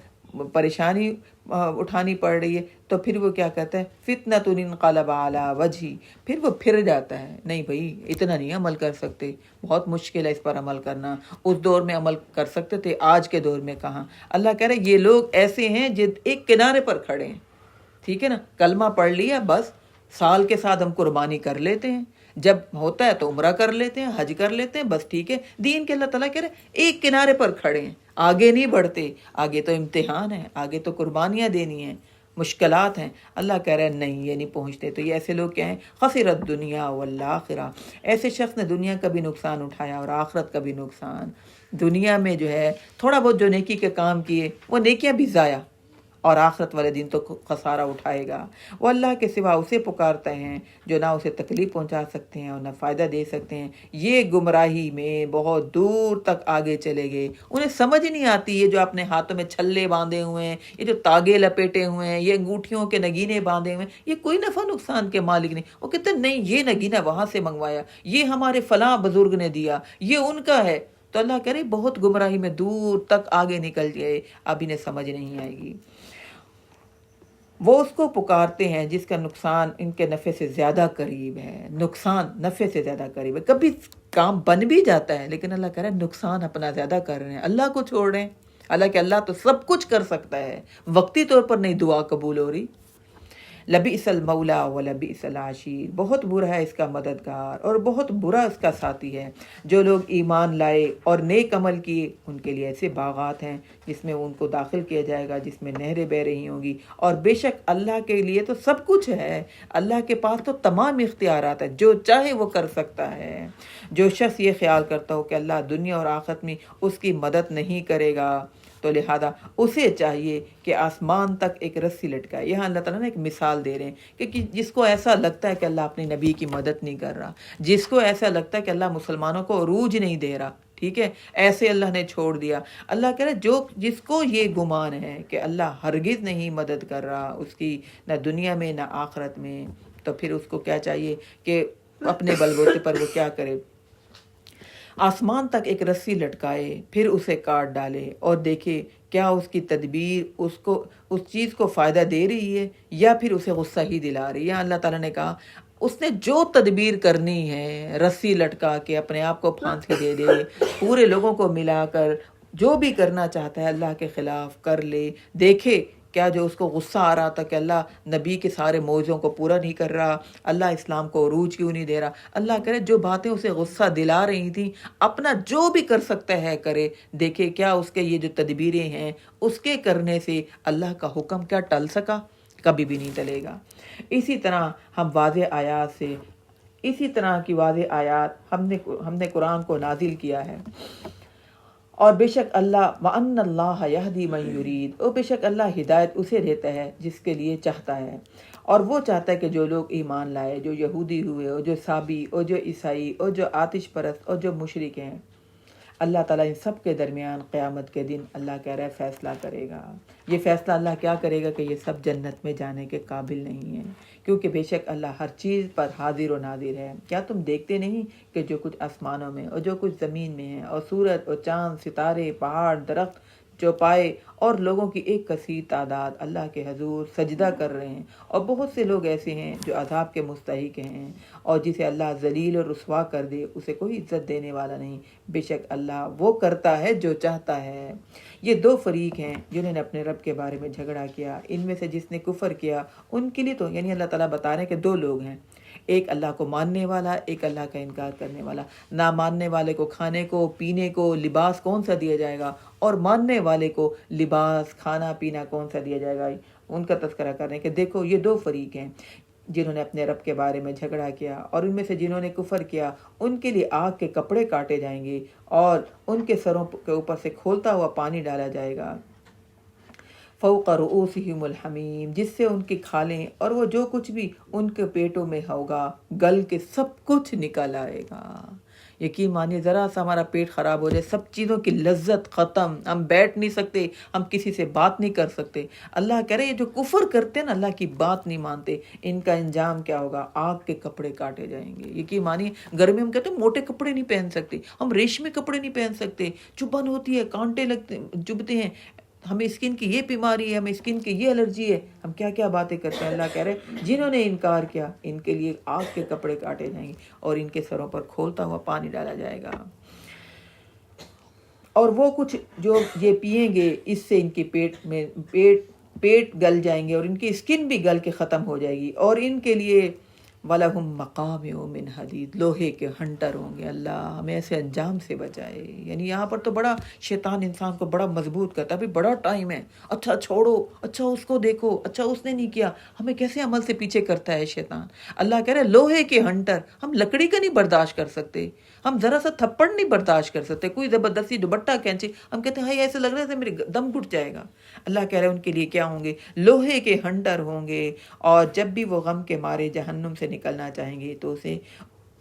پریشانی اٹھانی پڑ رہی ہے، تو پھر وہ کیا کہتا ہے؟ فتنۃ انقلب علی وجہی، پھر وہ پھر جاتا ہے، نہیں بھائی اتنا نہیں عمل کر سکتے، بہت مشکل ہے اس پر عمل کرنا، اس دور میں عمل کر سکتے تھے، آج کے دور میں کہاں۔ اللہ کہہ رہے یہ لوگ ایسے ہیں جو ایک کنارے پر کھڑے ہیں، ٹھیک ہے نا، کلمہ پڑھ لیا بس، سال کے ساتھ ہم قربانی کر لیتے ہیں، جب ہوتا ہے تو عمرہ کر لیتے ہیں، حج کر لیتے ہیں، بس ٹھیک ہے، دین کے اللہ تعالیٰ کہہ رہے ایک کنارے پر کھڑے ہیں، آگے نہیں بڑھتے، آگے تو امتحان ہے، آگے تو قربانیاں دینی ہیں، مشکلات ہیں۔ اللہ کہہ رہا ہے نہیں یہ نہیں پہنچتے، تو یہ ایسے لوگ کیا ہیں؟ خسرت دنیا والآخرہ، ایسے شخص نے دنیا کا بھی نقصان اٹھایا اور آخرت کا بھی نقصان۔ دنیا میں جو ہے تھوڑا بہت جو نیکی کے کام کیے وہ نیکیاں بھی ضائع، اور آخرت والے دن تو خسارہ اٹھائے گا۔ وہ اللہ کے سوا اسے پکارتے ہیں جو نہ اسے تکلیف پہنچا سکتے ہیں اور نہ فائدہ دے سکتے ہیں، یہ گمراہی میں بہت دور تک آگے چلے گئے، انہیں سمجھ نہیں آتی یہ جو اپنے ہاتھوں میں چھلے باندھے ہوئے ہیں، یہ جو تاگے لپیٹے ہوئے ہیں، یہ انگوٹھیوں کے نگینے باندھے ہوئے ہیں، یہ کوئی نفع نقصان کے مالک نہیں۔ وہ کہتے ہیں نہیں یہ نگینہ وہاں سے منگوایا، یہ ہمارے فلاں بزرگ نے دیا، یہ ان کا ہے۔ تو اللہ کہہ رہے بہت گمراہی میں دور تک آگے نکل جائے، اب انہیں سمجھ نہیں آئے گی۔ وہ اس کو پکارتے ہیں جس کا نقصان ان کے نفع سے زیادہ قریب ہے، نقصان نفع سے زیادہ قریب ہے، کبھی کام بن بھی جاتا ہے لیکن اللہ کہہ رہا ہے نقصان اپنا زیادہ کر رہے ہیں، اللہ کو چھوڑ رہے ہیں۔ اللہ کہ اللہ تو سب کچھ کر سکتا ہے، وقتی طور پر نہیں دعا قبول ہو رہی۔ لبئس المولا ولبئس العشیر، بہت برا ہے اس کا مددگار اور بہت برا اس کا ساتھی ہے۔ جو لوگ ایمان لائے اور نیک عمل کیے ان کے لیے ایسے باغات ہیں جس میں ان کو داخل کیا جائے گا، جس میں نہریں بہہ رہی ہوں گی، اور بے شک اللہ کے لیے تو سب کچھ ہے، اللہ کے پاس تو تمام اختیارات ہیں، جو چاہے وہ کر سکتا ہے۔ جو شخص یہ خیال کرتا ہو کہ اللہ دنیا اور آخرت میں اس کی مدد نہیں کرے گا تو لہذا اسے چاہیے کہ آسمان تک ایک رسی لٹکائے۔ یہاں اللہ تعالیٰ نے ایک مثال دے رہے ہیں کہ جس کو ایسا لگتا ہے کہ اللہ اپنے نبی کی مدد نہیں کر رہا، جس کو ایسا لگتا ہے کہ اللہ مسلمانوں کو عروج نہیں دے رہا، ٹھیک ہے، ایسے اللہ نے چھوڑ دیا۔ اللہ کہہ رہا ہے جس کو یہ گمان ہے کہ اللہ ہرگز نہیں مدد کر رہا اس کی، نہ دنیا میں نہ آخرت میں، تو پھر اس کو کیا چاہیے کہ اپنے بلبوتے پر وہ کیا کرے؟ آسمان تک ایک رسی لٹکائے، پھر اسے کاٹ ڈالے اور دیکھے کیا اس کی تدبیر اس چیز کو فائدہ دے رہی ہے یا پھر اسے غصہ ہی دلا رہی ہے۔ اللہ تعالیٰ نے کہا اس نے جو تدبیر کرنی ہے، رسی لٹکا کے اپنے آپ کو پھانسی دے دے، پورے لوگوں کو ملا کر جو بھی کرنا چاہتا ہے اللہ کے خلاف کر لے، دیکھے کیا جو اس کو غصہ آ رہا تھا کہ اللہ نبی کے سارے موضوعوں کو پورا نہیں کر رہا، اللہ اسلام کو عروج کیوں نہیں دے رہا۔ اللہ کرے جو باتیں اسے غصہ دلا رہی تھیں، اپنا جو بھی کر سکتا ہے کرے، دیکھے کیا اس کے یہ جو تدبیریں ہیں اس کے کرنے سے اللہ کا حکم کیا ٹل سکا؟ کبھی بھی نہیں ٹلے گا۔ اسی طرح ہم اسی طرح کی واضح آیات ہم نے قرآن کو نازل کیا ہے، اور بے شک اللہ وَأَنَّ اللَّهَ يَهْدِي مَن يُرِيدُ، اور بے شک اللہ ہدایت اسے دیتا ہے جس کے لیے چاہتا ہے، اور وہ چاہتا ہے کہ جو لوگ ایمان لائے، جو یہودی ہوئے اور جو سابی اور جو عیسائی اور جو آتش پرست اور جو مشرک ہیں، اللہ تعالیٰ ان سب کے درمیان قیامت کے دن اللہ کہہ رہا ہے فیصلہ کرے گا۔ یہ فیصلہ اللہ کیا کرے گا کہ یہ سب جنت میں جانے کے قابل نہیں ہیں، کیونکہ بے شک اللہ ہر چیز پر حاضر و ناظر ہے۔ کیا تم دیکھتے نہیں کہ جو کچھ آسمانوں میں اور جو کچھ زمین میں ہے، اور سورج اور چاند، ستارے، پہاڑ، درخت، چوپائے اور لوگوں کی ایک کثیر تعداد اللہ کے حضور سجدہ کر رہے ہیں، اور بہت سے لوگ ایسے ہیں جو عذاب کے مستحق ہیں، اور جسے اللہ ذلیل اور رسوا کر دے اسے کوئی عزت دینے والا نہیں، بے شک اللہ وہ کرتا ہے جو چاہتا ہے۔ یہ دو فریق ہیں جنہوں نے اپنے رب کے بارے میں جھگڑا کیا، ان میں سے جس نے کفر کیا ان کے لیے تو یعنی اللہ تعالیٰ بتا رہے ہیں کہ دو لوگ ہیں، ایک اللہ کو ماننے والا، ایک اللہ کا انکار کرنے والا۔ نہ ماننے والے کو کھانے کو پینے کو لباس کون سا دیا جائے گا، اور ماننے والے کو لباس کھانا پینا کون سا دیا جائے گا، ان کا تذکرہ کر رہے ہیں کہ دیکھو یہ دو فریق ہیں جنہوں نے اپنے رب کے بارے میں جھگڑا کیا، اور ان میں سے جنہوں نے کفر کیا ان کے لیے آگ کے کپڑے کاٹے جائیں گے اور ان کے سروں کے اوپر سے کھولتا ہوا پانی ڈالا جائے گا، فوق رؤوسہم الحمیم، جس سے ان کی کھالیں اور وہ جو کچھ بھی ان کے پیٹوں میں ہوگا گل کے سب کچھ نکل آئے گا۔ یقین مانیے ذرا سا ہمارا پیٹ خراب ہو جائے، سب چیزوں کی لذت ختم، ہم بیٹھ نہیں سکتے، ہم کسی سے بات نہیں کر سکتے۔ اللہ کہہ رہے ہیں یہ جو کفر کرتے ہیں نا، اللہ کی بات نہیں مانتے، ان کا انجام کیا ہوگا، آگ کے کپڑے کاٹے جائیں گے۔ یقین مانیے گرمی ہم کہتے ہیں موٹے کپڑے نہیں پہن سکتے، ہم ریشمی کپڑے نہیں پہن سکتے، چبھن ہوتی ہے، کانٹے لگتے چبھتے ہیں، ہمیں اسکن کی یہ بیماری ہے، ہمیں اسکن کی یہ الرجی ہے، ہم کیا کیا باتیں کرتے ہیں۔ اللہ کہہ رہے ہیں جنہوں نے انکار کیا ان کے لیے آگ کے کپڑے کاٹے جائیں گے اور ان کے سروں پر کھولتا ہوا پانی ڈالا جائے گا، اور وہ کچھ جو یہ پئیں گے اس سے ان کے پیٹ گل جائیں گے اور ان کی اسکن بھی گل کے ختم ہو جائے گی، اور ان کے لیے وَلَهُمْ مَقَامِعُ مِنْ حَدِيدٍ، لوہے کے ہنٹر ہوں گے۔ اللہ ہمیں ایسے انجام سے بچائے۔ یعنی یہاں پر تو بڑا شیطان انسان کو بڑا مضبوط کرتا ہے، ابھی بڑا ٹائم ہے، اچھا چھوڑو، اچھا اس کو دیکھو، اچھا اس نے نہیں کیا، ہمیں کیسے عمل سے پیچھے کرتا ہے شیطان۔ اللہ کہہ رہے ہیں لوہے کے ہنٹر، ہم لکڑی کا نہیں برداشت کر سکتے، ہم ذرا سا تھپڑ نہیں برداشت کر سکتے، کوئی زبردستی دوپٹہ کھینچے ہم کہتے ہیں ہائی ایسے لگ رہا ہے میرے دم گھٹ جائے گا۔ اللہ کہہ رہے ہیں ان کے لیے کیا ہوں گے، لوہے کے ہنٹر ہوں گے، اور جب بھی وہ غم کے مارے جہنم سے نکلنا چاہیں گے تو اسے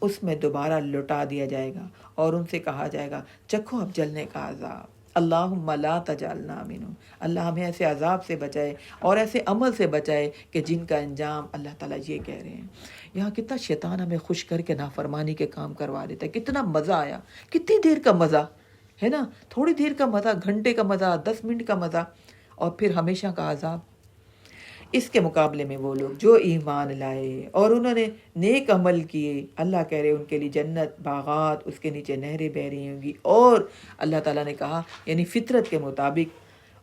اس میں دوبارہ لٹا دیا جائے گا اور ان سے کہا جائے گا چکھو اب جلنے کا عذاب۔ اللہم لا تجعلنا منہم، اللہ ہمیں ایسے عذاب سے بچائے اور ایسے عمل سے بچائے کہ جن کا انجام اللہ تعالیٰ یہ کہہ رہے ہیں۔ یہاں کتنا شیطان ہمیں خوش کر کے نافرمانی کے کام کروا دیتا ہے، کتنا مزہ آیا، کتنی دیر کا مزہ ہے نا، تھوڑی دیر کا مزہ، گھنٹے کا مزہ، 10 منٹ کا مزہ، اور پھر ہمیشہ کا عذاب۔ اس کے مقابلے میں وہ لوگ جو ایمان لائے اور انہوں نے نیک عمل کیے، اللہ کہہ رہے ان کے لیے جنت، باغات، اس کے نیچے نہریں بہ رہی ہوں گی، اور اللہ تعالیٰ نے کہا یعنی فطرت کے مطابق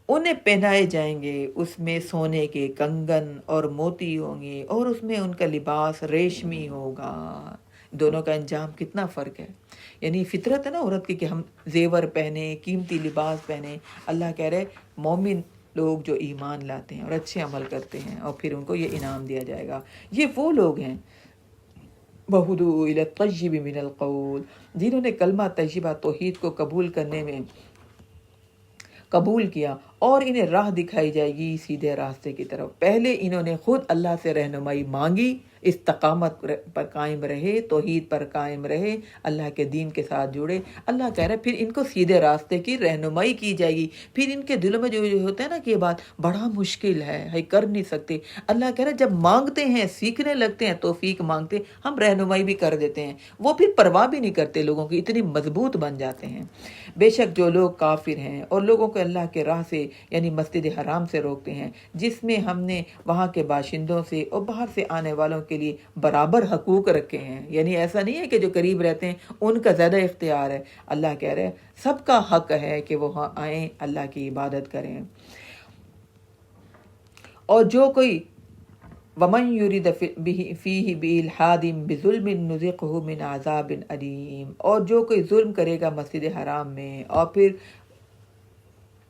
انہیں پہنائے جائیں گے اس میں سونے کے کنگن اور موتی ہوں گے، اور اس میں ان کا لباس ریشمی ہوگا۔ دونوں کا انجام کتنا فرق ہے۔ یعنی فطرت ہے نا عورت کی کہ ہم زیور پہنے، قیمتی لباس پہنے، اللہ کہہ رہے مومن لوگ جو ایمان لاتے ہیں اور اچھے عمل کرتے ہیں اور پھر ان کو یہ انعام دیا جائے گا، یہ وہ لوگ ہیں وَهُدُوا إِلَى الطَّيِّبِ مِنَ الْقَوْلِ، جنہوں نے کلمہ طیبہ توحید کو قبول کرنے میں قبول کیا، اور انہیں راہ دکھائی جائے گی سیدھے راستے کی طرف۔ پہلے انہوں نے خود اللہ سے رہنمائی مانگی، استقامت پر قائم رہے، توحید پر قائم رہے، اللہ کے دین کے ساتھ جڑے۔ اللہ کہہ رہے پھر ان کو سیدھے راستے کی رہنمائی کی جائے گی۔ پھر ان کے دلوں میں جو ہوتا ہے نا کہ یہ بات بڑا مشکل ہے کر نہیں سکتے، اللہ کہہ رہے جب مانگتے ہیں، سیکھنے لگتے ہیں، توفیق مانگتے، ہم رہنمائی بھی کر دیتے ہیں، وہ پھر پرواہ بھی نہیں کرتے لوگوں کی، اتنی مضبوط بن جاتے ہیں۔ بے شک جو لوگ کافر ہیں اور لوگوں کو اللہ کے راہ سے یعنی مسجد حرام سے روکتے ہیں، جس میں ہم نے وہاں کے باشندوں سے اور باہر سے آنے والوں کے لیے برابر حقوق رکھے ہیں، یعنی ایسا نہیں ہے کہ جو قریب رہتے ہیں ان کا زیادہ اختیار ہے، اللہ کہہ رہے ہیں سب کا حق ہے کہ وہ آئیں اللہ کی عبادت کریں۔ اور جو کوئی وَمَن يُرِدْ فِيهِ بِإِلْحَادٍ بِظُلْمٍ نُذِقْهُ مِنْ عَذَابٍ أَلِيمٍ، اور جو کوئی ظلم کرے گا مسجد حرام میں اور پھر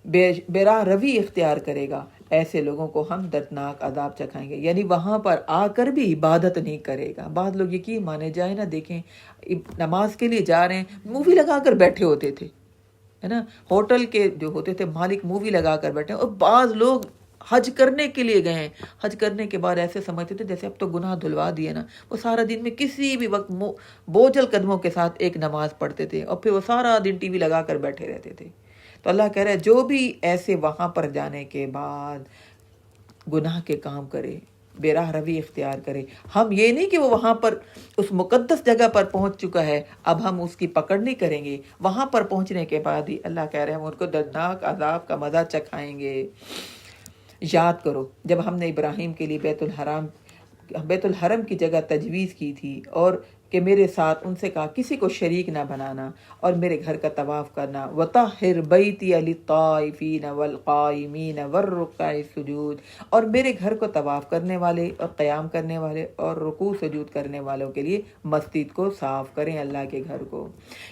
بے راہ روی اختیار کرے گا، ایسے لوگوں کو ہم دردناک عذاب چکھائیں گے، یعنی وہاں پر آ کر بھی عبادت نہیں کرے گا۔ بعض لوگ یقین مانے جائے نا، دیکھیں نماز کے لیے جا رہے ہیں، مووی لگا کر بیٹھے ہوتے تھے، ہے نا، ہوٹل کے جو ہوتے تھے مالک مووی لگا کر بیٹھے، اور بعض لوگ حج کرنے کے لیے گئے ہیں، حج کرنے کے بعد ایسے سمجھتے تھے جیسے اب تو گناہ دھلوا دیے نا، وہ سارا دن میں کسی بھی وقت بوجھل قدموں کے ساتھ ایک نماز پڑھتے تھے اور پھر وہ سارا دن ٹی وی لگا کر بیٹھے رہتے تھے۔ تو اللہ کہہ رہا ہے جو بھی ایسے وہاں پر جانے کے بعد گناہ کے کام کرے، بے راہ روی اختیار کرے۔ ہم یہ نہیں کہ وہ وہاں پر اس مقدس جگہ پر پہنچ چکا ہے اب ہم اس کی پکڑ نہیں کریں گے، وہاں پر پہنچنے کے بعد ہی اللہ کہہ رہے ہیں ہم ان کو دردناک عذاب کا مزہ چکھائیں گے۔ یاد کرو جب ہم نے ابراہیم کے لیے بیت الحرم کی جگہ تجویز کی تھی اور کہ میرے ساتھ ان سے کہا کسی کو شریک نہ بنانا اور میرے گھر کا طواف کرنا، وَطَهِّرْ بَيْتِيَ لِلطَّائِفِينَ وَالْقَائِمِينَ وَالرُّكَّعِ السُّجُودِ، اور میرے گھر کو طواف کرنے والے اور قیام کرنے والے اور رکوع سجود کرنے والوں کے لیے مسجد کو صاف کریں، اللہ کے گھر کو۔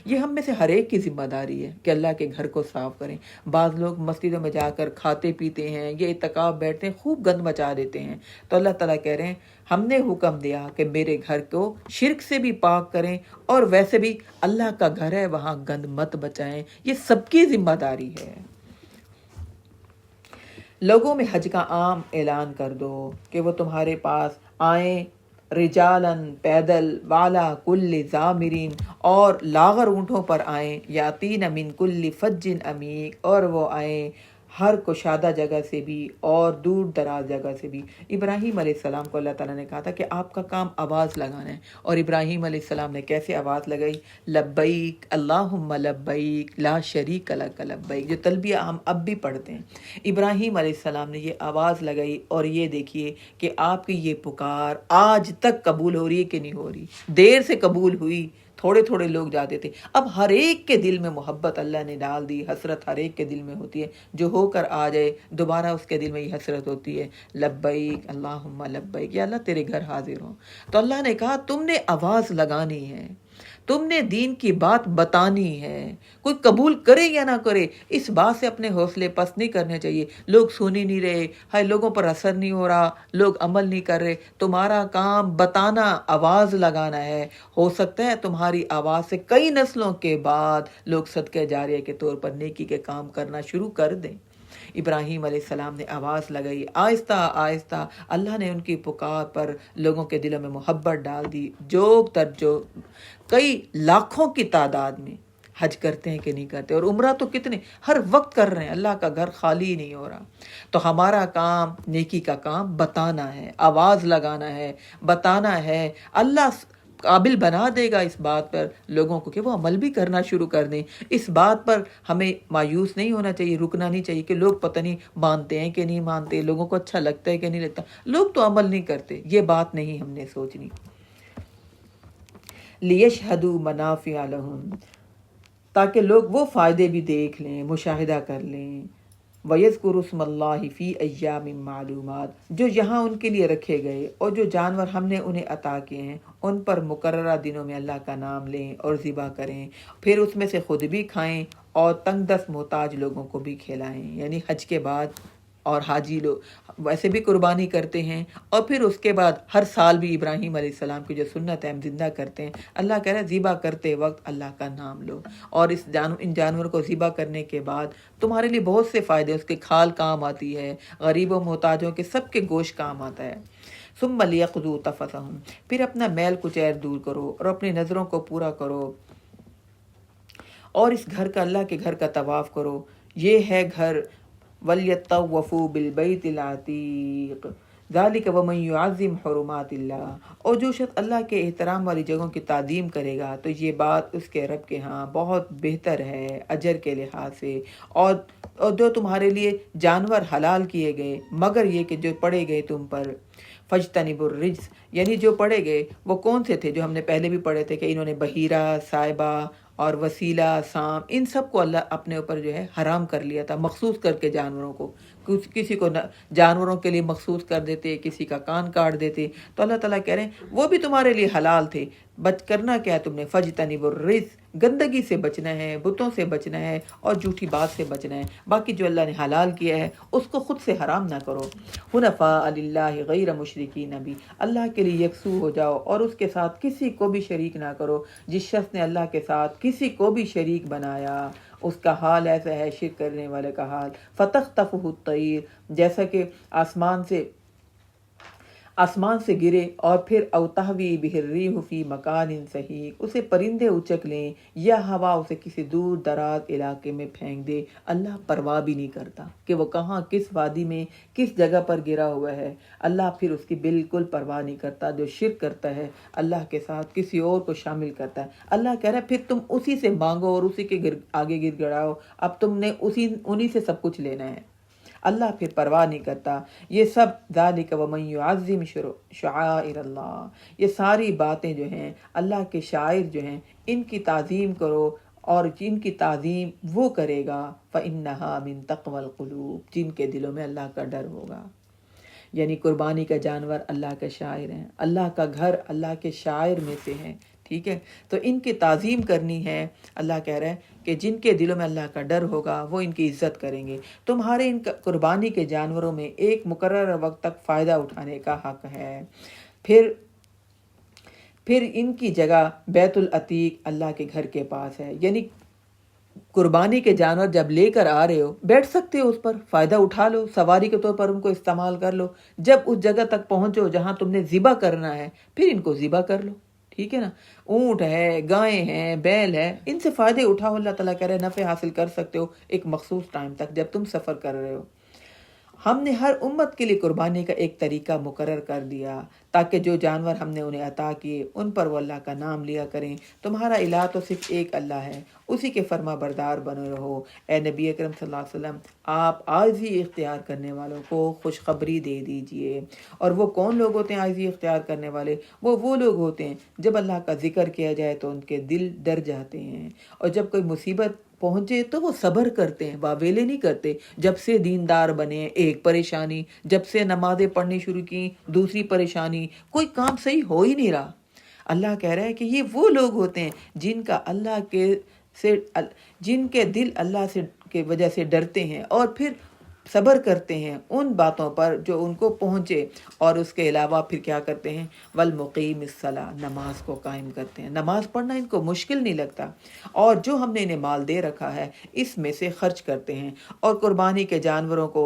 یہ ہم میں سے ہر ایک کی ذمہ داری ہے کہ اللہ کے گھر کو صاف کریں۔ بعض لوگ مسجدوں میں جا کر کھاتے پیتے ہیں، یہ اعتکاف بیٹھتے ہیں، خوب گند مچا دیتے ہیں، تو اللہ تعالیٰ کہہ رہے ہیں ہم نے حکم دیا کہ میرے گھر کو شرک سے بھی پاک کریں اور ویسے بھی اللہ کا گھر ہے وہاں گند مت بچائیں، یہ سب کی ذمہ داری ہے۔ لوگوں میں حج کا عام اعلان کر دو کہ وہ تمہارے پاس آئیں، رجالن پیدل، والا کل ضامرین، اور لاغر اونٹوں پر آئیں، یاتین من کل فج عمیق، اور وہ آئیں ہر کشادہ جگہ سے بھی اور دور دراز جگہ سے بھی۔ ابراہیم علیہ السلام کو اللہ تعالیٰ نے کہا تھا کہ آپ کا کام آواز لگانا ہے، اور ابراہیم علیہ السلام نے کیسے آواز لگائی؟ لبیک اللہم لبیک لا شریک لک لبیک، جو تلبیہ ہم اب بھی پڑھتے ہیں۔ ابراہیم علیہ السلام نے یہ آواز لگائی، اور یہ دیکھیے کہ آپ کی یہ پکار آج تک قبول ہو رہی ہے کہ نہیں ہو رہی۔ دیر سے قبول ہوئی، تھوڑے تھوڑے لوگ جاتے تھے، اب ہر ایک کے دل میں محبت اللہ نے ڈال دی، حسرت ہر ایک کے دل میں ہوتی ہے، جو ہو کر آ جائے دوبارہ اس کے دل میں یہ حسرت ہوتی ہے، لبیک اللہم لبیک، یا اللہ تیرے گھر حاضر ہوں۔ تو اللہ نے کہا تم نے آواز لگانی ہے، تم نے دین کی بات بتانی ہے، کوئی قبول کرے یا نہ کرے اس بات سے اپنے حوصلے پست نہیں کرنے چاہیے۔ لوگ سن ہی نہیں رہے، ہائے لوگوں پر اثر نہیں ہو رہا، لوگ عمل نہیں کر رہے، تمہارا کام بتانا، آواز لگانا ہے۔ ہو سکتا ہے تمہاری آواز سے کئی نسلوں کے بعد لوگ صدقہ جاریہ کے طور پر نیکی کے کام کرنا شروع کر دیں۔ ابراہیم علیہ السلام نے آواز لگائی، آہستہ آہستہ اللہ نے ان کی پکار پر لوگوں کے دلوں میں محبت ڈال دی۔ جو کئی لاکھوں کی تعداد میں حج کرتے ہیں کہ نہیں کرتے، اور عمرہ تو کتنے ہر وقت کر رہے ہیں، اللہ کا گھر خالی نہیں ہو رہا۔ تو ہمارا کام نیکی کا کام بتانا ہے، آواز لگانا ہے، بتانا ہے۔ اللہ قابل بنا دے گا اس بات پر لوگوں کو کہ وہ عمل بھی کرنا شروع کر دیں۔ اس بات پر ہمیں مایوس نہیں ہونا چاہیے، رکنا نہیں چاہیے کہ لوگ پتہ نہیں مانتے ہیں کہ نہیں مانتے، لوگوں کو اچھا لگتا ہے کہ نہیں لگتا، لوگ تو عمل نہیں کرتے، یہ بات نہیں ہم نے سوچنی۔ لیشہدوا منافع لہم، تاکہ لوگ وہ فائدے بھی دیکھ لیں، مشاہدہ کر لیں۔ وَيَذْكُرُوا اسْمَ اللَّهِ فِي أَيَّامٍ مَّعْلُومَاتٍ، جو یہاں ان کے لیے رکھے گئے اور جو جانور ہم نے انہیں عطا کیے ہیں ان پر مقررہ دنوں میں اللہ کا نام لیں اور ذبح کریں، پھر اس میں سے خود بھی کھائیں اور تنگ دست محتاج لوگوں کو بھی کھلائیں۔ یعنی حج کے بعد، اور حاجی لوگ ویسے بھی قربانی کرتے ہیں، اور پھر اس کے بعد ہر سال بھی ابراہیم علیہ السلام کی جو سنت ہے ہم زندہ کرتے ہیں۔ اللہ کہہ رہا ہے ذبح کرتے وقت اللہ کا نام لو، اور ان جانور کو ذبح کرنے کے بعد تمہارے لیے بہت سے فائدے، اس کے کھال کام آتی ہے، غریبوں محتاجوں کے سب کے گوشت کام آتا ہے۔ ثم لیقضوا تفثہم، پھر اپنا میل کچیل دور کرو اور اپنی نظروں کو پورا کرو، اور اس گھر کا، اللہ کے گھر کا طواف کرو۔ یہ ہے گھر، وَلْيَطَّوَّفُوا بِالْبَيْتِ الْعَتِيقِ ذَلِكَ وَمَنْ يُعَظِّمْ حُرُمَاتِ اللَّهِ، اور جو شخص اللہ کے احترام والی جگہوں کی تعظیم کرے گا تو یہ بات اس کے رب کے ہاں بہت بہتر ہے اجر کے لحاظ سے۔ اور جو تمہارے لیے جانور حلال کیے گئے مگر یہ کہ جو پڑے گئے تم پر، فَاجْتَنِبُوا الرِّجْسَ، یعنی جو پڑے گئے وہ کون سے تھے جو ہم نے پہلے بھی پڑھے تھے کہ انہوں نے بحیرہ، سائبہ اور وسیلہ، سام، ان سب کو اللہ اپنے اوپر جو ہے حرام کر لیا تھا، مخصوص کر کے جانوروں کو، کسی کو جانوروں کے لیے مخصوص کر دیتے، کسی کا کان کاٹ دیتے، تو اللہ تعالیٰ کہہ رہے ہیں وہ بھی تمہارے لیے حلال تھے، بچ کرنا کیا ہے تم نے، فَاجْتَنِبُوا الرِّجْسَ، گندگی سے بچنا ہے، بتوں سے بچنا ہے اور جھوٹی بات سے بچنا ہے، باقی جو اللہ نے حلال کیا ہے اس کو خود سے حرام نہ کرو۔ حنفاء للہ غیر مشرکین بھی، اللہ کے لیے یکسو ہو جاؤ اور اس کے ساتھ کسی کو بھی شریک نہ کرو۔ جس شخص نے اللہ کے ساتھ کسی کو بھی شریک بنایا اس کا حال ایسا ہے شرک کرنے والے کا حال، فَتَخْطَفُهُ الطَّيْرُ، جیسا کہ آسمان سے گرے اور پھر اوتہوی بہرریح فی مکان سحیق، اسے پرندے اچک لیں یا ہوا اسے کسی دور دراز علاقے میں پھینک دے، اللہ پرواہ بھی نہیں کرتا کہ وہ کہاں کس وادی میں کس جگہ پر گرا ہوا ہے۔ اللہ پھر اس کی بالکل پرواہ نہیں کرتا۔ جو شرک کرتا ہے اللہ کے ساتھ کسی اور کو شامل کرتا ہے، اللہ کہہ رہا ہے پھر تم اسی سے مانگو اور اسی کے آگے گر گڑاؤ، اب تم نے انہی سے سب کچھ لینا ہے۔ اللہ پھر پرواہ نہیں کرتا۔ یہ سب ذالک ومن یعظم شعائر اللہ، یہ ساری باتیں جو ہیں اللہ کے شاعر جو ہیں ان کی تعظیم کرو، اور جن کی تعظیم وہ کرے گا فإنہا من تقوی القلوب، جن کے دلوں میں اللہ کا ڈر ہوگا۔ یعنی قربانی کا جانور اللہ کا شاعر ہیں، اللہ کا گھر اللہ کے شاعر میں سے ہیں، ٹھیک ہے؟ تو ان کی تعظیم کرنی ہے۔ اللہ کہہ رہا ہے کہ جن کے دلوں میں اللہ کا ڈر ہوگا وہ ان کی عزت کریں گے۔ تمہارے ان قربانی کے جانوروں میں ایک مقررہ وقت تک فائدہ اٹھانے کا حق ہے۔ پھر ان کی جگہ بیت العتیق اللہ کے گھر کے پاس ہے۔ یعنی قربانی کے جانور جب لے کر آ رہے ہو، بیٹھ سکتے ہو اس پر، فائدہ اٹھا لو، سواری کے طور پر ان کو استعمال کر لو۔ جب اس جگہ تک پہنچو جہاں تم نے ذبح کرنا ہے، پھر ان کو ذبح کر لو، ٹھیک ہے نا؟ اونٹ ہے، گائیں ہیں، بیل ہے، ان سے فائدے اٹھاؤ۔ اللہ تعالیٰ کہہ رہے ہیں نفع حاصل کر سکتے ہو ایک مخصوص ٹائم تک جب تم سفر کر رہے ہو۔ ہم نے ہر امت کے لیے قربانی کا ایک طریقہ مقرر کر دیا تاکہ جو جانور ہم نے انہیں عطا کیے ان پر وہ اللہ کا نام لیا کریں۔ تمہارا الہ تو صرف ایک اللہ ہے، اسی کے فرما بردار بنے رہو۔ اے نبی اکرم صلی اللہ علیہ وسلم، آپ عاجزی اختیار کرنے والوں کو خوشخبری دے دیجئے۔ اور وہ کون لوگ ہوتے ہیں عاجزی اختیار کرنے والے؟ وہ لوگ ہوتے ہیں جب اللہ کا ذکر کیا جائے تو ان کے دل ڈر جاتے ہیں، اور جب کوئی مصیبت پہنچے تو وہ صبر کرتے ہیں، واویلے نہیں کرتے۔ جب سے دیندار بنے ایک پریشانی، جب سے نمازیں پڑھنی شروع کی دوسری پریشانی، کوئی کام صحیح ہو ہی نہیں رہا۔ اللہ کہہ رہا ہے کہ یہ وہ لوگ ہوتے ہیں جن کے دل اللہ سے کی وجہ سے ڈرتے ہیں اور پھر صبر کرتے ہیں ان باتوں پر جو ان کو پہنچے، اور اس کے علاوہ پھر کیا کرتے ہیں؟ والمقیم الصلاۃ، نماز کو قائم کرتے ہیں۔ نماز پڑھنا ان کو مشکل نہیں لگتا، اور جو ہم نے انہیں مال دے رکھا ہے اس میں سے خرچ کرتے ہیں۔ اور قربانی کے جانوروں کو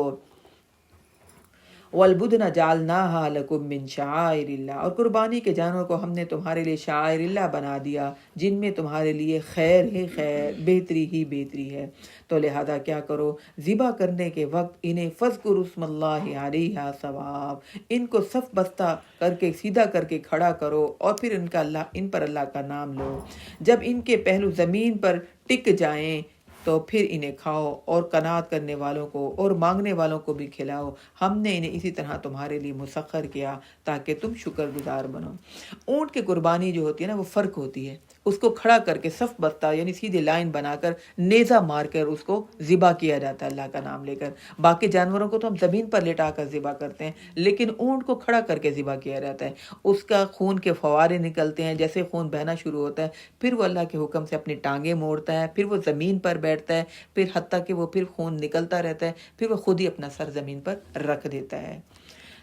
وَالْبُدْنَ جَعَلْنَاهَا لَكُم مِّن شَعَائِرِ اللَّهِ، اور قربانی کے جانور کو ہم نے تمہارے لیے شعائر اللہ بنا دیا جن میں تمہارے لیے خیر ہی خیر، بہتری ہی بہتری ہے۔ تو لہذا کیا کرو؟ ذبح کرنے کے وقت انہیں فَاذْكُرُوا اسْمَ اللَّهِ عَلَيْهَا صَوَابًا، ان کو صف بستہ کر کے سیدھا کر کے کھڑا کرو، اور پھر ان پر اللہ کا نام لو۔ جب ان کے پہلو زمین پر ٹک جائیں تو پھر انہیں کھاؤ، اور قناعت کرنے والوں کو اور مانگنے والوں کو بھی کھلاؤ۔ ہم نے انہیں اسی طرح تمہارے لیے مسخر کیا تاکہ تم شکر گزار بنو۔ اونٹ کی قربانی جو ہوتی ہے نا وہ فرق ہوتی ہے، اس کو کھڑا کر کے صف بستہ یعنی سیدھی لائن بنا کر نیزہ مار کر اس کو ذبح کیا جاتا ہے اللہ کا نام لے کر۔ باقی جانوروں کو تو ہم زمین پر لٹا کر ذبح کرتے ہیں، لیکن اونٹ کو کھڑا کر کے ذبح کیا جاتا ہے۔ اس کا خون کے فوارے نکلتے ہیں، جیسے خون بہنا شروع ہوتا ہے پھر وہ اللہ کے حکم سے اپنی ٹانگیں موڑتا ہے، پھر وہ زمین پر بیٹھتا ہے، پھر حتیٰ کہ وہ پھر خون نکلتا رہتا ہے، پھر وہ خود ہی اپنا سر زمین پر رکھ دیتا ہے۔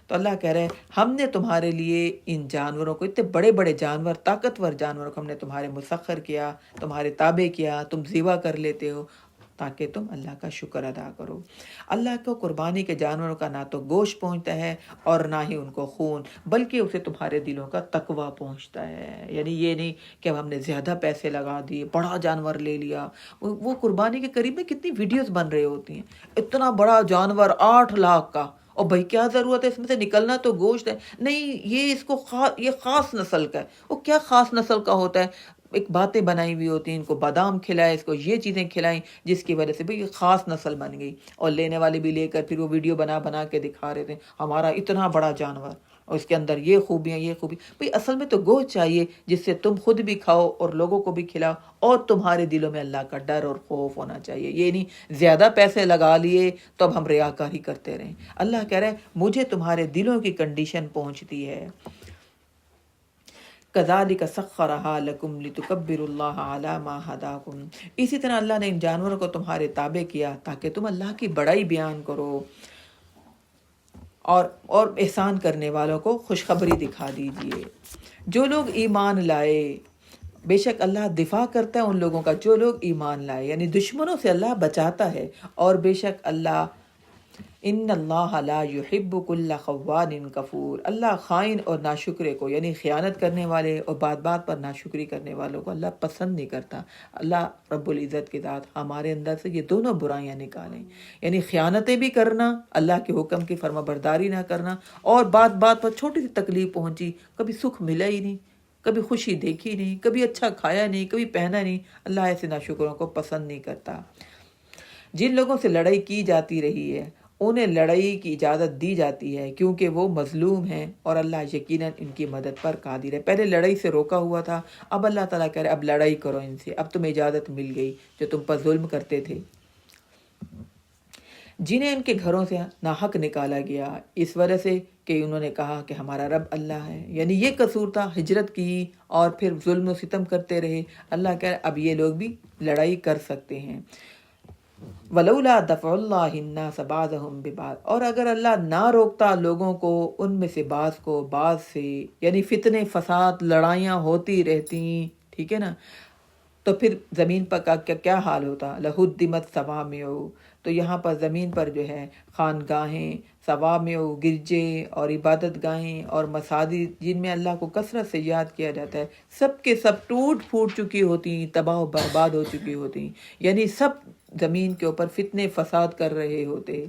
تو اللہ کہہ رہے ہیں ہم نے تمہارے لیے ان جانوروں کو، اتنے بڑے بڑے جانور، طاقتور جانوروں کو ہم نے تمہارے مسخر کیا، تمہارے تابع کیا، تم ذبح کر لیتے ہو تاکہ تم اللہ کا شکر ادا کرو۔ اللہ کو قربانی کے جانوروں کا نہ تو گوشت پہنچتا ہے اور نہ ہی ان کو خون، بلکہ اسے تمہارے دلوں کا تقویٰ پہنچتا ہے۔ یعنی یہ نہیں کہ اب ہم نے زیادہ پیسے لگا دیے، بڑا جانور لے لیا۔ وہ قربانی کے قریب میں کتنی ویڈیوز بن رہی ہوتی ہیں، اتنا بڑا جانور 8 لاکھ کا، اور بھائی کیا ضرورت ہے اس میں سے نکلنا تو گوشت ہے۔ نہیں، یہ خاص نسل کا ہے۔ وہ کیا خاص نسل کا ہوتا ہے؟ ایک باتیں بنائی ہوئی ہوتی ہیں، ان کو بادام کھلائے، اس کو یہ چیزیں کھلائیں جس کی وجہ سے بھئی یہ خاص نسل بن گئی، اور لینے والے بھی لے کر پھر وہ ویڈیو بنا کے دکھا رہے تھے ہمارا اتنا بڑا جانور اور اس کے اندر یہ خوبیاں یہ خوبی۔ بھئی اصل میں تو گوشت چاہیے جس سے تم خود بھی کھاؤ اور لوگوں کو بھی کھلاؤ، اور تمہارے دلوں میں اللہ کا ڈر اور خوف ہونا چاہیے۔ یہ نہیں زیادہ پیسے لگا لیے تو اب ہم ریاکاری کرتے رہیں۔ اللہ کہہ رہے ہیں مجھے تمہارے دلوں کی کنڈیشن پہنچتی ہے۔ کذالک سخرھا لکم لتکبروا اللہ علی ما ھداکم، اسی طرح اللہ نے ان جانوروں کو تمہارے تابع کیا تاکہ تم اللہ کی بڑائی بیان کرو، اور احسان کرنے والوں کو خوشخبری دکھا دیجئے۔ جو لوگ ایمان لائے، بے شک اللہ دفاع کرتا ہے ان لوگوں کا جو لوگ ایمان لائے، یعنی دشمنوں سے اللہ بچاتا ہے، اور بے شک اللہ ان اللہ لا یحب کل خوان کفور، اللہ خائن اور ناشکرے کو یعنی خیانت کرنے والے اور بات بات پر ناشکری کرنے والوں کو اللہ پسند نہیں کرتا۔ اللہ رب العزت کے ذات ہمارے اندر سے یہ دونوں برائیاں نکالیں، یعنی خیانتیں بھی کرنا، اللہ کے حکم کی فرما برداری نہ کرنا، اور بات بات پر چھوٹی سی تکلیف پہنچی، کبھی سکھ ملا ہی نہیں، کبھی خوشی دیکھی نہیں، کبھی اچھا کھایا نہیں، کبھی پہنا نہیں، اللہ ایسے ناشکروں کو پسند نہیں کرتا۔ جن لوگوں سے لڑائی کی جاتی رہی ہے انہیں لڑائی کی اجازت دی جاتی ہے کیونکہ وہ مظلوم ہیں، اور اللہ یقیناً ان کی مدد پر قادر ہے۔ پہلے لڑائی سے روکا ہوا تھا، اب اللہ تعالیٰ کہہ رہے اب لڑائی کرو ان سے، اب تمہیں اجازت مل گئی جو تم پر ظلم کرتے تھے۔ جنہیں ان کے گھروں سے ناحق نکالا گیا اس وجہ سے کہ انہوں نے کہا کہ ہمارا رب اللہ ہے، یعنی یہ قصور تھا، ہجرت کی اور پھر ظلم و ستم کرتے رہے۔ اللہ کہہ رہے اب یہ لوگ بھی لڑائی کر سکتے ہیں۔ وَلَوْلَا دَفْعُ اللَّهِ النَّاسَ بَعْضَهُمْ بِبَعْضٍ، اور اگر اللہ نہ روکتا لوگوں کو ان میں سے بعض کو بعض سے، یعنی فتنے فساد لڑائیاں ہوتی رہتی، ٹھیک ہے نا، تو پھر زمین پر کیا حال ہوتا؟ لَهُدِّمَتْ صَوَامِعُ، تو یہاں پر زمین پر جو ہے خانگاہیں، صوامع گرجے اور عبادت گاہیں اور مساجد جن میں اللہ کو کثرت سے یاد کیا جاتا ہے، سب کے سب ٹوٹ پھوٹ چکی ہوتی، تباہ و برباد ہو چکی ہوتی، یعنی سب زمین کے اوپر فتنے فساد کر رہے ہوتے۔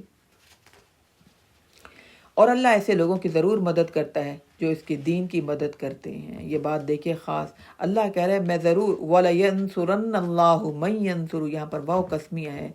اور اللہ ایسے لوگوں کی ضرور مدد کرتا ہے جو اس کے دین کی مدد کرتے ہیں۔ یہ بات دیکھیں خاص، اللہ کہہ رہے ہیں میں ضرور، وَلَيَنْصُرَنَّ اللَّهُ مَن يَنْصُرُ، یہاں پر واو قسمیہ ہے،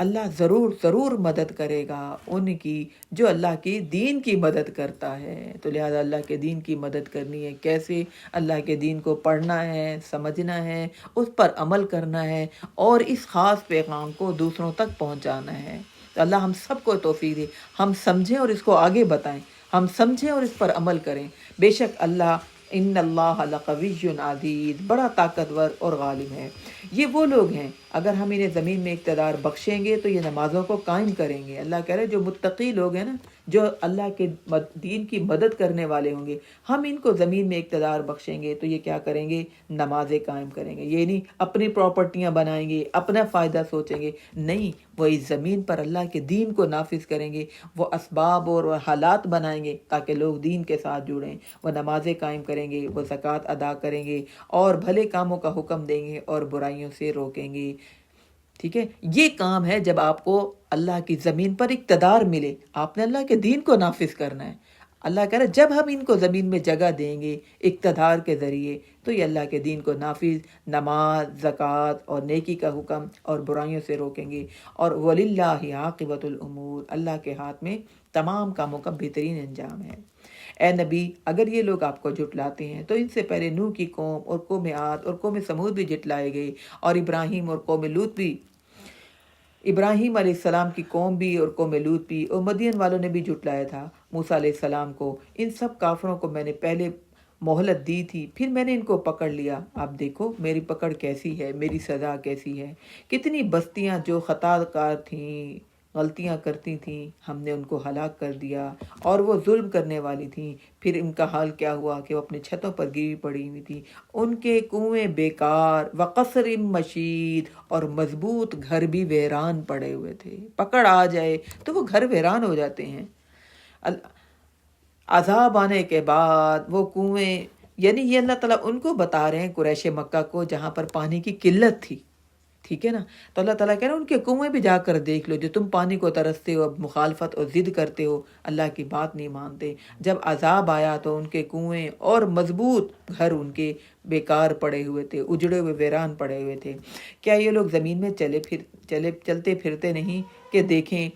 اللہ ضرور مدد کرے گا ان کی جو اللہ کی دین کی مدد کرتا ہے۔ تو لہذا اللہ کے دین کی مدد کرنی ہے، کیسے؟ اللہ کے دین کو پڑھنا ہے، سمجھنا ہے، اس پر عمل کرنا ہے، اور اس خاص پیغام کو دوسروں تک پہنچانا ہے۔ تو اللہ ہم سب کو توفیق دے، ہم سمجھیں اور اس کو آگے بتائیں، ہم سمجھیں اور اس پر عمل کریں۔ بے شک اللہ ان اللہ لقوی عزیز، بڑا طاقتور اور غالب ہے۔ یہ وہ لوگ ہیں اگر ہم انہیں زمین میں اقتدار بخشیں گے تو یہ نمازوں کو قائم کریں گے۔ اللہ کہہ رہے جو متقی لوگ ہیں نا، جو اللہ کے دین کی مدد کرنے والے ہوں گے، ہم ان کو زمین میں اقتدار بخشیں گے تو یہ کیا کریں گے؟ نمازیں قائم کریں گے۔ یہ نہیں اپنی پراپرٹیاں بنائیں گے، اپنا فائدہ سوچیں گے، نہیں، وہ اس زمین پر اللہ کے دین کو نافذ کریں گے، وہ اسباب اور حالات بنائیں گے تاکہ لوگ دین کے ساتھ جڑیں، وہ نمازیں قائم کریں گے، وہ زکوٰۃ ادا کریں گے، اور بھلے کاموں کا حکم دیں گے اور برائیوں سے روکیں گے۔ ٹھیک ہے، یہ کام ہے جب آپ کو اللہ کی زمین پر اقتدار ملے، آپ نے اللہ کے دین کو نافذ کرنا ہے۔ اللہ کہہ رہا ہے جب ہم ان کو زمین میں جگہ دیں گے اقتدار کے ذریعے تو یہ اللہ کے دین کو نافذ، نماز، زکوٰۃ اور نیکی کا حکم اور برائیوں سے روکیں گے۔ اور وَلِلَّهِ عَاقِبَةُ الْأُمُورِ، اللہ کے ہاتھ میں تمام کاموں کا بہترین انجام ہے۔ اے نبی، اگر یہ لوگ آپ کو جھٹلاتے ہیں تو ان سے پہلے نوح کی قوم اور قوم عاد اور قوم سمود بھی جھٹلائے گئے، اور ابراہیم اور قوم لوط بھی، ابراہیم علیہ السلام کی قوم بھی اور قوم لوط بھی، اور مدین والوں نے بھی جھٹلایا تھا موسیٰ علیہ السلام کو۔ ان سب کافروں کو میں نے پہلے مہلت دی تھی، پھر میں نے ان کو پکڑ لیا۔ اب دیکھو میری پکڑ کیسی ہے، میری سزا کیسی ہے۔ کتنی بستیاں جو خطا کار تھیں، غلطیاں کرتی تھیں، ہم نے ان کو ہلاک کر دیا، اور وہ ظلم کرنے والی تھیں، پھر ان کا حال کیا ہوا کہ وہ اپنے چھتوں پر گری پڑی ہوئی تھی، ان کے کنویں بیکار، وقصر مشید، اور مضبوط گھر بھی ویران پڑے ہوئے تھے۔ پکڑ آ جائے تو وہ گھر ویران ہو جاتے ہیں۔ عذاب آنے کے بعد وہ کنویں، یعنی یہ اللہ تعالیٰ ان کو بتا رہے ہیں قریش مکہ کو جہاں پر پانی کی قلت تھی، ٹھیک ہے نا، تو اللہ تعالیٰ کہہ رہے ہیں ان کے کنویں بھی جا کر دیکھ لو، جو تم پانی کو ترستے ہو، اب مخالفت اور ضد کرتے ہو، اللہ کی بات نہیں مانتے۔ جب عذاب آیا تو ان کے کنویں اور مضبوط گھر ان کے بیکار پڑے ہوئے تھے، اجڑے ہوئے ویران پڑے ہوئے تھے۔ کیا یہ لوگ زمین میں چلتے پھرتے نہیں کہ دیکھیں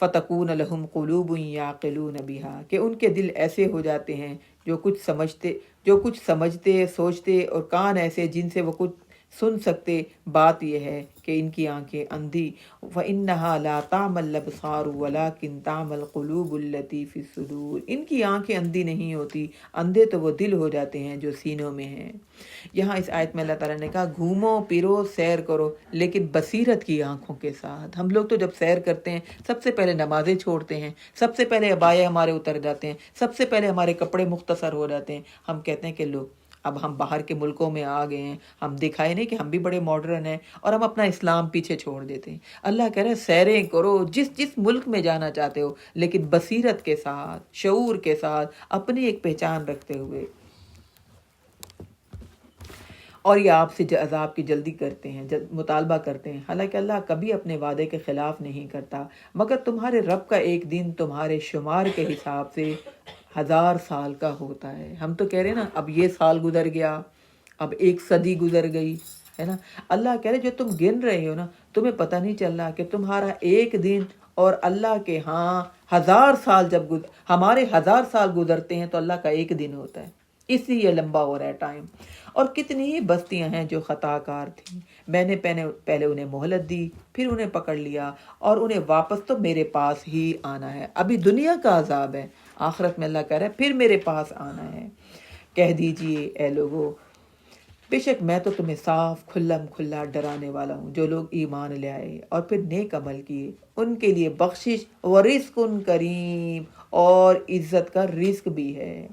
فَتَكُونَ لَهُمْ قُلُوبٌ يَعْقِلُونَ بِهَا، کہ ان کے دل ایسے ہو جاتے ہیں جو کچھ سمجھتے سوچتے، اور کان ایسے جن سے وہ کچھ سن سکتے۔ بات یہ ہے کہ ان کی آنکھیں اندھی، وَإِنَّهَا لَا تَعْمَى الْأَبْصَارُ وَلَكِنْ تَعْمَى الْقُلُوبُ الَّتِي فِي الصُّدُورِ، ان کی آنکھیں اندھی نہیں ہوتی، اندھے تو وہ دل ہو جاتے ہیں جو سینوں میں ہیں۔ یہاں اس آیت میں اللہ تعالیٰ نے کہا گھومو پھرو سیر کرو، لیکن بصیرت کی آنکھوں کے ساتھ۔ ہم لوگ تو جب سیر کرتے ہیں سب سے پہلے نمازیں چھوڑتے ہیں، سب سے پہلے عبایا ہمارے اتر جاتے ہیں، سب سے پہلے ہمارے کپڑے مختصر ہو جاتے ہیں، ہم کہتے ہیں کہ لو اب ہم باہر کے ملکوں میں آ گئے ہیں، ہم دکھائے نہیں کہ ہم بھی بڑے ماڈرن ہیں، اور ہم اپنا اسلام پیچھے چھوڑ دیتے ہیں۔ اللہ کہہ رہے ہیں سیریں کرو جس ملک میں جانا چاہتے ہو، لیکن بصیرت کے ساتھ، شعور کے ساتھ، اپنی ایک پہچان رکھتے ہوئے۔ اور یہ آپ سے عذاب کی جلدی کرتے ہیں، مطالبہ کرتے ہیں، حالانکہ اللہ کبھی اپنے وعدے کے خلاف نہیں کرتا، مگر تمہارے رب کا ایک دن تمہارے شمار کے حساب سے 1000 سال کا ہوتا ہے۔ ہم تو کہہ رہے ہیں نا اب یہ سال گزر گیا، اب 1 صدی گزر گئی ہے نا۔ اللہ کہہ رہے جو تم گن رہے ہو نا، تمہیں پتہ نہیں چل رہا کہ تمہارا ایک دن اور اللہ کے ہاں 1000 سال ہمارے 1000 سال گزرتے ہیں تو اللہ کا ایک دن ہوتا ہے، اس لیے لمبا ہو رہا ہے ٹائم۔ اور کتنی ہی بستیاں ہیں جو خطا کار تھیں، میں نے پہلے انہیں مہلت دی، پھر انہیں پکڑ لیا، اور انہیں واپس تو میرے پاس ہی آنا ہے۔ ابھی دنیا کا عذاب ہے، آخرت میں اللہ کہہ رہا ہے پھر میرے پاس آنا ہے۔ کہہ دیجئے اے لوگو، بے شک میں تو تمہیں صاف کھلا ڈرانے والا ہوں۔ جو لوگ ایمان لے آئے اور پھر نیک عمل کیے، ان کے لیے بخشش و رزق کریم، اور عزت کا رزق بھی ہے۔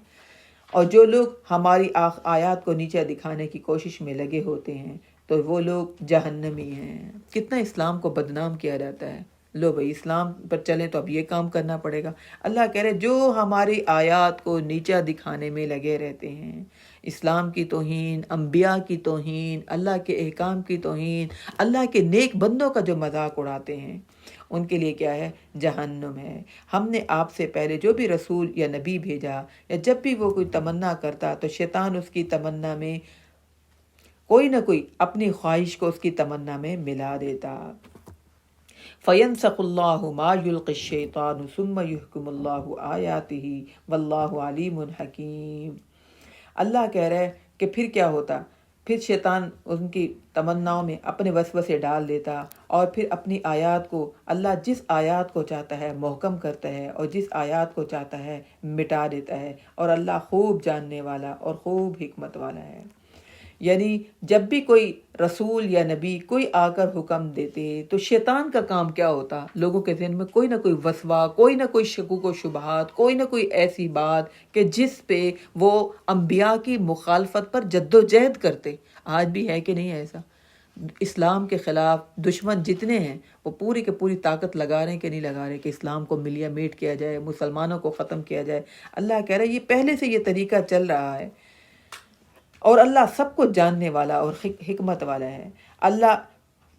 اور جو لوگ ہماری آیات کو نیچے دکھانے کی کوشش میں لگے ہوتے ہیں تو وہ لوگ جہنمی ہیں۔ کتنا اسلام کو بدنام کیا جاتا ہے، لو بھائی اسلام پر چلیں تو اب یہ کام کرنا پڑے گا۔ اللہ کہہ رہے جو ہماری آیات کو نیچا دکھانے میں لگے رہتے ہیں، اسلام کی توہین، انبیاء کی توہین، اللہ کے احکام کی توہین، اللہ کے نیک بندوں کا جو مذاق اڑاتے ہیں، ان کے لیے کیا ہے؟ جہنم ہے۔ ہم نے آپ سے پہلے جو بھی رسول یا نبی بھیجا، یا جب بھی وہ کوئی تمنا کرتا تو شیطان اس کی تمنا میں کوئی نہ کوئی اپنی خواہش کو اس کی تمنا میں ملا دیتا۔ فَيَنْسَخُ اللَّهُ مَا يُلْقِي الشَّيْطَانُ ثُمَّ يُحْكِمُ اللَّهُ آيَاتِهِ وَاللَّهُ عَلِيمٌ حَكِيمٌ۔ اللہ کہہ رہے کہ پھر کیا ہوتا؟ پھر شیطان ان کی تمناؤں میں اپنے وسوسے ڈال دیتا، اور پھر اپنی آیات کو اللہ جس آیات کو چاہتا ہے محکم کرتا ہے، اور جس آیات کو چاہتا ہے مٹا دیتا ہے، اور اللہ خوب جاننے والا اور خوب حکمت والا ہے۔ یعنی جب بھی کوئی رسول یا نبی کوئی آ کر حکم دیتے تو شیطان کا کام کیا ہوتا؟ لوگوں کے ذہن میں کوئی نہ کوئی وسوسہ، کوئی نہ کوئی شکوک و شبہات، کوئی نہ کوئی ایسی بات کہ جس پہ وہ انبیاء کی مخالفت پر جد و جہد کرتے۔ آج بھی ہے کہ نہیں ایسا؟ اسلام کے خلاف دشمن جتنے ہیں وہ پوری کی پوری طاقت لگا رہے ہیں کہ نہیں لگا رہے کہ اسلام کو ملیا میٹ کیا جائے، مسلمانوں کو ختم کیا جائے۔ اللہ کہہ رہا ہے یہ پہلے سے یہ طریقہ چل رہا ہے، اور اللہ سب کو جاننے والا اور حکمت والا ہے۔ اللہ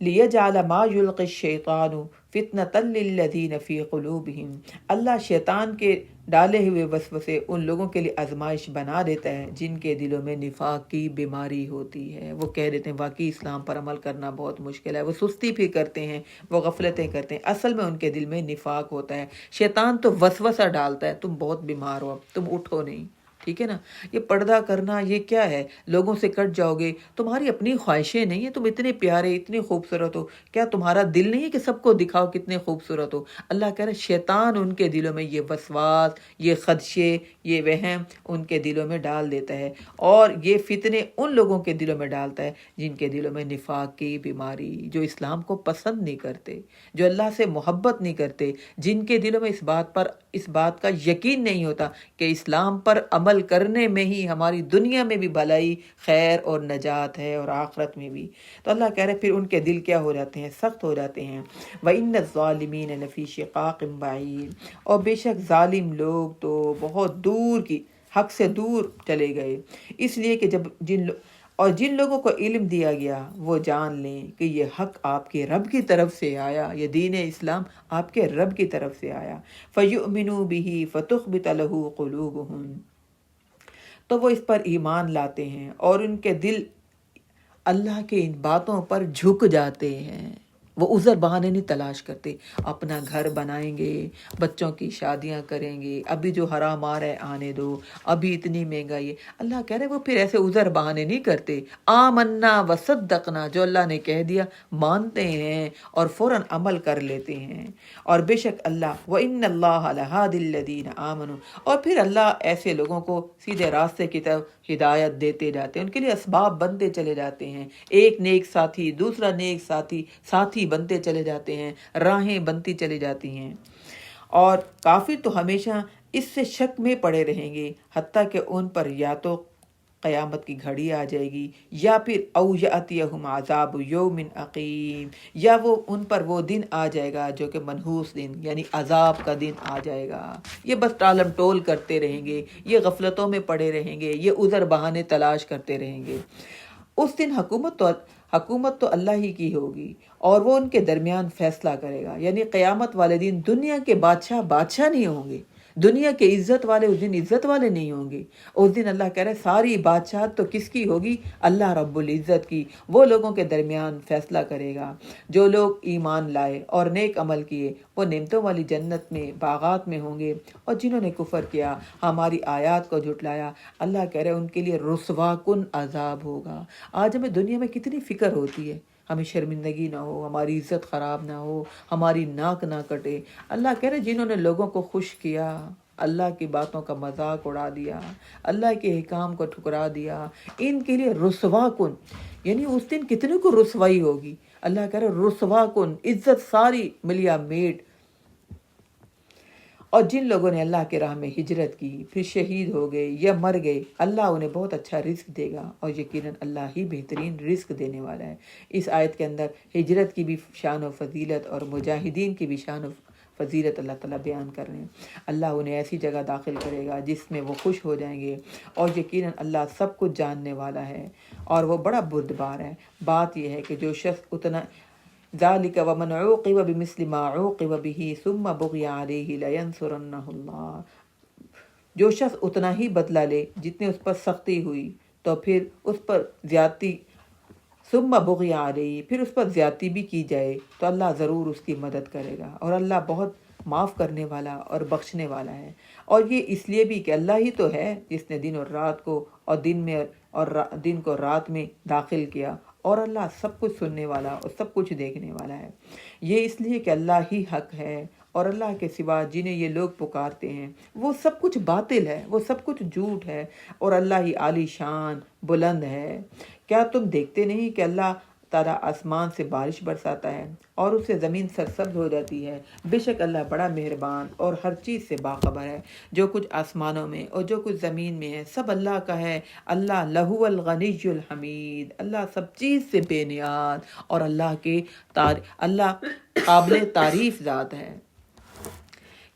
لِيَجْعَلَ مَا يُلْقِي الشَّيْطَانُ فِتْنَةً لِلَّذِينَ فِي قُلُوبِهِمْ، اللہ شیطان کے ڈالے ہوئے وسوسے ان لوگوں کے لیے آزمائش بنا دیتا ہے جن کے دلوں میں نفاق کی بیماری ہوتی ہے۔ وہ کہہ دیتے ہیں واقعی اسلام پر عمل کرنا بہت مشکل ہے، وہ سستی بھی کرتے ہیں، وہ غفلتیں کرتے ہیں، اصل میں ان کے دل میں نفاق ہوتا ہے۔ شیطان تو وسوسہ ڈالتا ہے تم بہت بیمار ہو، اب تم اٹھو نہیں، ٹھیک ہے نا۔ یہ پردہ کرنا یہ کیا ہے؟ لوگوں سے کٹ جاؤ گے، تمہاری اپنی خواہشیں نہیں ہیں، تم اتنے پیارے اتنے خوبصورت ہو، کیا تمہارا دل نہیں ہے کہ سب کو دکھاؤ کتنے خوبصورت ہو؟ اللہ کہہ رہے شیطان ان کے دلوں میں یہ وسواس، یہ خدشے، یہ وہم ان کے دلوں میں ڈال دیتا ہے، اور یہ فتنے ان لوگوں کے دلوں میں ڈالتا ہے جن کے دلوں میں نفاق کی بیماری، جو اسلام کو پسند نہیں کرتے، جو اللہ سے محبت نہیں کرتے، جن کے دلوں میں اس بات کا یقین نہیں ہوتا کہ اسلام پر عمل کرنے میں ہی ہماری دنیا میں بھی بھلائی، خیر اور نجات ہے، اور آخرت میں بھی۔ تو اللہ کہہ رہے پھر ان کے دل کیا ہو جاتے ہیں؟ سخت ہو جاتے ہیں۔ وَإِنَّ الظَّالِمِينَ لَفِي شِقَاقٍ بَعِيدٍ، اور بے شک ظالم لوگ تو بہت دور کی حق سے دور چلے گئے، اس لیے کہ جن لوگوں کو علم دیا گیا وہ جان لیں کہ یہ حق آپ کے رب کی طرف سے آیا، یہ دین اسلام آپ کے رب کی طرف سے آیا۔ فَيُؤْمِنُوا بِهِ فَتُخْبِتَ لَهُ قُلُوبُهُمْ، تو وہ اس پر ایمان لاتے ہیں اور ان کے دل اللہ کے ان باتوں پر جھک جاتے ہیں۔ وہ عذر بہانے نہیں تلاش کرتے، اپنا گھر بنائیں گے، بچوں کی شادیاں کریں گے، ابھی جو حرام آ رہا ہے آنے دو، ابھی اتنی مہنگائی ہے۔ اللہ کہہ رہے وہ پھر ایسے عذر بہانے نہیں کرتے، آمنا وصدقنا، جو اللہ نے کہہ دیا مانتے ہیں اور فوراً عمل کر لیتے ہیں۔ اور بے شک اللہ وَإِنَّ اللَّهَ لَهَادِ الَّذِينَ آمَنُوا، اور پھر اللہ ایسے لوگوں کو سیدھے راستے کی طرف ہدایت دیتے جاتے ہیں، ان کے لیے اسباب بنتے چلے جاتے ہیں، ایک نیک ساتھی دوسرا نیک ساتھی بنتے چلے جاتے ہیں، راہیں بنتی چلی جاتی ہیں۔ اور کافر تو ہمیشہ اس سے شک میں پڑے رہیں گے، حتیٰ کہ ان پر یا تو قیامت کی گھڑی آ جائے گی، یا پھر او یاتیہم عذاب یوم عقیم، یا وہ ان پر وہ دن آ جائے گا جو کہ منحوس دن یعنی عذاب کا دن آ جائے گا۔ یہ بس ٹالم ٹول کرتے رہیں گے، یہ غفلتوں میں پڑے رہیں گے، یہ عذر بہانے تلاش کرتے رہیں گے۔ اس دن حکومت تو اللہ ہی کی ہوگی اور وہ ان کے درمیان فیصلہ کرے گا، یعنی قیامت والے دن دنیا کے بادشاہ نہیں ہوں گے، دنیا کے عزت والے اس دن عزت والے نہیں ہوں گے۔ اس دن اللہ کہہ رہے ساری بادشاہت تو کس کی ہوگی؟ اللہ رب العزت کی۔ وہ لوگوں کے درمیان فیصلہ کرے گا جو لوگ ایمان لائے اور نیک عمل کیے، وہ نعمتوں والی جنت میں باغات میں ہوں گے، اور جنہوں نے کفر کیا، ہماری آیات کو جھٹلایا، اللہ کہہ رہے ان کے لیے رسوا کن عذاب ہوگا۔ آج ہمیں دنیا میں کتنی فکر ہوتی ہے، ہمیں شرمندگی نہ ہو، ہماری عزت خراب نہ ہو، ہماری ناک نہ کٹے۔ اللہ کہہ رہے جنہوں نے لوگوں کو خوش کیا، اللہ کی باتوں کا مذاق اڑا دیا، اللہ کے احکام کو ٹھکرا دیا، ان کے لیے رسوا کن، یعنی اس دن کتنے کو رسوائی ہوگی۔ اللہ کہہ رہے رسوا کن، عزت ساری ملیا میٹ۔ اور جن لوگوں نے اللہ کے راہ میں ہجرت کی پھر شہید ہو گئے یا مر گئے، اللہ انہیں بہت اچھا رزق دے گا، اور یقیناً اللہ ہی بہترین رزق دینے والا ہے۔ اس آیت کے اندر ہجرت کی بھی شان و فضیلت اور مجاہدین کی بھی شان و فضیلت اللہ تعالیٰ بیان کر رہے ہیں۔ اللہ انہیں ایسی جگہ داخل کرے گا جس میں وہ خوش ہو جائیں گے، اور یقیناً اللہ سب کچھ جاننے والا ہے اور وہ بڑا بردبار ہے۔ بات یہ ہے کہ جو شخص اتنا ذالک ومن عوقب بمثل ما عوقب به ثم بغی علیہ لینصرنہ اللہ، جو شخص اتنا ہی بدلہ لے جتنے اس پر سختی ہوئی تو پھر اس پر زیادتی، ثم بغی علیہ، پھر اس پر زیادتی بھی کی جائے تو اللہ ضرور اس کی مدد کرے گا، اور اللہ بہت معاف کرنے والا اور بخشنے والا ہے۔ اور یہ اس لیے بھی کہ اللہ ہی تو ہے جس نے دن اور رات کو اور دن کو رات میں داخل کیا، اور اللہ سب کچھ سننے والا اور سب کچھ دیکھنے والا ہے۔ یہ اس لیے کہ اللہ ہی حق ہے، اور اللہ کے سوا جنہیں یہ لوگ پکارتے ہیں وہ سب کچھ باطل ہے، وہ سب کچھ جھوٹ ہے، اور اللہ ہی عالی شان بلند ہے۔ کیا تم دیکھتے نہیں کہ اللہ تعالیٰ آسمان سے بارش برساتا ہے اور اس سے زمین سرسبز ہو جاتی ہے؟ بے شک اللہ بڑا مہربان اور ہر چیز سے باخبر ہے۔ جو کچھ آسمانوں میں اور جو کچھ زمین میں ہے سب اللہ کا ہے۔ اللہ لہو الغنی الحمید، اللہ سب چیز سے بے نیاز، اور اللہ قابل تعریف ذات ہے۔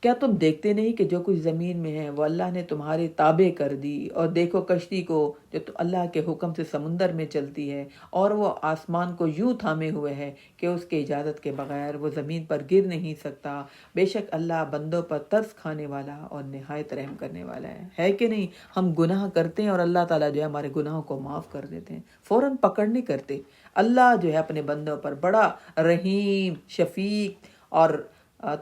کیا تم دیکھتے نہیں کہ جو کچھ زمین میں ہے وہ اللہ نے تمہارے تابع کر دی؟ اور دیکھو کشتی کو جو اللہ کے حکم سے سمندر میں چلتی ہے، اور وہ آسمان کو یوں تھامے ہوئے ہے کہ اس کے اجازت کے بغیر وہ زمین پر گر نہیں سکتا۔ بے شک اللہ بندوں پر ترس کھانے والا اور نہایت رحم کرنے والا ہے کہ نہیں؟ ہم گناہ کرتے ہیں اور اللہ تعالیٰ جو ہے ہمارے گناہوں کو معاف کر دیتے ہیں، فوراً پکڑ نہیں کرتے۔ اللہ جو ہے اپنے بندوں پر بڑا رحیم، شفیق اور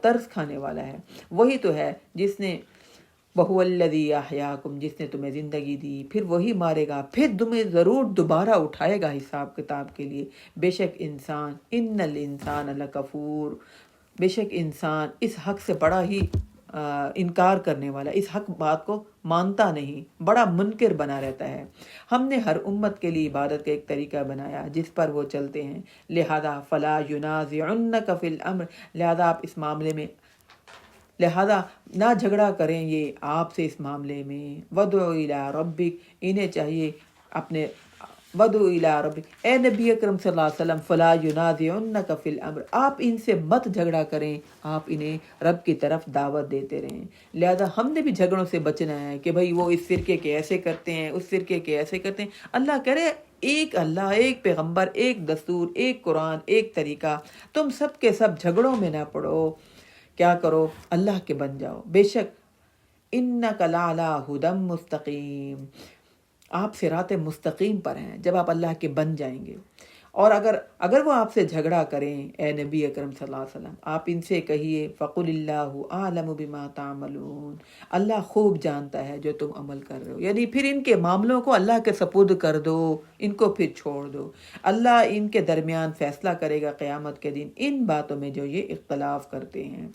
ترس کھانے والا ہے۔ وہی تو ہے جس نے وَهُوَ الَّذِي أَحْيَاكُمْ، جس نے تمہیں زندگی دی، پھر وہی مارے گا، پھر تمہیں ضرور دوبارہ اٹھائے گا حساب کتاب کے لیے۔ بے شک انسان، ان الانسان لکفور، بے شک انسان اس حق سے بڑا ہی انکار کرنے والا، اس حق بات کو مانتا نہیں، بڑا منکر بنا رہتا ہے۔ ہم نے ہر امت کے لیے عبادت کا ایک طریقہ بنایا جس پر وہ چلتے ہیں، لہذا فلا ینازعنک فی الامر، لہذا آپ اس معاملے میں لہذا نہ جھگڑا کریں یہ آپ سے اس معاملے میں۔ وَدْعُ إِلَىٰ رَبِّكَ، انہیں چاہیے اپنے وَدْعُ إِلَىٰ رَبِّكَ، اے نبی اکرم صلی اللہ علیہ وسلم، فَلَا يُنَازِعُنَّكَ فِي الْأَمْرِ، آپ ان سے مت جھگڑا کریں، آپ انہیں رب کی طرف دعوت دیتے رہیں۔ لہذا ہم نے بھی جھگڑوں سے بچنا ہے کہ بھئی وہ اس فرقے کے ایسے کرتے ہیں، اس فرقے کے ایسے کرتے ہیں۔ اللہ کہہ رہے ایک اللہ، ایک پیغمبر، ایک دستور، ایک قرآن، ایک طریقہ، تم سب کے سب جھگڑوں میں نہ پڑو، کیا کرو؟ اللہ کے بن جاؤ۔ بے شک انک لعلی ھدی مستقیم، آپ صراط مستقیم پر ہیں جب آپ اللہ کے بن جائیں گے۔ اور اگر وہ آپ سے جھگڑا کریں اے نبی اکرم صلی اللہ علیہ وسلم، آپ ان سے کہیے فقل اللہ اعلم بما تعملون، اللہ خوب جانتا ہے جو تم عمل کر رہے ہو، یعنی پھر ان کے معاملوں کو اللہ کے سپرد کر دو، ان کو پھر چھوڑ دو۔ اللہ ان کے درمیان فیصلہ کرے گا قیامت کے دن ان باتوں میں جو یہ اختلاف کرتے ہیں۔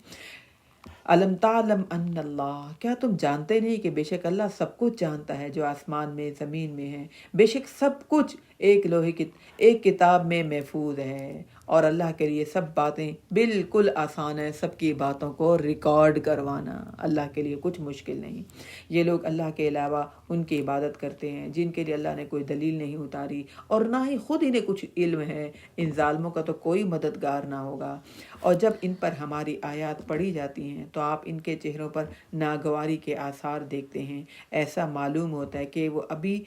علم تعلم ان اللہ، کیا تم جانتے نہیں کہ بے شک اللہ سب کچھ جانتا ہے جو آسمان میں زمین میں ہے؟ بے شک سب کچھ ایک لوہے کی ایک کتاب میں محفوظ ہے، اور اللہ کے لیے سب باتیں بالکل آسان ہے، سب کی باتوں کو ریکارڈ کروانا اللہ کے لیے کچھ مشکل نہیں۔ یہ لوگ اللہ کے علاوہ ان کی عبادت کرتے ہیں جن کے لیے اللہ نے کوئی دلیل نہیں اتاری، اور نہ ہی خود انہیں کچھ علم ہے، ان ظالموں کا تو کوئی مددگار نہ ہوگا۔ اور جب ان پر ہماری آیات پڑھی جاتی ہیں تو آپ ان کے چہروں پر ناگواری کے آثار دیکھتے ہیں، ایسا معلوم ہوتا ہے کہ وہ ابھی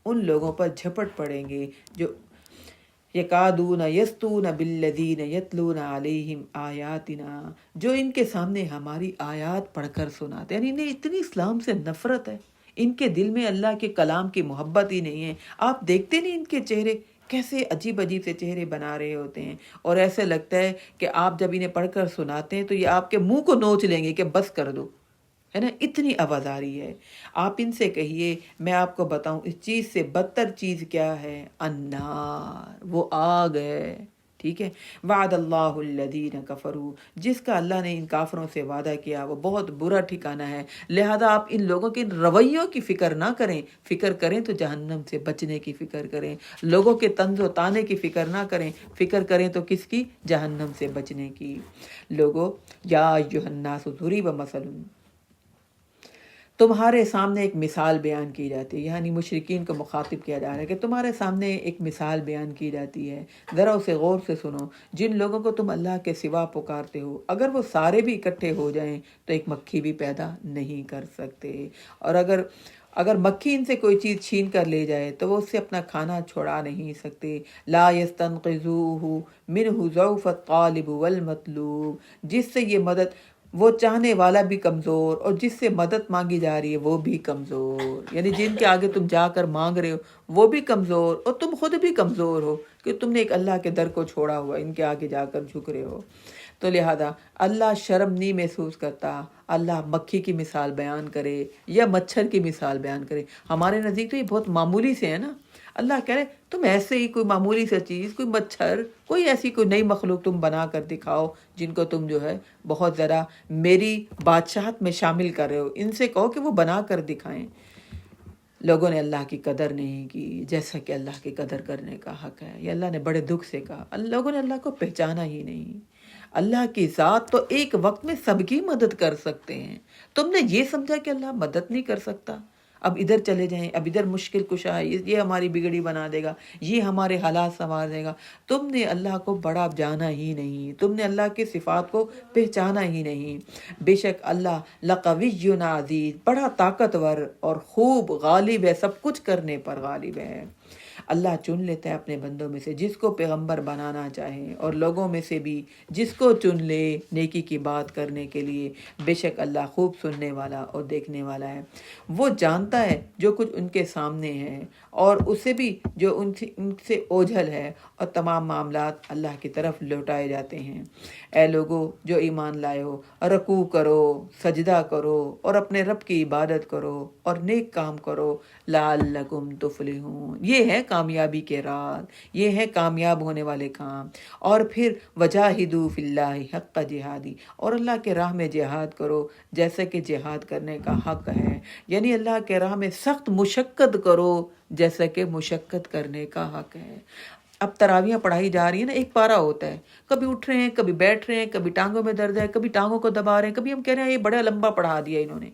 ان لوگوں پر جھپٹ پڑیں گے جو یکادون یستون بالذین یتلون علیہم آیاتنا، جو ان کے سامنے ہماری آیات پڑھ کر سناتے ہیں۔ یعنی انہیں اتنی اسلام سے نفرت ہے، ان کے دل میں اللہ کے کلام کی محبت ہی نہیں ہے۔ آپ دیکھتے نہیں ان کے چہرے کیسے عجیب عجیب سے چہرے بنا رہے ہوتے ہیں، اور ایسے لگتا ہے کہ آپ جب انہیں پڑھ کر سناتے ہیں تو یہ آپ کے منہ کو نوچ لیں گے کہ بس کر دو، ہے نا، اتنی آوازاری ہے۔ آپ ان سے کہیے میں آپ کو بتاؤں اس چیز سے بدتر چیز کیا ہے، النار، وہ آگ ہے، ٹھیک ہے۔ وعد اللہ الذین کفروا، جس کا اللہ نے ان کافروں سے وعدہ کیا وہ بہت برا ٹھکانہ ہے۔ لہذا آپ ان لوگوں کے رویوں کی فکر نہ کریں، فکر کریں تو جہنم سے بچنے کی فکر کریں، لوگوں کے طنز و تانے کی فکر نہ کریں، فکر کریں تو کس کی، جہنم سے بچنے کی۔ لوگوں یا ایھا الناس ضرب مثل، تمہارے سامنے ایک مثال بیان کی جاتی ہے، یعنی مشرکین کو مخاطب کیا جا رہا ہے کہ تمہارے سامنے ایک مثال بیان کی جاتی ہے، ذرا اسے غور سے سنو۔ جن لوگوں کو تم اللہ کے سوا پکارتے ہو، اگر وہ سارے بھی اکٹھے ہو جائیں تو ایک مکھی بھی پیدا نہیں کر سکتے، اور اگر مکھی ان سے کوئی چیز چھین کر لے جائے تو وہ اس سے اپنا کھانا چھڑا نہیں سکتے۔ لا یستنقذوہ منہ ضعف الطالب والمطلوب، جس سے یہ مدد، وہ چاہنے والا بھی کمزور اور جس سے مدد مانگی جا رہی ہے وہ بھی کمزور، یعنی جن کے آگے تم جا کر مانگ رہے ہو وہ بھی کمزور اور تم خود بھی کمزور ہو کہ تم نے ایک اللہ کے در کو چھوڑا ہوا، ان کے آگے جا کر جھک رہے ہو۔ تو لہذا اللہ شرم نہیں محسوس کرتا اللہ مکھی کی مثال بیان کرے یا مچھر کی مثال بیان کرے۔ ہمارے نزدیک تو یہ بہت معمولی سے ہے نا، اللہ کہہ رہے تم ایسے ہی کوئی معمولی سا چیز، کوئی مچھر، کوئی ایسی کوئی نئی مخلوق تم بنا کر دکھاؤ جن کو تم جو ہے بہت ذرا میری بادشاہت میں شامل کر رہے ہو، ان سے کہو کہ وہ بنا کر دکھائیں۔ لوگوں نے اللہ کی قدر نہیں کی جیسا کہ اللہ کی قدر کرنے کا حق ہے، یہ اللہ نے بڑے دکھ سے کہا۔ لوگوں نے اللہ کو پہچانا ہی نہیں۔ اللہ کی ذات تو ایک وقت میں سب کی مدد کر سکتے ہیں، تم نے یہ سمجھا کہ اللہ مدد نہیں کر سکتا، اب ادھر چلے جائیں، اب ادھر مشکل کشا ہے، یہ ہماری بگڑی بنا دے گا، یہ ہمارے حالات سنوار دے گا۔ تم نے اللہ کو بڑا جانا ہی نہیں، تم نے اللہ کی صفات کو پہچانا ہی نہیں۔ بے شک اللہ لقوی عزیز، بڑا طاقتور اور خوب غالب ہے، سب کچھ کرنے پر غالب ہے۔ اللہ چن لیتا ہے اپنے بندوں میں سے جس کو پیغمبر بنانا چاہے، اور لوگوں میں سے بھی جس کو چن لے نیکی کی بات کرنے کے لیے۔ بے شک اللہ خوب سننے والا اور دیکھنے والا ہے، وہ جانتا ہے جو کچھ ان کے سامنے ہے اور اسے بھی جو ان سے اوجھل ہے، اور تمام معاملات اللہ کی طرف لوٹائے جاتے ہیں۔ اے لوگو جو ایمان لائے ہو، رکوع کرو، سجدہ کرو اور اپنے رب کی عبادت کرو اور نیک کام کرو، لعلکم تفلحون، یہ ہے کامیابی کے راز، یہ ہے کامیاب ہونے والے کام۔ اور پھر وجاہدوا فی اللہ حق جہادی، اور اللہ کے راہ میں جہاد کرو جیسا کہ جہاد کرنے کا حق ہے، یعنی اللہ کے راہ میں سخت مشقت کرو جیسا کہ مشقت کرنے کا حق ہے۔ اب تراویاں پڑھائی جا رہی ہیں نا، ایک پارہ ہوتا ہے، کبھی اٹھ رہے ہیں، کبھی بیٹھ رہے ہیں، کبھی ٹانگوں میں درد ہے، کبھی ٹانگوں کو دبا رہے ہیں، کبھی ہم کہہ رہے ہیں یہ بڑا لمبا پڑھا دیا انہوں نے،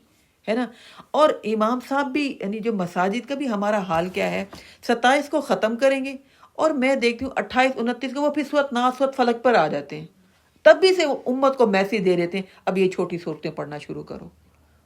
ہے نا۔ اور امام صاحب بھی، یعنی جو مساجد کا بھی ہمارا حال کیا ہے، 27 کو ختم کریں گے اور میں دیکھتی ہوں 28 29 کو وہ پھر سورۃ ناس سورۃ فلق پر آ جاتے ہیں، تب بھی سے امت کو میسج دے دیتے ہیں اب یہ چھوٹی صورتیں پڑھنا شروع کرو،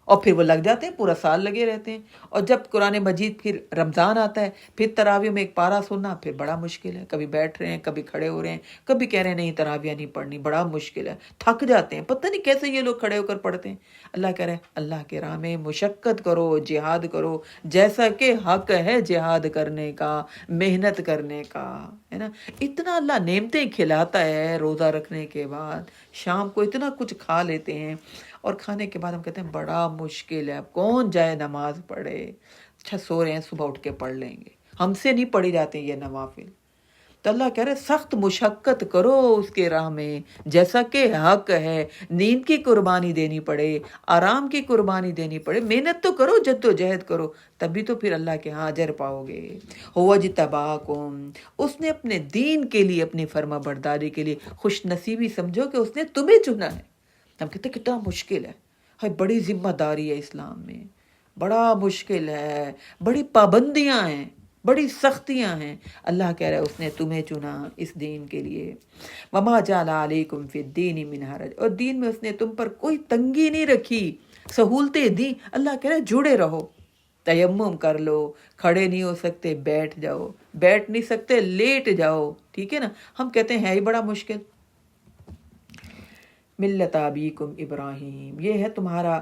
اور پھر وہ لگ جاتے ہیں، پورا سال لگے رہتے ہیں۔ اور جب قرآن مجید پھر رمضان آتا ہے، پھر تراویح میں ایک پارہ سننا پھر بڑا مشکل ہے، کبھی بیٹھ رہے ہیں، کبھی کھڑے ہو رہے ہیں، کبھی کہہ رہے ہیں نہیں تراویح نہیں پڑھنی، بڑا مشکل ہے، تھک جاتے ہیں، پتہ نہیں کیسے یہ لوگ کھڑے ہو کر پڑھتے ہیں۔ اللہ کہہ رہے ہیں اللہ کے راہ میں مشقت کرو، جہاد کرو جیسا کہ حق ہے جہاد کرنے کا، محنت کرنے کا، ہے نا۔ اتنا اللہ نعمتیں کھلاتا ہے، روزہ رکھنے کے بعد شام کو اتنا کچھ کھا لیتے ہیں، اور کھانے کے بعد ہم کہتے ہیں بڑا مشکل ہے، اب کون جائے نماز پڑھے، اچھا سو رہے ہیں صبح اٹھ کے پڑھ لیں گے، ہم سے نہیں پڑھی جاتے یہ نوافل۔ تو اللہ کہہ رہے سخت مشقت کرو اس کے راہ میں، جیسا کہ حق ہے، نیند کی قربانی دینی پڑے، آرام کی قربانی دینی پڑے، محنت تو کرو، جد و جہد کرو، تبھی تو پھر اللہ کے ہاں اجر پاؤ گے۔ ہوا اجتباکم، اس نے اپنے دین کے لیے، اپنی فرما برداری کے لیے خوش نصیبی سمجھو کہ اس نے تمہیں چنا ہے۔ ہم کہتے ہیں کتنا مشکل ہے، بڑی ذمہ داری ہے اسلام میں، بڑا مشکل ہے، بڑی پابندیاں ہیں، بڑی سختیاں ہیں۔ اللہ کہہ رہا ہے اس نے تمہیں چنا اس دین کے لیے۔ وما جعل علیکم فی الدین من حرج، اور دین میں اس نے تم پر کوئی تنگی نہیں رکھی، سہولتیں دی۔ اللہ کہہ رہا ہے جڑے رہو، تیمم کر لو، کھڑے نہیں ہو سکتے بیٹھ جاؤ، بیٹھ نہیں سکتے لیٹ جاؤ، ٹھیک ہے نا۔ ہم کہتے ہیں ہے ہی بڑا مشکل۔ ملت ابیکم ابراہیم، یہ ہے تمہارا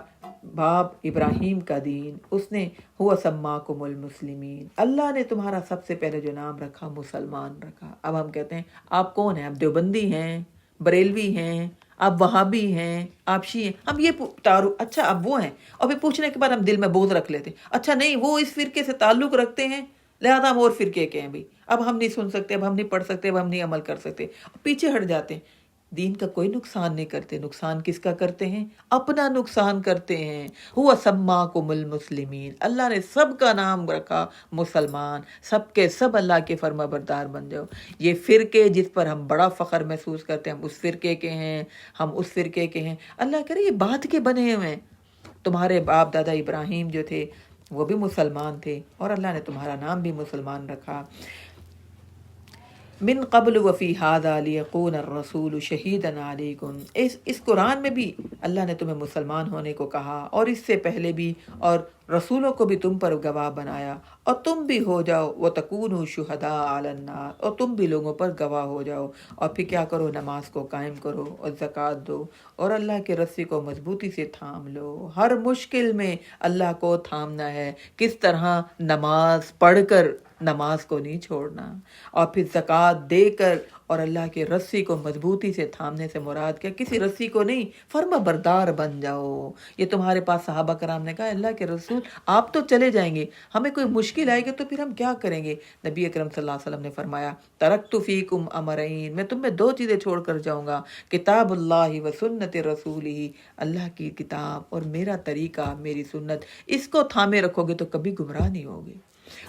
باپ ابراہیم کا دین، اس نے ہوا سماکم المسلمین، اللہ نے تمہارا سب سے پہلے جو نام رکھا مسلمان رکھا۔ اب ہم کہتے ہیں آپ کون ہیں؟ آپ دیوبندی ہیں، بریلوی ہیں، آپ وہابی ہیں، آپ شیعہ ہیں، ہم یہ اچھا اب وہ ہیں، اور پھر پوچھنے کے بعد ہم دل میں بوجھ رکھ لیتے ہیں، اچھا نہیں وہ اس فرقے سے تعلق رکھتے ہیں لہذا ہم اور فرقے کے ہیں بھائی، اب ہم نہیں سن سکتے، اب ہم نہیں پڑھ سکتے، اب ہم نہیں عمل کر سکتے، پیچھے ہٹ جاتے ہیں۔ دین کا کوئی نقصان نہیں کرتے، نقصان کس کا کرتے ہیں؟ اپنا نقصان کرتے ہیں۔ ہوا سماکم المسلمین، اللہ نے سب کا نام رکھا مسلمان، سب کے سب اللہ کے فرما بردار بن جاؤ۔ یہ فرقے جس پر ہم بڑا فخر محسوس کرتے ہیں، ہم اس فرقے کے ہیں، ہم اس فرقے کے ہیں، اللہ کرے یہ بات کے بنے ہوئے ہیں۔ تمہارے باپ دادا ابراہیم جو تھے وہ بھی مسلمان تھے، اور اللہ نے تمہارا نام بھی مسلمان رکھا۔ من قبل وفی ھذا لیکون الرسول شہیدا علیکم، اس قرآن میں بھی اللہ نے تمہیں مسلمان ہونے کو کہا، اور اس سے پہلے بھی، اور رسولوں کو بھی تم پر گواہ بنایا، اور تم بھی ہو جاؤ وتکونوا شہداء علی الناس، اور تم بھی لوگوں پر گواہ ہو جاؤ۔ اور پھر کیا کرو؟ نماز کو قائم کرو اور زکوٰۃ دو، اور اللہ کے رسی کو مضبوطی سے تھام لو۔ ہر مشکل میں اللہ کو تھامنا ہے، کس طرح؟ نماز پڑھ کر، نماز کو نہیں چھوڑنا، اور پھر زکوٰۃ دے کر، اور اللہ کے رسی کو مضبوطی سے تھامنے سے مراد کیا؟ کسی رسی کو نہیں، فرما بردار بن جاؤ۔ یہ تمہارے پاس صحابہ کرام نے کہا اللہ کے رسول آپ تو چلے جائیں گے، ہمیں کوئی مشکل آئے گی تو پھر ہم کیا کریں گے؟ نبی اکرم صلی اللہ علیہ وسلم نے فرمایا ترکت فیکم امرین، میں تم میں دو چیزیں چھوڑ کر جاؤں گا، کتاب اللہ و سنت رسولہ، اللہ کی کتاب اور میرا طریقہ، میری سنت، اس کو تھامے رکھو گے تو کبھی گمراہ نہیں ہوگے۔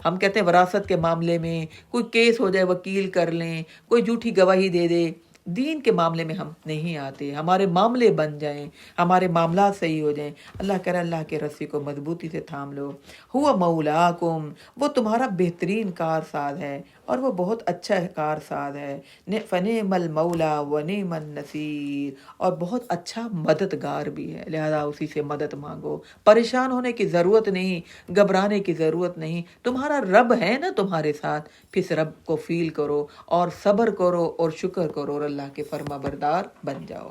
ہم کہتے ہیں وراثت کے معاملے میں کوئی کیس ہو جائے وکیل کر لیں، کوئی جھوٹی گواہی دے دے، دین کے معاملے میں ہم نہیں آتے، ہمارے معاملے بن جائیں، ہمارے معاملات صحیح ہو جائیں۔ اللہ کہہ رہا ہے اللہ کے رسی کو مضبوطی سے تھام لو۔ ہوا مولاکم، وہ تمہارا بہترین کارساز ہے، اور وہ بہت اچھا کارساز ہے۔ فنعم المولا ونعم النصیر، اور بہت اچھا مددگار بھی ہے، لہذا اسی سے مدد مانگو۔ پریشان ہونے کی ضرورت نہیں، گھبرانے کی ضرورت نہیں، تمہارا رب ہے نا تمہارے ساتھ، پھر اس رب کو فیل کرو اور صبر کرو اور شکر کرو اور اللہ کے فرما بردار بن جاؤ۔